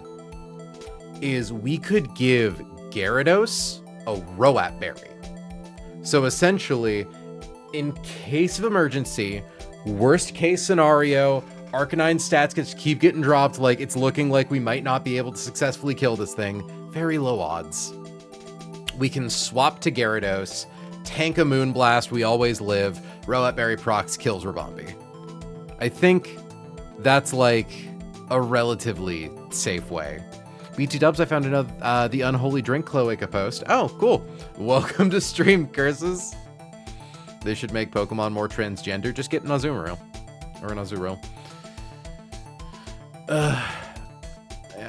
is we could give Gyarados a Roat Berry. So essentially, in case of emergency, worst case scenario, Arcanine stats just keep getting dropped, like it's looking like we might not be able to successfully kill this thing. Very low odds. We can swap to Gyarados, tank a Moonblast, we always live, Roat Berry procs kills Ribombee. I think that's like a relatively safe way. BT Dubs, I found another the Unholy Drink Cloaca post. Oh, cool. Welcome to stream, Curses. They should make Pokemon more transgender. Just get an Azumarill. Or an Azurill. Yeah,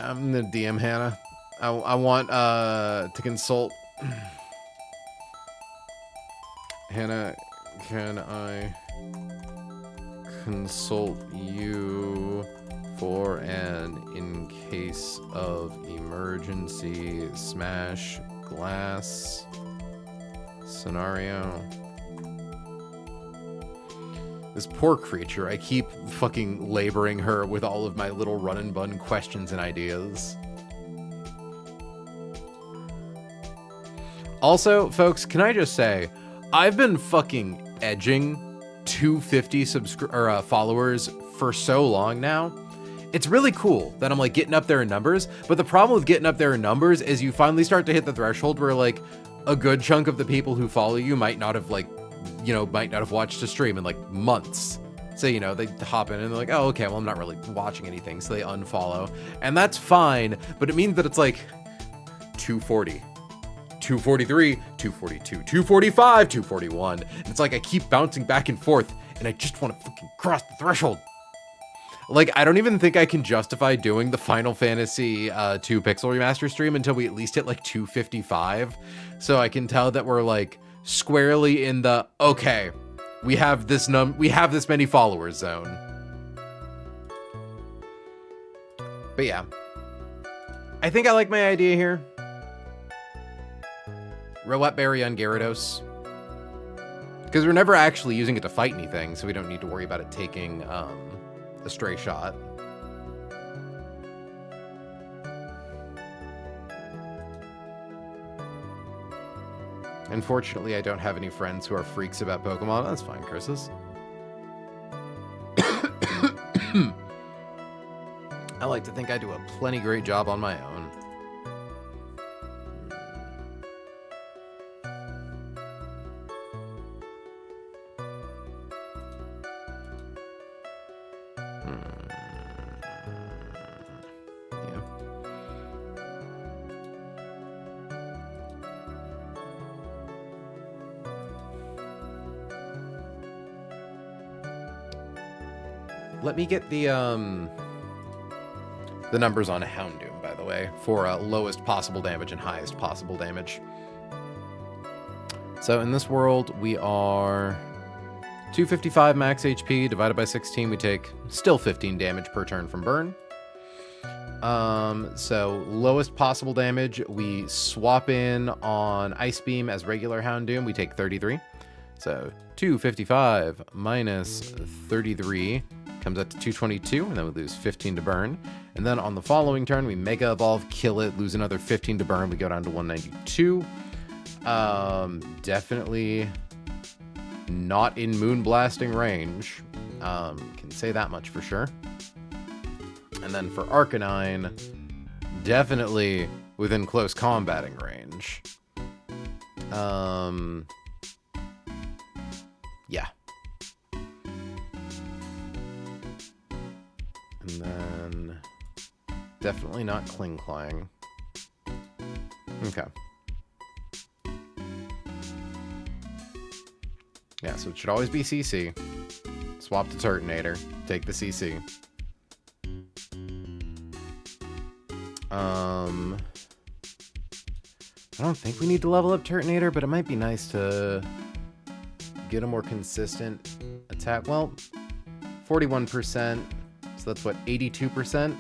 I'm gonna DM Hannah. I want to consult. Hannah, can I consult you for an in case of emergency smash glass scenario? This poor creature, I keep fucking laboring her with all of my little run and bun questions and ideas. Also, folks, can I just say, I've been fucking edging 250 followers for so long now. It's really cool that I'm like getting up there in numbers, but the problem with getting up there in numbers is you finally start to hit the threshold where like a good chunk of the people who follow you might not have like, you know, might not have watched a stream in like months. So, you know, they hop in and they're like, oh, okay, well, I'm not really watching anything. So they unfollow, and that's fine, but it means that it's like 240. 243, 242, 245, 241. And it's like I keep bouncing back and forth, and I just want to fucking cross the threshold. Like, I don't even think I can justify doing the Final Fantasy 2 Pixel Remaster stream until we at least hit like 255. So I can tell that we're like squarely in the, okay, we have this many followers zone. But yeah, I think I like my idea here. Rowlet Berry on Gyarados. Because we're never actually using it to fight anything, so we don't need to worry about it taking a stray shot. Unfortunately, I don't have any friends who are freaks about Pokemon. That's fine, Chris's. I like to think I do a plenty great job on my own. Let me get the numbers on Houndoom, by the way, for lowest possible damage and highest possible damage. So in this world, we are 255 max HP divided by 16. We take still 15 damage per turn from burn. So lowest possible damage, we swap in on Ice Beam as regular Houndoom. We take 33. So 255 minus 33 comes up to 222, and then we lose 15 to burn. And then on the following turn, we Mega Evolve, kill it, lose another 15 to burn. We go down to 192. Definitely not in Moon Blasting range. Can say that much for sure. And then for Arcanine, definitely within close combating range. Yeah. And then definitely not Klinklang. Okay. Yeah, so it should always be CC. Swap to Turtonator. Take the CC. I don't think we need to level up Turtonator, but it might be nice to get a more consistent attack. Well, 41%. So that's what, 82%?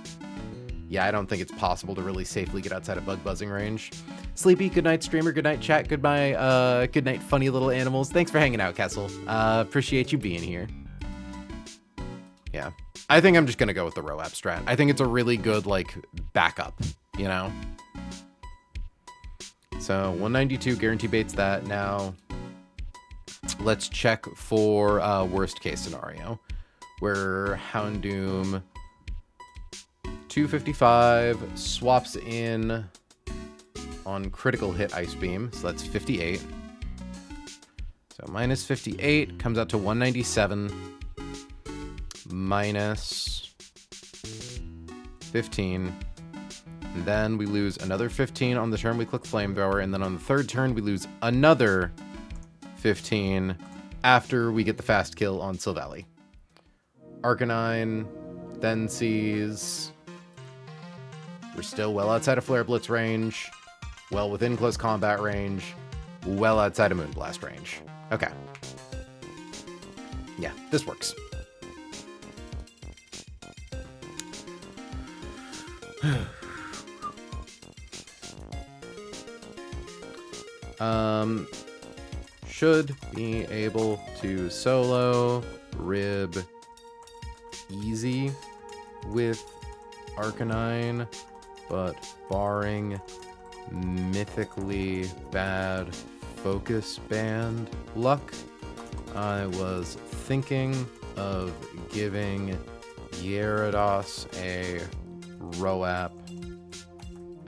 Yeah, I don't think it's possible to really safely get outside of bug buzzing range. Sleepy, good night, streamer, good night, chat, good night, funny little animals. Thanks for hanging out, Kessel. Appreciate you being here. Yeah, I think I'm just gonna go with the Roap strat. I think it's a really good, like, backup, you know? So 192 guarantee baits that. Now let's check for worst case scenario, where Houndoom 255 swaps in on critical hit Ice Beam, so that's 58. So minus 58 comes out to 197 minus 15. And then we lose another 15 on the turn we click Flamethrower, and then on the third turn we lose another 15 after we get the fast kill on Silvally. Arcanine then sees we're still well outside of Flare Blitz range, well within close combat range, well outside of Moonblast range. Okay. Yeah, this works. Should be able to solo Rib easy with Arcanine, but barring mythically bad focus band luck, I was thinking of giving Gyarados a Roap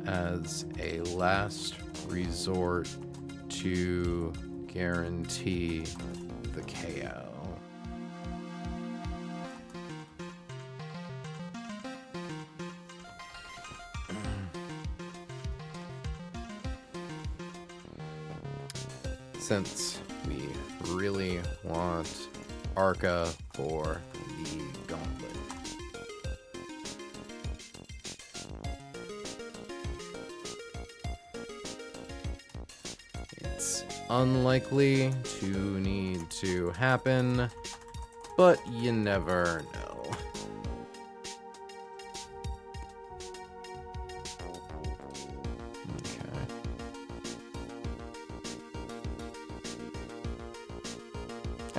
as a last resort to guarantee the KO. Since we really want Arca for the gauntlet. It's unlikely to need to happen, but you never know.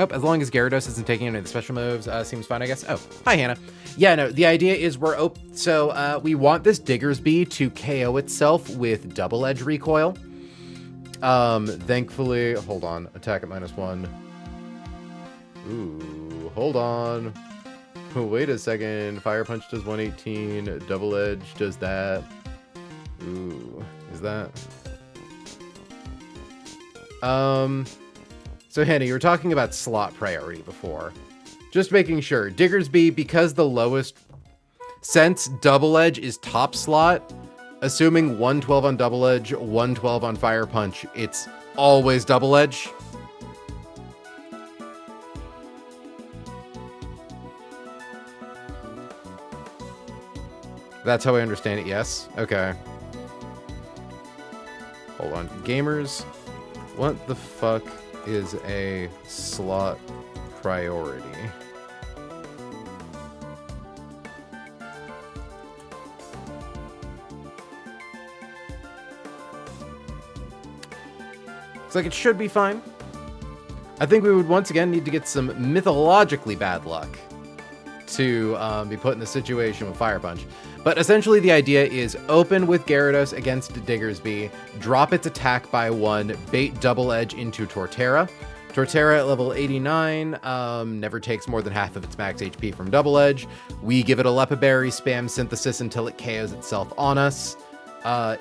Oh, as long as Gyarados isn't taking any of the special moves, seems fine, I guess. Oh, hi, Hannah. Yeah, no, the idea is we want this Diggersby to KO itself with double edge recoil. Thankfully, hold on, attack at -1. Ooh, hold on. Wait a second, Fire Punch does 118, double edge does that. Ooh, is that? So, Hannah, you were talking about slot priority before. Just making sure. Diggersby, because the lowest... Since Double Edge is top slot, assuming 112 on Double Edge, 112 on Fire Punch, it's always Double Edge. That's how I understand it, yes? Okay. Hold on. Gamers, what the fuck is a slot priority? It's like it should be fine. I think we would once again need to get some mythologically bad luck to be put in the situation with Fire Punch. But essentially the idea is open with Gyarados against Diggersby, drop its attack by 1, bait Double Edge into Torterra. Torterra at level 89 never takes more than half of its max HP from Double Edge. We give it a Lepa Berry, spam Synthesis until it KOs itself on us.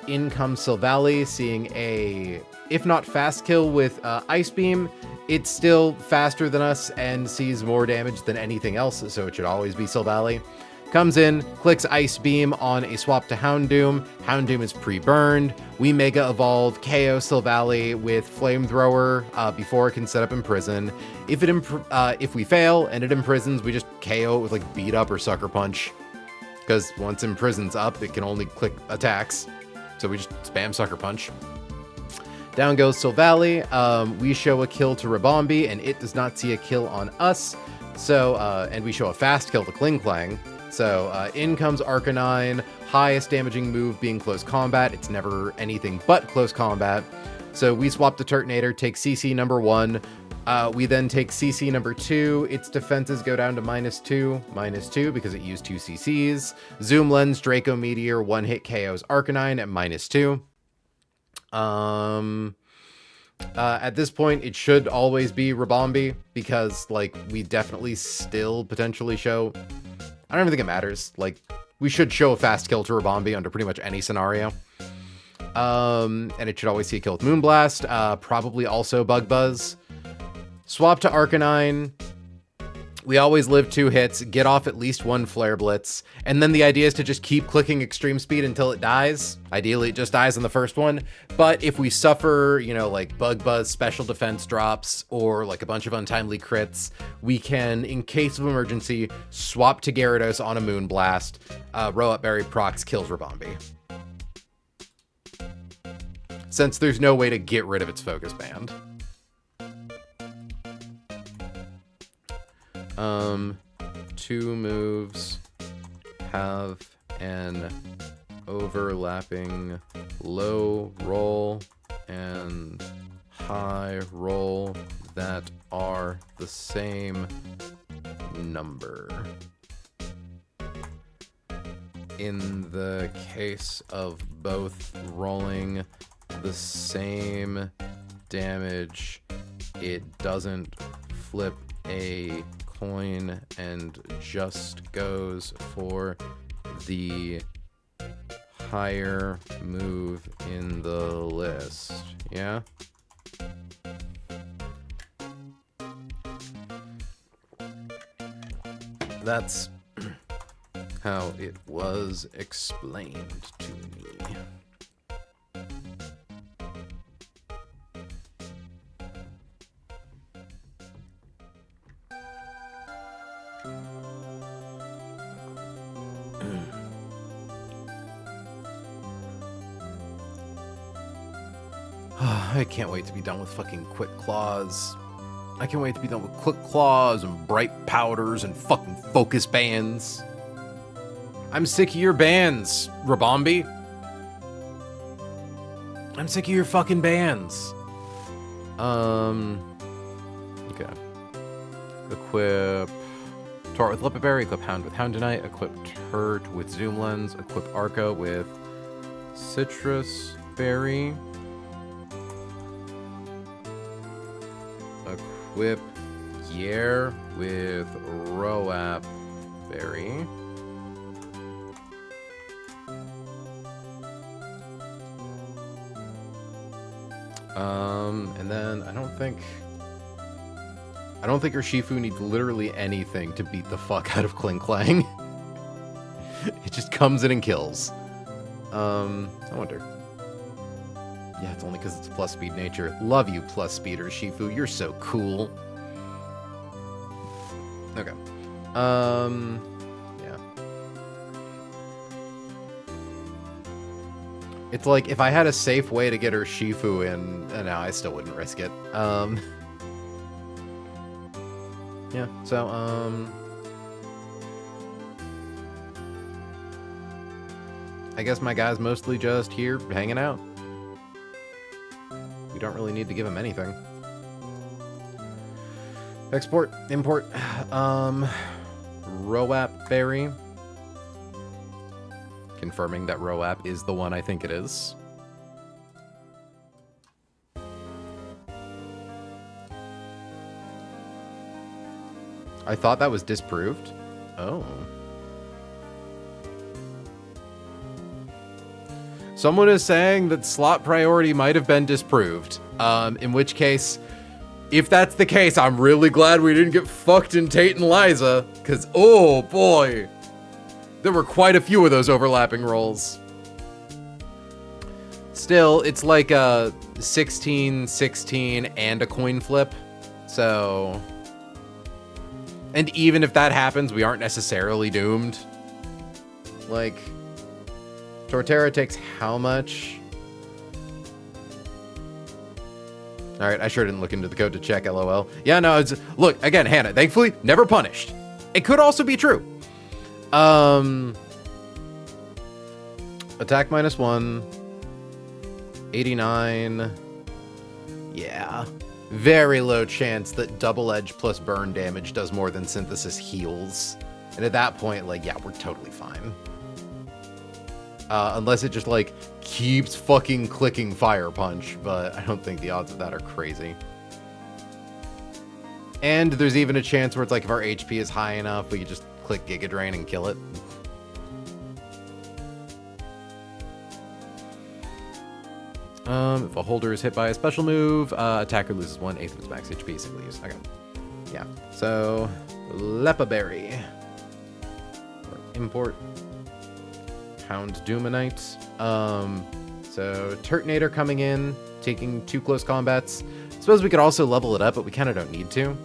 In comes Silvally, seeing a, if not fast kill with Ice Beam, it's still faster than us and sees more damage than anything else, so it should always be Silvally. Comes in, clicks Ice Beam on a swap to Houndoom. Houndoom is pre-burned. We Mega Evolve, KO Silvally with Flamethrower before it can set up Imprison. If we fail and it imprisons, we just KO it with like Beat Up or Sucker Punch. Because once Imprison's up, it can only click attacks. So we just spam Sucker Punch. Down goes Silvally. We show a kill to Ribombee, and it does not see a kill on us. So, and we show a fast kill to Klinklang. So, in comes Arcanine, highest damaging move being close combat. It's never anything but close combat. So we swap to Turtonator, take CC number 1. We then take CC number 2. Its defenses go down to -2 because it used 2 CCs. Zoom Lens, Draco Meteor, 1-hit KOs Arcanine at -2. At this point, it should always be Ribombee because, like, we definitely still potentially show... I don't even think it matters. Like, we should show a fast kill to Ribombee under pretty much any scenario. And it should always see a kill with Moonblast. Probably also Bug Buzz. Swap to Arcanine. We always live 2 hits, get off at least 1 Flare Blitz, and then the idea is to just keep clicking Extreme Speed until it dies. Ideally, it just dies on the first one, but if we suffer, you know, like Bug Buzz, special defense drops, or like a bunch of untimely crits, we can, in case of emergency, swap to Gyarados on a Moonblast. Roap Berry procs kills Ribombee. Since there's no way to get rid of its focus band. 2 moves have an overlapping low roll and high roll that are the same number. in the case of both rolling the same damage, it doesn't flip a coin and just goes for the higher move in the list. Yeah? That's how it was explained to me. I can't wait to be done with fucking quick claws. I can't wait to be done with quick claws and bright powders and fucking focus bands. I'm sick of your bands, Rabombi. I'm sick of your fucking bands. Okay. Equip Tort with Lipperberry, equip Hound with Houndonite, equip Turt with Zoom Lens, equip Arca with Citrus Berry. Equip Gier with Roap Berry. And then I don't think Urshifu needs literally anything to beat the fuck out of Kling Klang. It just comes in and kills. I wonder. Yeah, it's only because it's plus speed nature. Love you, plus speed Urshifu. You're so cool. Okay. Yeah. It's like, if I had a safe way to get Urshifu in, no, I still wouldn't risk it. Yeah, so, I guess my guy's mostly just here hanging out. We don't really need to give him anything. Export, import, Roap Berry. Confirming that Roap is the one I think it is. I thought that was disproved. Oh. Someone is saying that slot priority might have been disproved. In which case, if that's the case, I'm really glad we didn't get fucked in Tate and Liza. Because, oh boy. There were quite a few of those overlapping rolls. Still, it's like a 16, 16, and a coin flip. So... And even if that happens, we aren't necessarily doomed. Like... Torterra takes how much? Alright, I sure didn't look into the code to check, lol. Yeah, no, it's... Look, again, Hannah, thankfully, never punished. It could also be true. Attack -1. 89. Yeah. Very low chance that double edge plus burn damage does more than synthesis heals. And at that point, like, yeah, we're totally fine. Unless it just, like, keeps fucking clicking Fire Punch, but I don't think the odds of that are crazy. And there's even a chance where it's like, if our HP is high enough, we could just click Giga Drain and kill it. If a holder is hit by a special move, attacker loses 1/8 of its max HP, single use. Okay. Yeah. So, Lepaberry. Or import. Hound Doomanite. So, Turtonator coming in, taking 2 close combats. Suppose we could also level it up, but we kind of don't need to.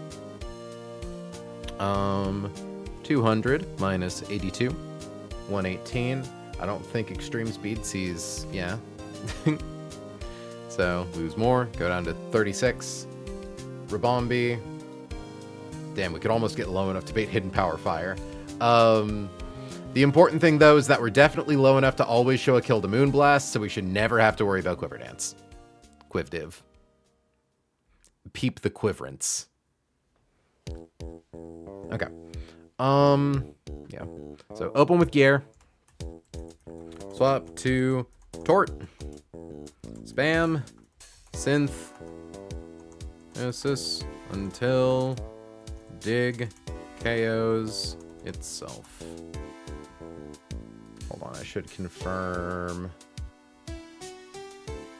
200 minus 82. 118. I don't think Extreme Speed sees... Yeah. So, lose more. Go down to 36. Rabombi. Damn, we could almost get low enough to bait Hidden Power Fire. The important thing, though, is that we're definitely low enough to always show a kill to Moonblast, so we should never have to worry about Quiver Dance. Quivdiv. Peep the Quiverance. Okay. Yeah. So, open with Gear. Swap to Tort. Spam. Synth. Gnosis until Dig KOs itself. Hold on, I should confirm.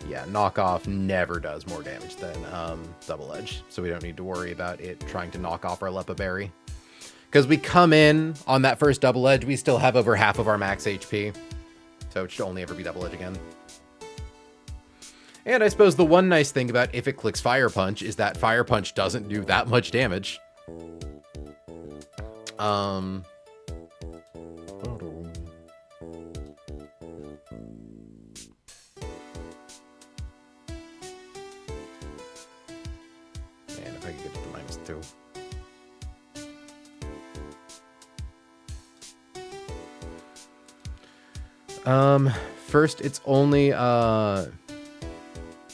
Yeah, knockoff never does more damage than double edge, so we don't need to worry about it trying to knock off our Lepa Berry. Because we come in on that first double edge, we still have over half of our max HP, so it should only ever be double edge again. And I suppose the one nice thing about if it clicks Fire Punch is that Fire Punch doesn't do that much damage. Man, if I could get to the -2. First, it's only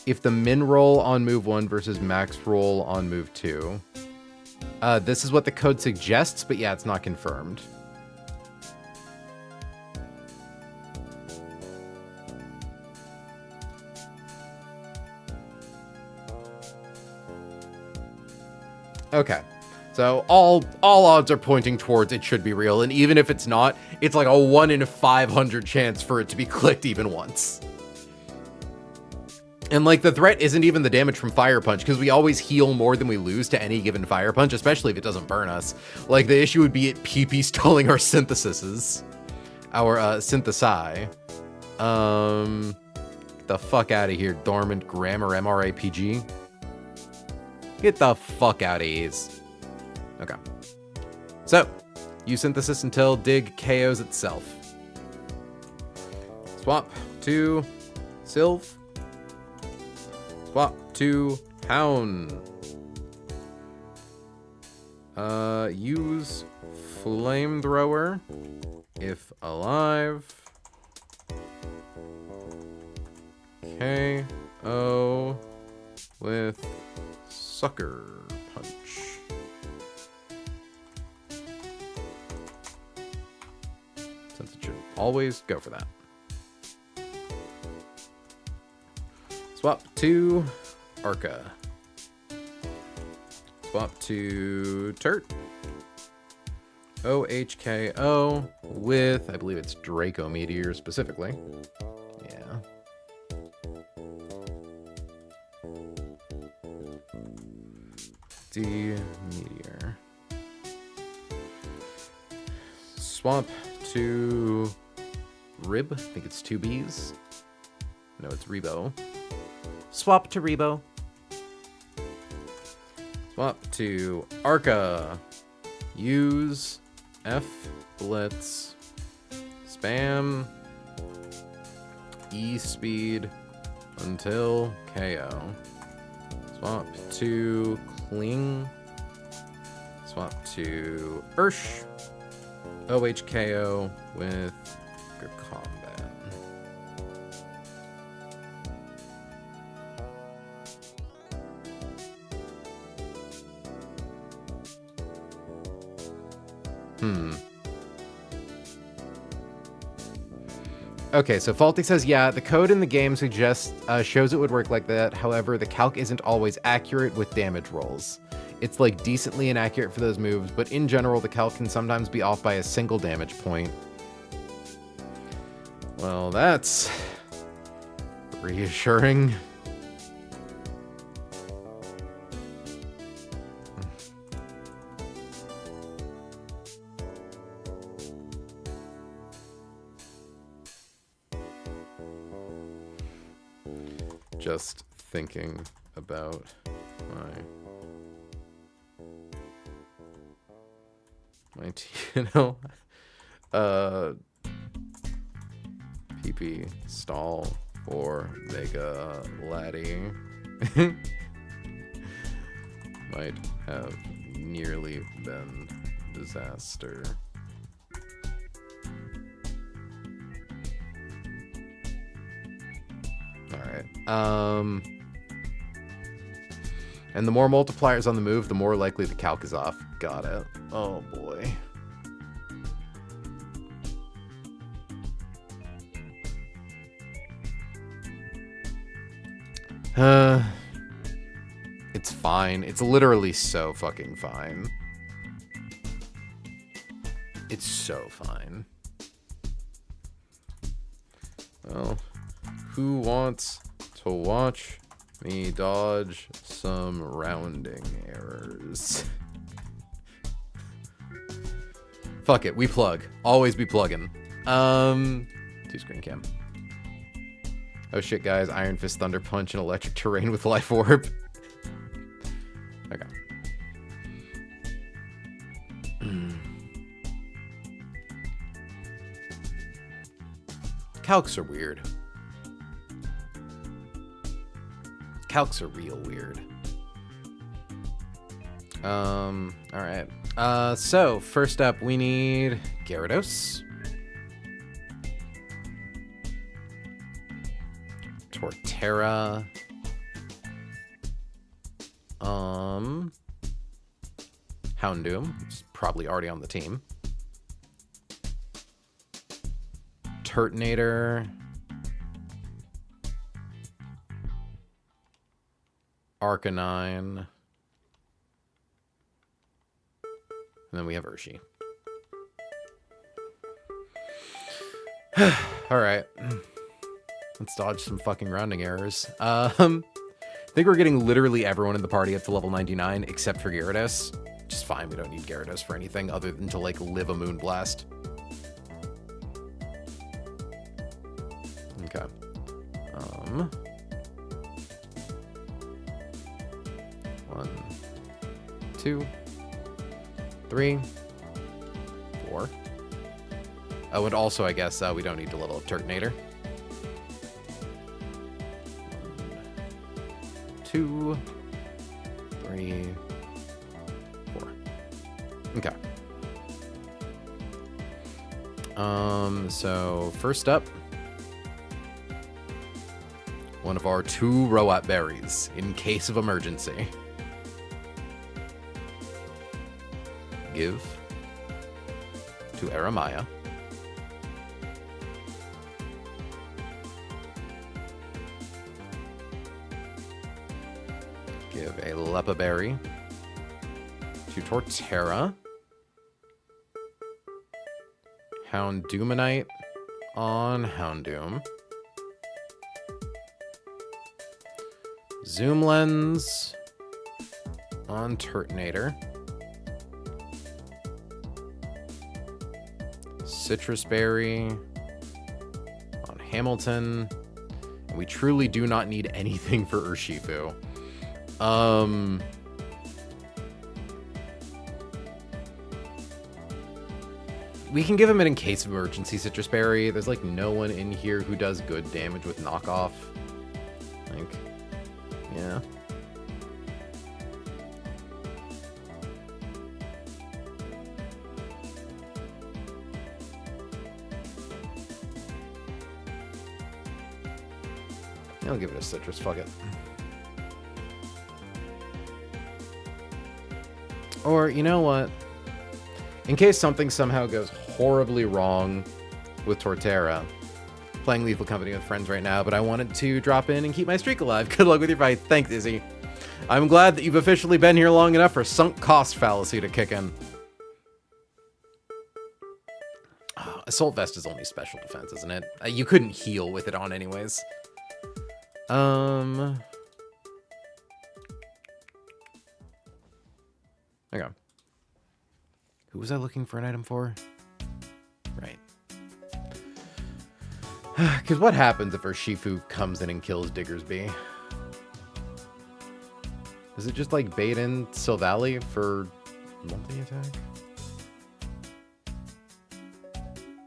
if the min roll on move 1 versus max roll on move 2. This is what the code suggests, but yeah, it's not confirmed. Okay. So all odds are pointing towards it should be real, and even if it's not, it's like a 1 in 500 chance for it to be clicked even once. And like the threat isn't even the damage from Fire Punch, because we always heal more than we lose to any given Fire Punch, especially if it doesn't burn us. Like the issue would be it PP stalling our synthesises. Our synthesi. The fuck out of here, Dormant Grammar MRAPG. Get the fuck out of here. Okay. So, use Synthesis until Dig KOs itself. Swap to Sylph. Swap to Hound. Use Flamethrower if alive. KO with Sucker Punch. Since it should always go for that. Swap to Arca. Swap to Turt. OHKO with, I believe it's Draco Meteor specifically. Yeah. D Meteor. Swap to Rib. I think it's 2 Bs. No, it's Rebo. Swap to Rebo. Swap to Arca. Use F Blitz. Spam E Speed until KO. Swap to Cling. Swap to Ursh. OHKO with Good Combat. Okay, so Faulty says, yeah, the code in the game suggests, shows it would work like that. However, the calc isn't always accurate with damage rolls. It's like decently inaccurate for those moves, but in general, the calc can sometimes be off by a single damage point. Well, that's reassuring. Just thinking about my PP stall for Mega Laddie might have nearly been disaster. Alright. And the more multipliers on the move, the more likely the calc is off. Got it. Oh boy. It's fine. It's literally so fucking fine. It's so fine. Well, who wants to watch me dodge some rounding errors? Fuck it, we plug. Always be plugging. Two screen cam. Oh shit, guys. Iron Fist, Thunder Punch, and Electric Terrain with Life Orb. Okay. Calcs are weird. Calcs are real weird. Alright. So, first up, we need Gyarados. Torterra. Houndoom, who's probably already on the team. Turtonator. Arcanine. And then we have Urshi. Alright. Let's dodge some fucking rounding errors. I think we're getting literally everyone in the party up to level 99 except for Gyarados. Which is fine, we don't need Gyarados for anything other than to, like, live a Moonblast. Okay. 1, 2, 3, 4. Oh, and also, I guess, we don't need to level up Turtonator. 1, 2, 3, 4. Okay. So first up, one of our 2 Roat berries in case of emergency. Give to Aramaya. Give a Lepa berry to Torterra. Houndoomanite on Houndoom. Zoom Lens on Turtonator. Citrus Berry on Hamilton. And we truly do not need anything for Urshifu. We can give him an in case of emergency Citrus Berry. There's like no one in here who does good damage with knockoff. Like, yeah. I'll give it a citrus, fuck it. Or, you know what? In case something somehow goes horribly wrong with Torterra, playing Lethal Company with friends right now, but I wanted to drop in and keep my streak alive. Good luck with your fight. Thanks, Izzy. I'm glad that you've officially been here long enough for sunk cost fallacy to kick in. Oh, Assault Vest is only special defense, isn't it? You couldn't heal with it on anyways. Okay. Who was I looking for an item for? Right. Because what happens if Urshifu comes in and kills Diggersby? Does it just, like, bait in Silvally for multi-attack?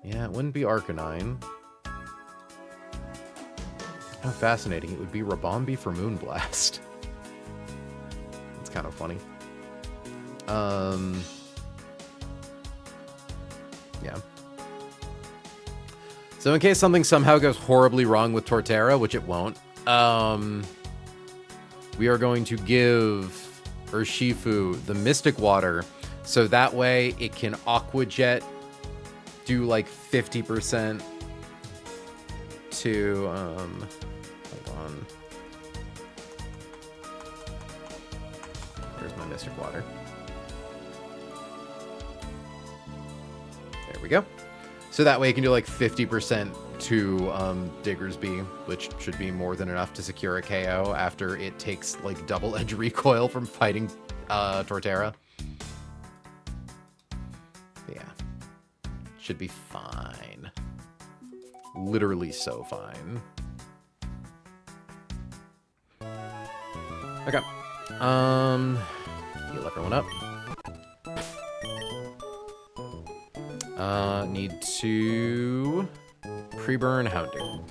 Yeah, it wouldn't be Arcanine. How fascinating. It would be Rabombi for Moonblast. It's kind of funny. Yeah. So in case something somehow goes horribly wrong with Torterra, which it won't, we are going to give Urshifu the Mystic Water, so that way it can Aqua Jet, do like 50% to, hold on. Where's my Mystic Water? There we go. So that way you can do like 50% to Diggersby, which should be more than enough to secure a KO after it takes like double edge recoil from fighting Torterra. But yeah. Should be fine. Literally so fine. Okay. Heal everyone up. Need to pre-burn Houndoom.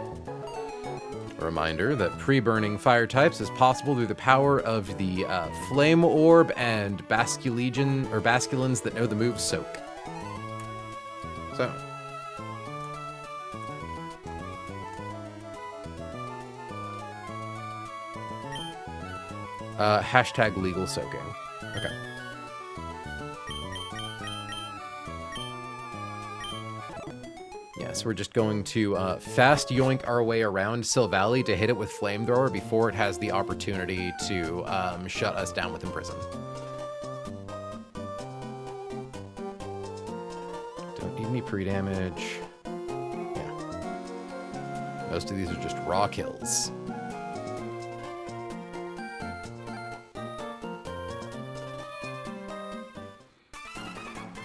A reminder that pre-burning fire types is possible through the power of the Flame Orb and Basculins that know the move Soak. So. Hashtag legal soaking. Okay. Yeah, so we're just going to fast yoink our way around Silvally to hit it with Flamethrower before it has the opportunity to shut us down with Imprison. Don't need any pre-damage. Yeah. Most of these are just raw kills.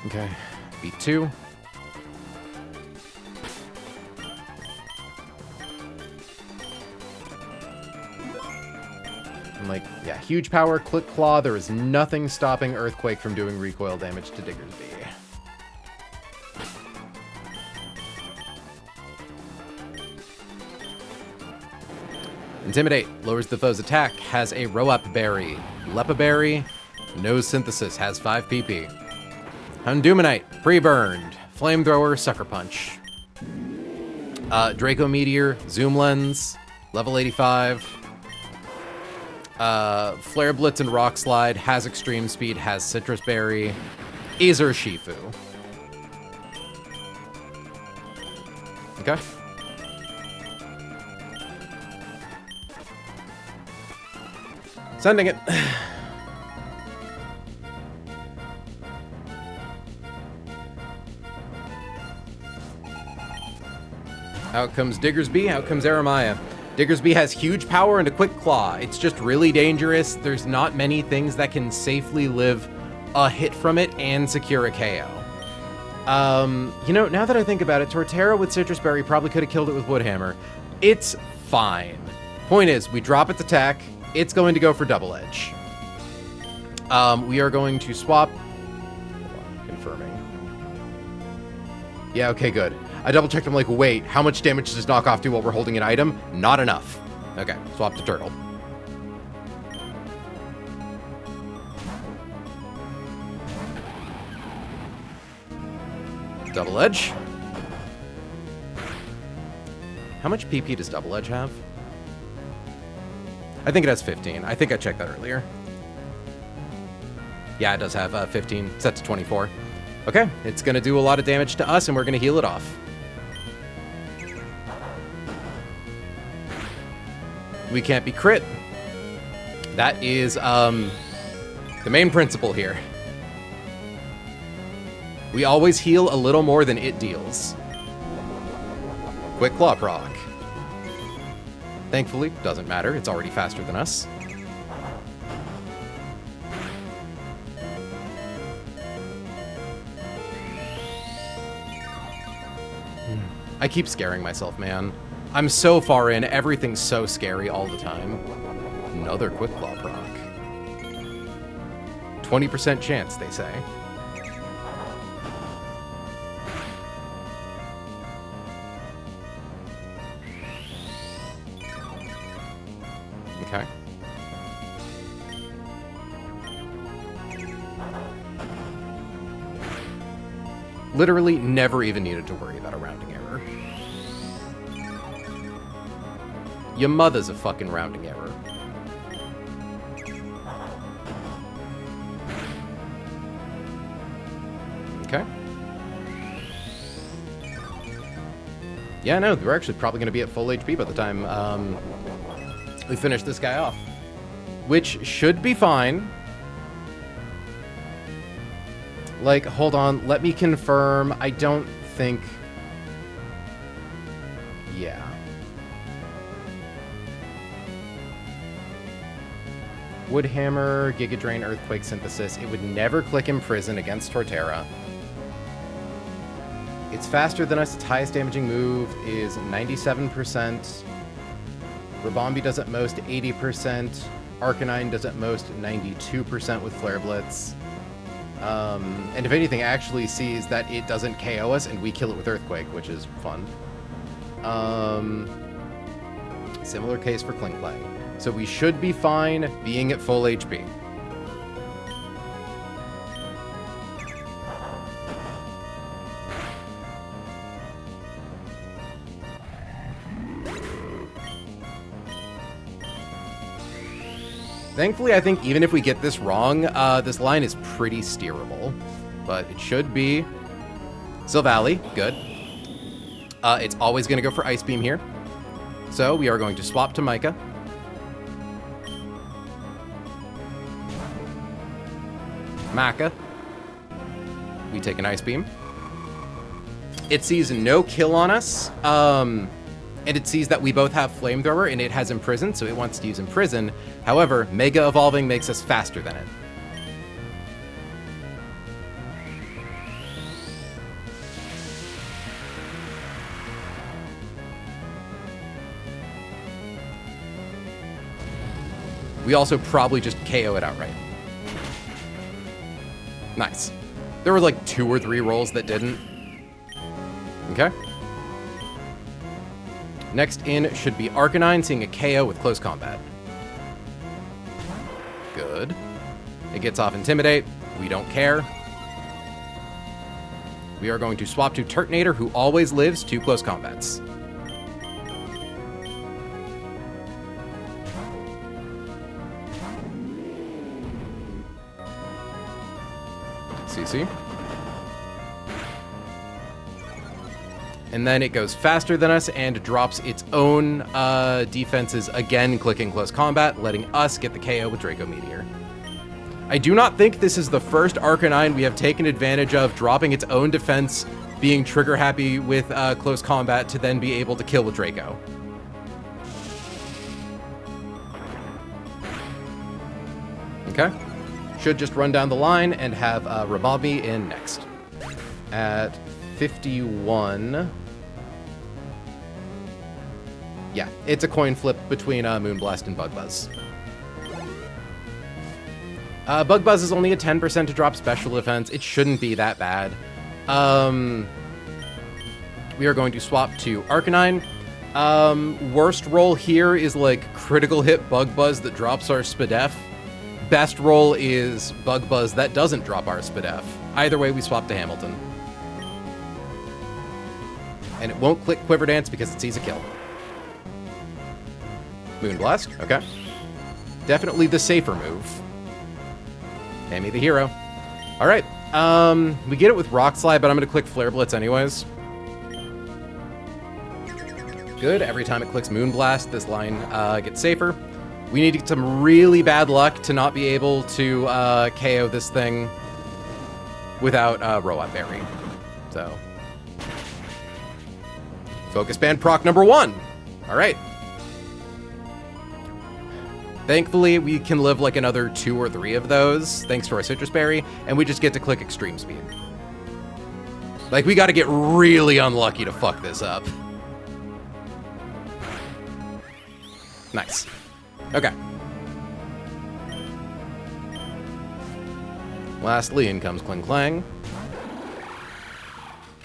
Okay, beat 2. And like, yeah, huge power, Click Claw. There is nothing stopping Earthquake from doing recoil damage to Diggersby. Intimidate lowers the foe's attack, has a Row-Up Berry. Lepa Berry, no synthesis, has 5 PP. Houndoominite, pre-burned. Flamethrower, Sucker Punch. Draco Meteor, Zoom Lens, level 85. Flare Blitz and Rock Slide, has Extreme Speed, has Citrus Berry. Aether Shifu. Okay. Sending it. Out comes Diggersby, out comes Aramaya. Diggersby has huge power and a quick claw. It's just really dangerous. There's not many things that can safely live a hit from it and secure a KO. You know, now that I think about it, Torterra with Citrus Berry probably could have killed it with Woodhammer. It's fine. Point is, we drop its attack, it's going to go for double edge. We are going to swap. Hold on, confirming. Yeah, okay, good. I double checked, I'm like, wait, how much damage does knock off do while we're holding an item? Not enough. Okay, swap to Turtle. Double Edge. How much PP does Double Edge have? I think it has 15. I think I checked that earlier. Yeah, it does have 15, set to 24. Okay, it's gonna do a lot of damage to us, and we're gonna heal it off. We can't be crit. That is the main principle here. We always heal a little more than it deals. Quick Claw proc. Thankfully, doesn't matter. It's already faster than us. I keep scaring myself, man. I'm so far in, everything's so scary all the time. Another Quick Claw proc. 20% chance, they say. Okay. Literally never even needed to worry about a rounding error. Your mother's a fucking rounding error. Okay. Yeah, no, we're actually probably going to be at full HP by the time we finish this guy off. Which should be fine. Like, hold on, let me confirm. I don't think... Yeah. Woodhammer, Giga Drain, Earthquake Synthesis. It would never click Imprison against Torterra. It's faster than us. Its highest damaging move is 97%. Rabombi does at most 80%. Arcanine does at most 92% with Flare Blitz. And if anything, actually sees that it doesn't KO us and we kill it with Earthquake, which is fun. Similar case for Klinklang. So we should be fine being at full HP. Thankfully, I think even if we get this wrong, this line is pretty steerable. But it should be Silvally. Good. It's always going to go for Ice Beam here. So we are going to swap to Micah. Maka. We take an Ice Beam. It sees no kill on us. And it sees that we both have Flamethrower and it has Imprison, so it wants to use Imprison. However, Mega Evolving makes us faster than it. We also probably just KO it outright. Nice. There were like 2 or 3 rolls that didn't. Okay. Next in should be Arcanine, seeing a KO with Close Combat. Good. It gets off Intimidate. We don't care. We are going to swap to Turtonator, who always lives 2 Close Combats. CC. And then it goes faster than us and drops its own defenses, again clicking Close Combat, letting us get the KO with Draco Meteor. I do not think this is the first Arcanine we have taken advantage of dropping its own defense, being trigger happy with Close Combat to then be able to kill with Draco. Okay. Should just run down the line and have Rabombi in next. At 51... Yeah, it's a coin flip between Moonblast and Bug Buzz. Bug Buzz is only a 10% to drop special defense. It shouldn't be that bad. We are going to swap to Arcanine. Worst roll here is like critical hit Bug Buzz that drops our Spadef. Best roll is Bug Buzz that doesn't drop our Spadef. Either way, we swap to Hamilton. And it won't click Quiver Dance because it sees a kill. Moonblast, okay. Definitely the safer move. Hand me the hero. All right, we get it with Rock Slide, but I'm gonna click Flare Blitz anyways. Good, every time it clicks Moonblast, this line gets safer. We need to get some really bad luck to not be able to KO this thing without Robot Berry. So, Focus Band proc number 1. All right. Thankfully, we can live like another 2 or 3 of those, thanks to our Citrus Berry, and we just get to click Extreme Speed. Like, we gotta get really unlucky to fuck this up. Nice. Okay. Lastly, in comes Klinklang.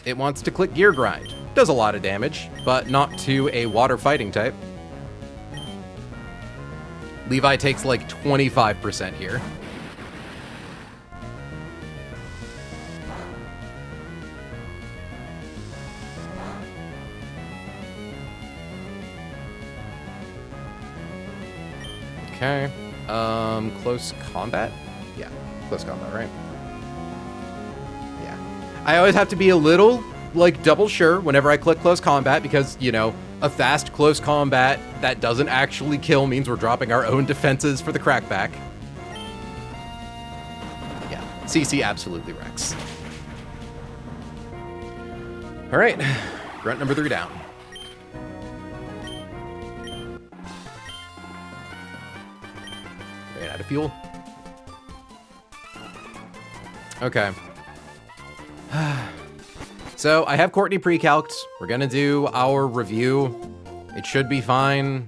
It wants to click Gear Grind. Does a lot of damage, but not to a water fighting type. Levi takes like 25% here. Okay. Close combat? Yeah, close combat, right? Yeah. I always have to be a little, like, double sure whenever I click close combat because, you know, a fast close combat that doesn't actually kill means we're dropping our own defenses for the crackback. Yeah. CC absolutely wrecks. All right, grunt number 3 down. Ran out of fuel. Okay. So I have Courtney pre-calced. We're gonna do our review. It should be fine.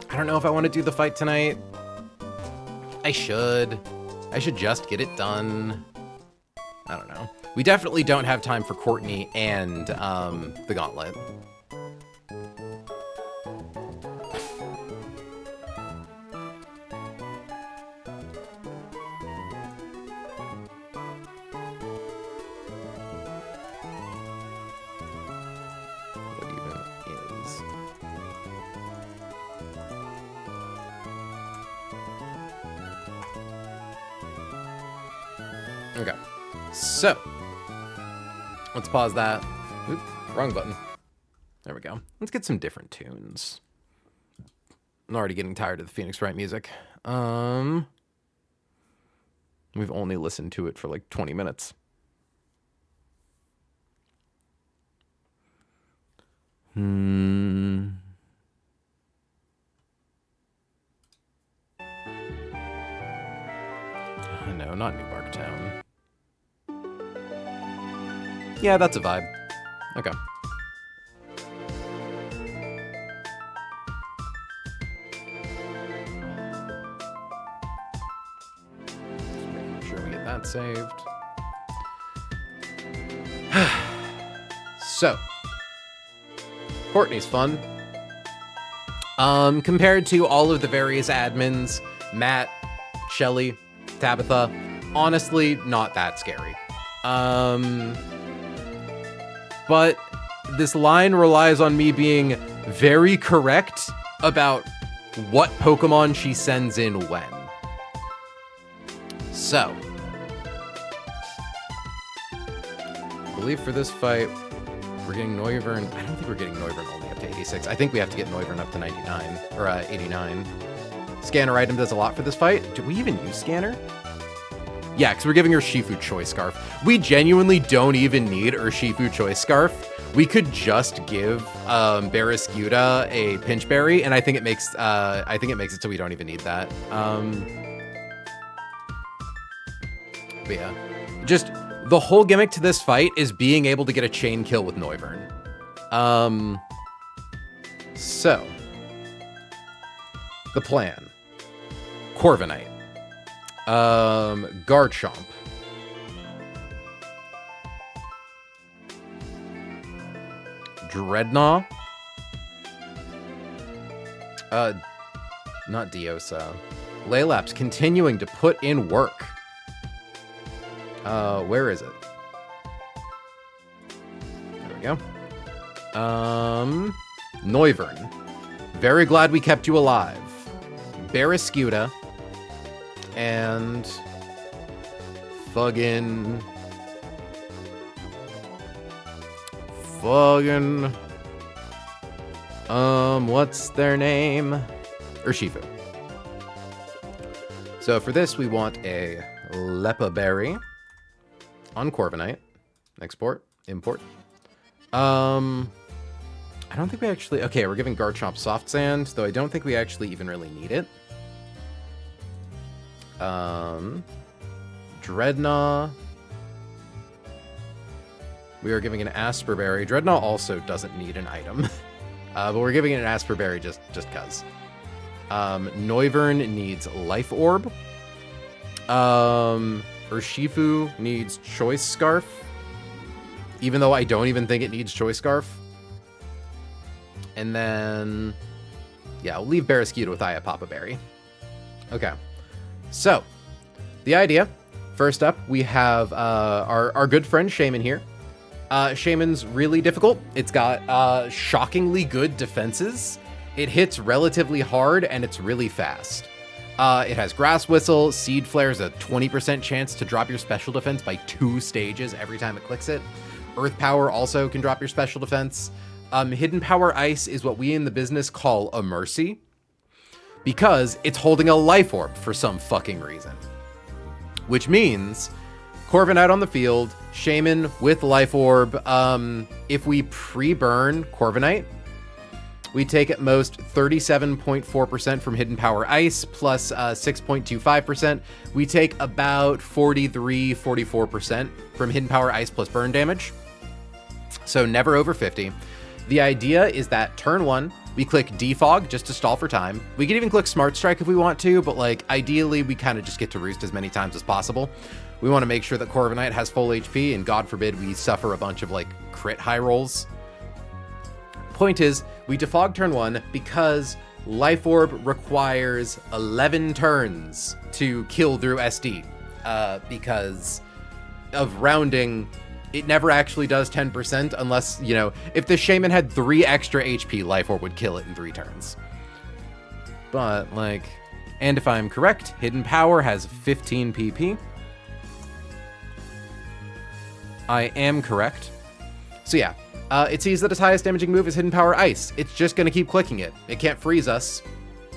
I don't know if I want to do the fight tonight. I should just get it done. I don't know. We definitely don't have time for Courtney and the gauntlet. What even is? Okay, so let's pause that. Oop, wrong button. There we go. Let's get some different tunes. I'm already getting tired of the Phoenix Wright music. We've only listened to it for like 20 minutes. No, not New Barktown. Yeah, that's a vibe. Okay. Just making sure we get that saved. So, Courtney's fun. Compared to all of the various admins, Matt, Shelly, Tabitha, honestly, not that scary. But this line relies on me being very correct about what Pokemon she sends in when. So, I believe for this fight, we're getting Noivern. I don't think we're getting Noivern only up to 86. I think we have to get Noivern up to 99, or 89. Scanner item does a lot for this fight. Do we even use Scanner? Yeah, because we're giving her Shifu Choice Scarf. We genuinely don't even need her Shifu Choice Scarf. We could just give Barrascuda a Pinch Berry, and I think it makes it so we don't even need that. But yeah, just the whole gimmick to this fight is being able to get a chain kill with Noivern. So the plan: Corviknight. Garchomp. Dreadnought. Not Diosa. Laylap's continuing to put in work. Where is it? There we go. Noivern. Very glad we kept you alive. Barrascuda. And fucking what's their name? Urshifu. So for this, we want a Lepa Berry on Corviknight. Export, import. I don't think we actually, okay, we're giving Garchomp Soft Sand, though I don't think we actually even really need it. Dreadnought. We are giving an Asperberry. Dreadnought also doesn't need an item. But we're giving it an Asperberry just cuz. Noivern needs Life Orb. Urshifu needs Choice Scarf. Even though I don't even think it needs Choice Scarf. And then, yeah, we'll leave Barrascuda with Papa Berry. Okay. So, the idea, first up, we have our good friend Shaman here. Shaman's really difficult. It's got shockingly good defenses. It hits relatively hard, and it's really fast. It has Grass Whistle, Seed Flare's a 20% chance to drop your special defense by 2 stages every time it clicks it. Earth Power also can drop your special defense. Hidden Power Ice is what we in the business call a Mercy, because it's holding a Life Orb for some fucking reason. Which means Corviknight on the field, Shaman with Life Orb. If we pre-burn Corviknight, we take at most 37.4% from Hidden Power Ice plus 6.25%. We take about 44% from Hidden Power Ice plus burn damage. So never over 50. The idea is that turn 1, we click Defog just to stall for time. We can even click Smart Strike if we want to, but like ideally we kind of just get to roost as many times as possible. We want to make sure that Corviknight has full HP, and God forbid we suffer a bunch of like crit high rolls. Point is, we defog turn 1 because Life Orb requires 11 turns to kill through SD. Because of rounding, it never actually does 10% unless, you know, if the Shaman had 3 extra HP, Life Orb would kill it in 3 turns. But, like, and if I'm correct, Hidden Power has 15 PP. I am correct. So yeah, it sees that its highest damaging move is Hidden Power Ice. It's just going to keep clicking it. It can't freeze us.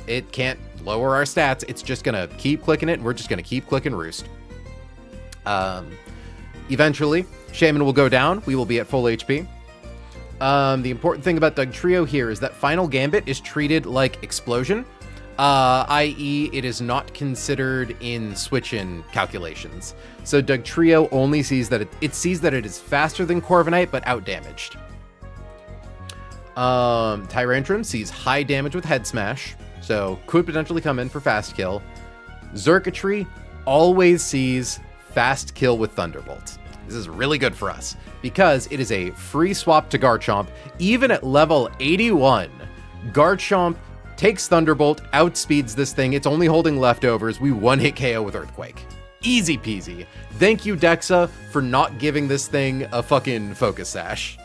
It can't lower our stats. It's just going to keep clicking it, and we're just going to keep clicking Roost. Eventually, Shaman will go down. We will be at full HP. The important thing about Dugtrio here is that Final Gambit is treated like Explosion, i.e. it is not considered in switch-in calculations. So Dugtrio only sees that it sees that it is faster than Corviknight, but outdamaged. Tyrantrum sees high damage with Head Smash, so could potentially come in for fast kill. Xurkitree always sees fast kill with Thunderbolt. This is really good for us because it is a free swap to Garchomp. Even at level 81, Garchomp takes Thunderbolt, outspeeds this thing. It's only holding leftovers. We one-hit KO with Earthquake. Easy peasy. Thank you, Dexa, for not giving this thing a fucking Focus Sash.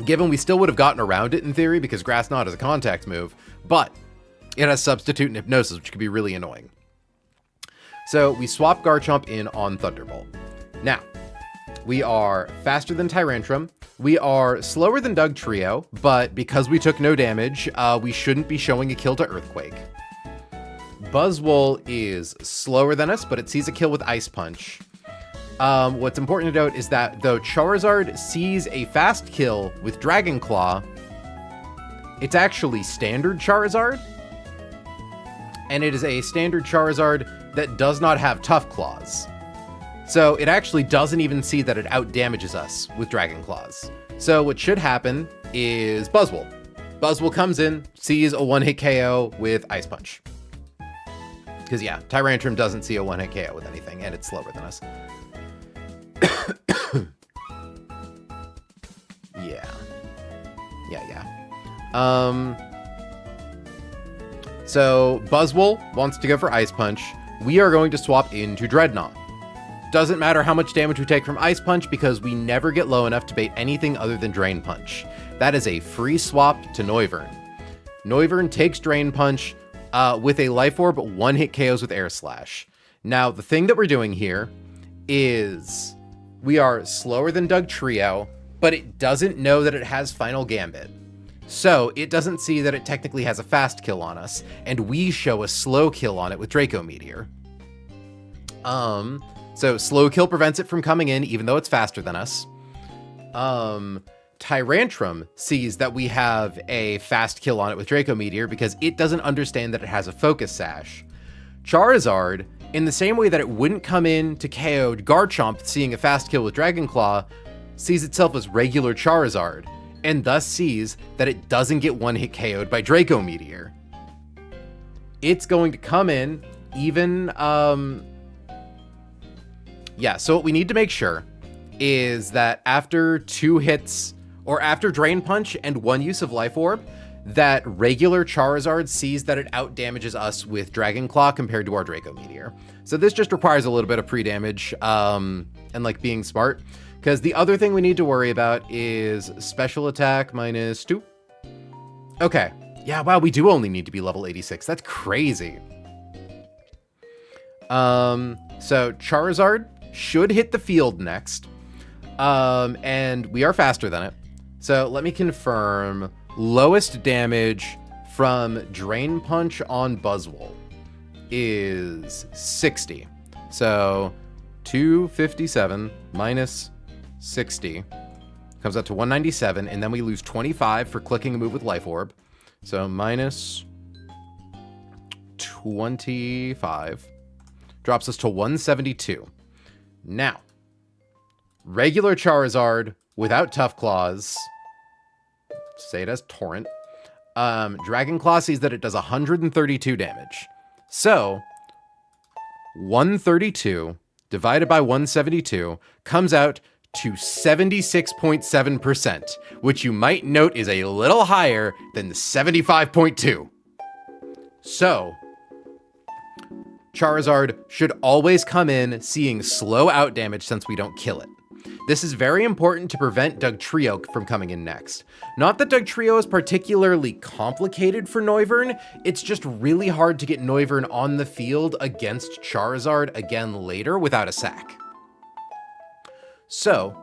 Given we still would have gotten around it in theory because Grass Knot is a contact move, but it has Substitute and Hypnosis, which could be really annoying. So we swap Garchomp in on Thunderbolt. Now, we are faster than Tyrantrum. We are slower than Dugtrio, but because we took no damage, we shouldn't be showing a kill to Earthquake. Buzzwole is slower than us, but it sees a kill with Ice Punch. What's important to note is that though Charizard sees a fast kill with Dragon Claw, it's actually standard Charizard, and it is a standard Charizard that does not have Tough Claws. So it actually doesn't even see that it outdamages us with Dragon Claws. So what should happen is Buzzwole. Buzzwole comes in, sees a one-hit KO with Ice Punch. Because yeah, Tyrantrum doesn't see a one-hit KO with anything, and it's slower than us. Yeah. So Buzzwole wants to go for Ice Punch. We are going to swap into Dreadnought. Doesn't matter how much damage we take from Ice Punch because we never get low enough to bait anything other than Drain Punch. That is a free swap to Noivern. Noivern takes Drain Punch with a Life Orb, one-hit KOs with Air Slash. Now, the thing that we're doing here is we are slower than Dugtrio, but it doesn't know that it has Final Gambit. So it doesn't see that it technically has a fast kill on us, and we show a slow kill on it with Draco Meteor. So slow kill prevents it from coming in, even though it's faster than us. Tyrantrum sees that we have a fast kill on it with Draco Meteor because it doesn't understand that it has a Focus Sash. Charizard, in the same way that it wouldn't come in to KO Garchomp seeing a fast kill with Dragon Claw, sees itself as regular Charizard, and thus sees that it doesn't get one-hit KO'd by Draco Meteor. It's going to come in even, yeah, so what we need to make sure is that after 2 hits, or after Drain Punch and 1 use of Life Orb, that regular Charizard sees that it outdamages us with Dragon Claw compared to our Draco Meteor. So this just requires a little bit of pre-damage, and like being smart. Because the other thing we need to worry about is special attack -2. Okay. Yeah, wow, we do only need to be level 86. That's crazy. So Charizard should hit the field next. And we are faster than it. So let me confirm. Lowest damage from Drain Punch on Buzzwole is 60. So 257 minus 60 comes out to 197, and then we lose 25 for clicking a move with Life Orb. So minus 25 drops us to 172. Now, regular Charizard without Tough Claws, say it as Torrent, Dragon Claw sees that it does 132 damage. So 132 divided by 172 comes out to 76.7%, which you might note is a little higher than the 75.2. So Charizard should always come in seeing slow out damage since we don't kill it. This is very important to prevent Dugtrio from coming in next. Not that Dugtrio is particularly complicated for Noivern, it's just really hard to get Noivern on the field against Charizard again later without a sack. So,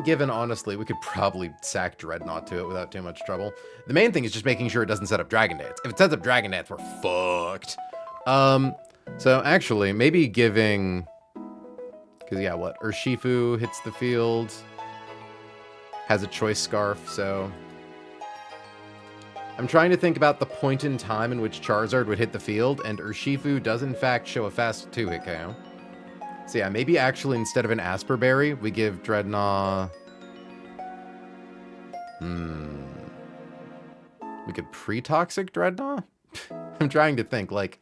given honestly, we could probably sack Dreadnought to it without too much trouble. The main thing is just making sure it doesn't set up Dragon Dance. If it sets up Dragon Dance, we're fucked. So actually, maybe giving... Because, yeah, what? Urshifu hits the field, has a Choice Scarf, so... I'm trying to think about the point in time in which Charizard would hit the field, and Urshifu does in fact show a fast 2-hit KO. So yeah, maybe actually instead of an Asper Berry, we give Dreadnought... We could pre-toxic Dreadnought? I'm trying to think, like...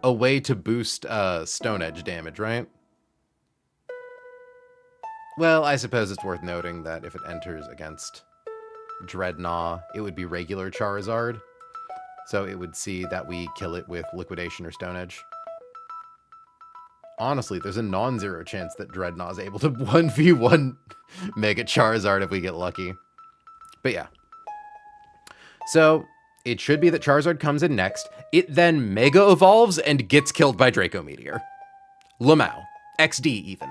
a way to boost Stone Edge damage, right? Well, I suppose it's worth noting that if it enters against Dreadnought, it would be regular Charizard. So it would see that we kill it with Liquidation or Stone Edge. Honestly, there's a non-zero chance that Dreadnought is able to 1v1 Mega Charizard if we get lucky. But yeah. So it should be that Charizard comes in next. It then Mega Evolves and gets killed by Draco Meteor. Lamau. XD even.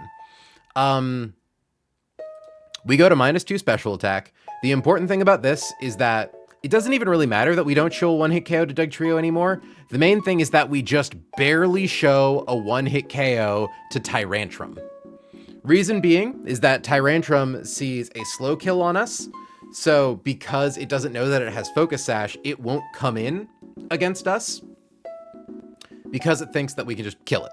We go to -2 special attack. The important thing about this is that it doesn't even really matter that we don't show a one-hit KO to Dugtrio anymore. The main thing is that we just barely show a one-hit KO to Tyrantrum. Reason being is that Tyrantrum sees a slow kill on us, so because it doesn't know that it has Focus Sash, it won't come in against us because it thinks that we can just kill it.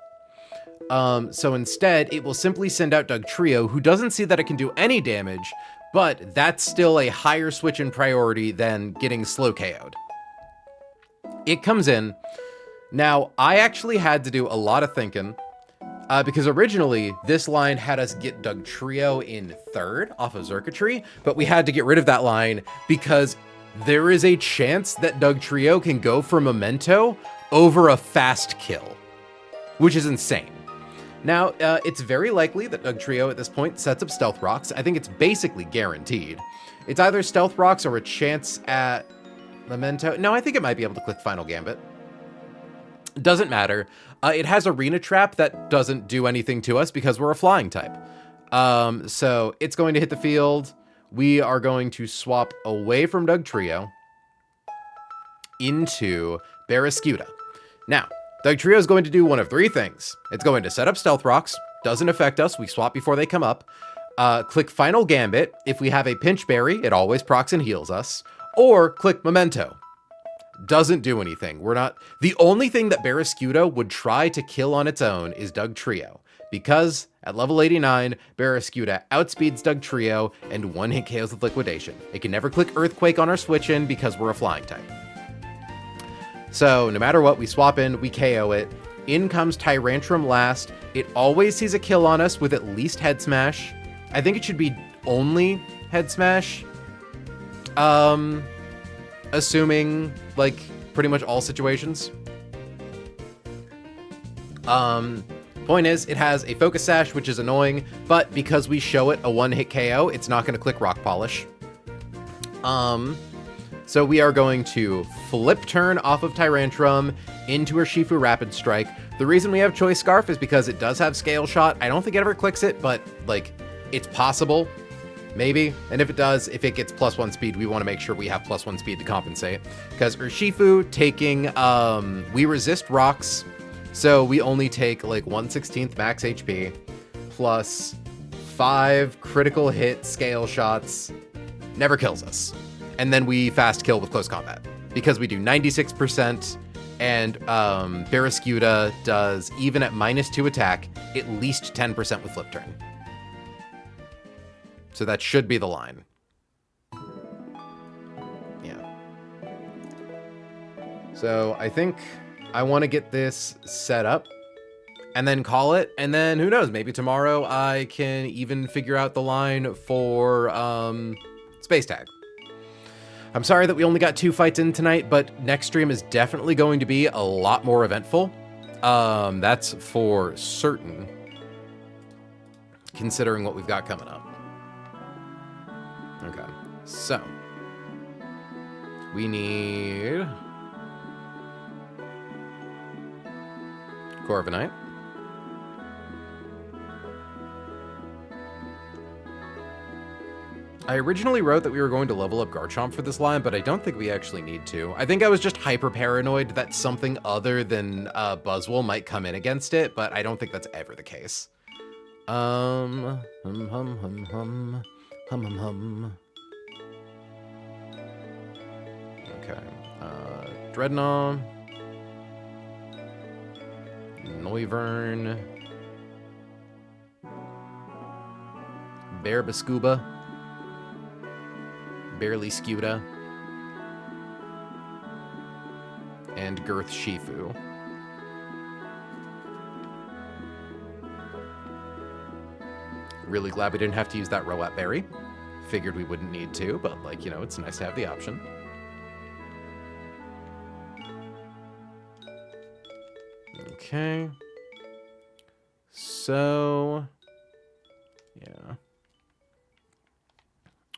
So instead, it will simply send out Dugtrio, who doesn't see that it can do any damage, but that's still a higher switch in priority than getting slow KO'd. It comes in. Now, I actually had to do a lot of thinking, because originally this line had us get Dugtrio in third off of Xurkitree, but we had to get rid of that line because there is a chance that Dugtrio can go for Memento over a fast kill, which is insane. Now, it's very likely that Dugtrio at this point sets up Stealth Rocks. I think it's basically guaranteed. It's either Stealth Rocks or a chance at Memento. No, I think it might be able to click Final Gambit. Doesn't matter. It has Arena Trap that doesn't do anything to us because we're a flying type. So it's going to hit the field. We are going to swap away from Dugtrio into Barraskewda. Now, Dugtrio is going to do one of three things. It's going to set up Stealth Rocks, doesn't affect us, we swap before they come up. Click Final Gambit. If we have a Pinch Berry, it always procs and heals us. Or click Memento. Doesn't do anything. The only thing that Barraskewda would try to kill on its own is Dugtrio, because at level 89, Barraskewda outspeeds Dugtrio and one-hit KOs with Liquidation. It can never click Earthquake on our switch-in because we're a flying type. So no matter what, we swap in, we KO it. In comes Tyrantrum last. It always sees a kill on us with at least Head Smash. I think it should be only Head Smash. Assuming, like, pretty much all situations. Point is, it has a Focus Sash, which is annoying, but because we show it a one-hit KO, it's not going to click Rock Polish. So we are going to flip turn off of Tyrantrum into Urshifu Rapid Strike. The reason we have Choice Scarf is because it does have Scale Shot. I don't think it ever clicks it, but, like, it's possible. Maybe. And if it does, if it gets +1 speed, we want to make sure we have +1 speed to compensate. Because Urshifu taking, we resist rocks, so we only take like 1/16 max HP, plus 5 critical hit scale shots, never kills us. And then we fast kill with close combat. Because we do 96%, and Barraskewda does, even at -2 attack, at least 10% with flip turn. So that should be the line. Yeah. So I think I want to get this set up and then call it. And then who knows, maybe tomorrow I can even figure out the line for Space Tag. I'm sorry that we only got 2 fights in tonight, but next stream is definitely going to be a lot more eventful. That's for certain, considering what we've got coming up. Okay, so we need Corviknight. I originally wrote that we were going to level up Garchomp for this line, but I don't think we actually need to. I think I was just hyper paranoid that something other than Buzzwole might come in against it, but I don't think that's ever the case. Okay. Dreadnought. Noivern. Barraskewda. Barraskewda. And Girth-Shifu. Really glad we didn't have to use that Roat Berry. Figured we wouldn't need to, but, like, you know, it's nice to have the option. Okay. So, yeah.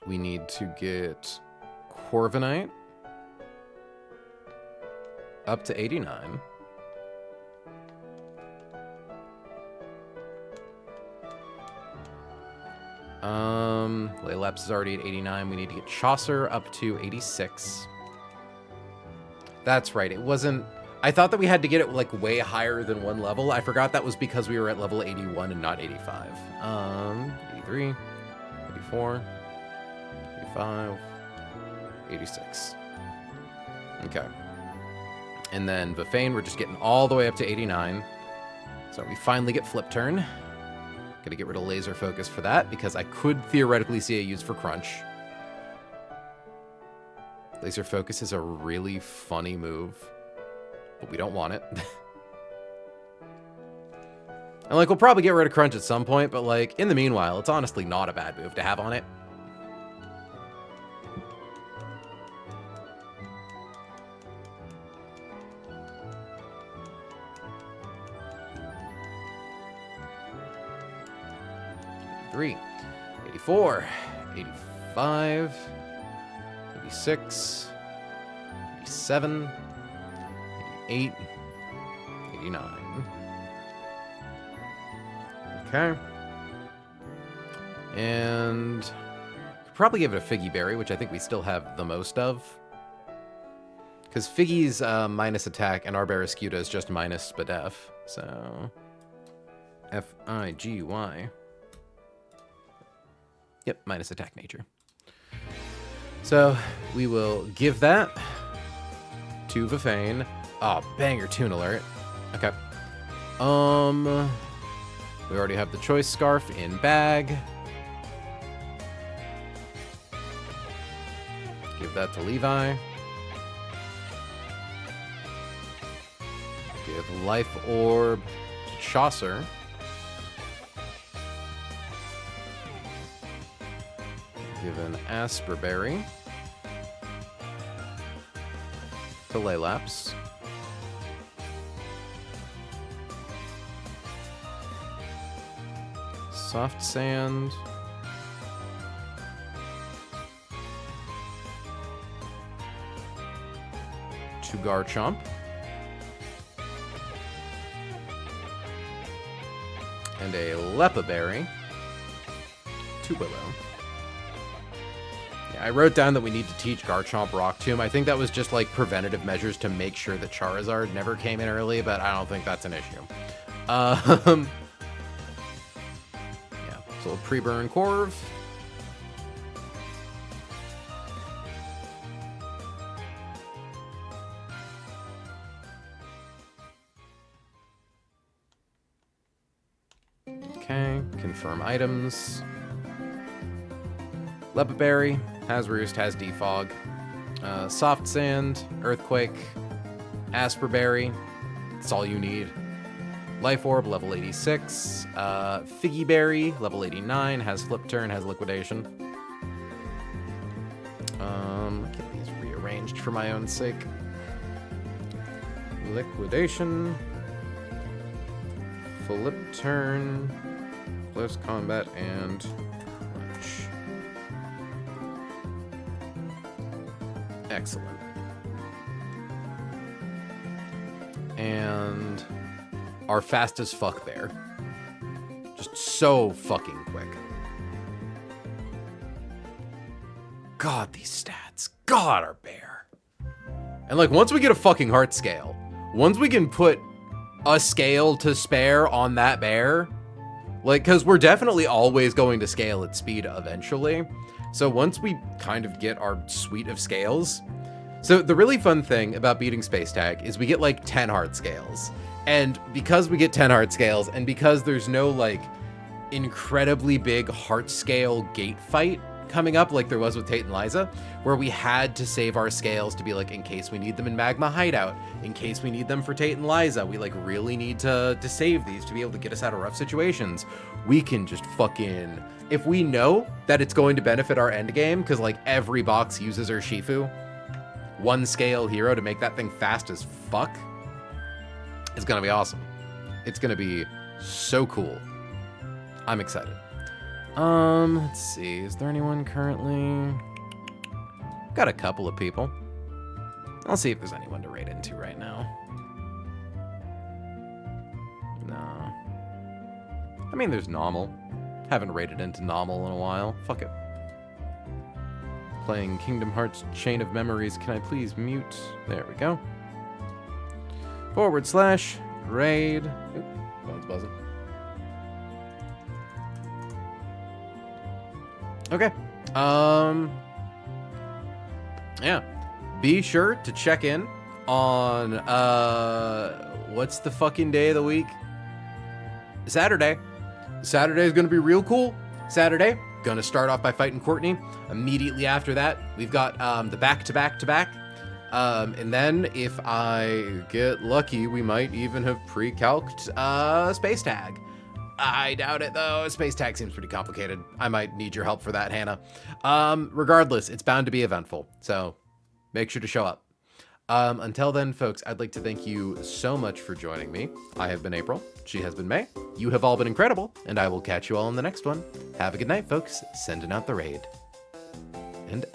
We need to get Corviknight up to 89. Laylaps is already at 89. We need to get Chaucer up to 86. That's right. It wasn't... I thought that we had to get it, like, way higher than 1 level. I forgot that was because we were at level 81 and not 85. 83, 84, 85, 86. Okay. And then Vifane, we're just getting all the way up to 89. So we finally get Flip Turn. Gonna get rid of Laser Focus for that, because I could theoretically see a use for Crunch. Laser Focus is a really funny move, but we don't want it. And, like, we'll probably get rid of Crunch at some point, but, like, in the meanwhile, it's honestly not a bad move to have on it. '83, 84, 85, 86, 87, 88, 89. Okay. And could probably give it a Figgy Berry, which I think we still have the most of. Because Figgy's minus attack and our Barraskewda is just minus Spadef. So F-I-G-Y. Yep, minus attack nature. So we will give that to Vifane. Oh, banger Toon Alert. Okay. We already have the Choice Scarf in bag. Give that to Levi. Give Life Orb to Chaucer. Give an Asper Berry to Laylaps. Soft Sand. To Garchomp. And a Lepa Berry to Willow. I wrote down that we need to teach Garchomp Rock Tomb. I think that was just like preventative measures to make sure that Charizard never came in early, but I don't think that's an issue. Yeah, so pre-burn Corv. Okay, confirm items. Lepaberry, has Roost, has Defog. Soft Sand, Earthquake, Asperberry, that's all you need. Life Orb, level 86. Figgy Berry, level 89, has Flip Turn, has Liquidation. Get these rearranged for my own sake. Liquidation. Flip Turn. Close Combat, and Crunch. Excellent. And our fast as fuck bear. Just so fucking quick. God, these stats. God, our bear. And like, once we get a fucking heart scale, once we can put a scale to spare on that bear, like, because we're definitely always going to scale at speed eventually. So once we kind of get our suite of scales, so the really fun thing about beating Space Tag is we get like 10 heart scales. And because we get 10 heart scales, and because there's no like incredibly big heart scale gate fight coming up like there was with Tate and Liza, where we had to save our scales to be like, in case we need them in Magma Hideout, in case we need them for Tate and Liza, we like really need to save these to be able to get us out of rough situations. We can just fucking, if we know that it's going to benefit our end game, because like every box uses Urshifu, one scale hero to make that thing fast as fuck, it's gonna be awesome. It's gonna be so cool. I'm excited. Let's see. Is there anyone currently? Got a couple of people. I'll see if there's anyone to raid into right now. No. I mean, there's Normal. Haven't raided into Normal in a while. Fuck it. Playing Kingdom Hearts Chain of Memories. Can I please mute? There we go. / raid. Oop, phone's buzzing. Okay. Yeah. Be sure to check in on, what's the fucking day of the week? Saturday. Saturday is going to be real cool. Saturday, going to start off by fighting Courtney. Immediately after that, we've got, the back-to-back-to-back. And then if I get lucky, we might even have pre-calced, Space Tag. I doubt it, though. Space Tag seems pretty complicated. I might need your help for that, Hannah. Regardless, it's bound to be eventful, so make sure to show up. Until then, folks, I'd like to thank you so much for joining me. I have been April. She has been May. You have all been incredible, and I will catch you all in the next one. Have a good night, folks. Sending out the raid. And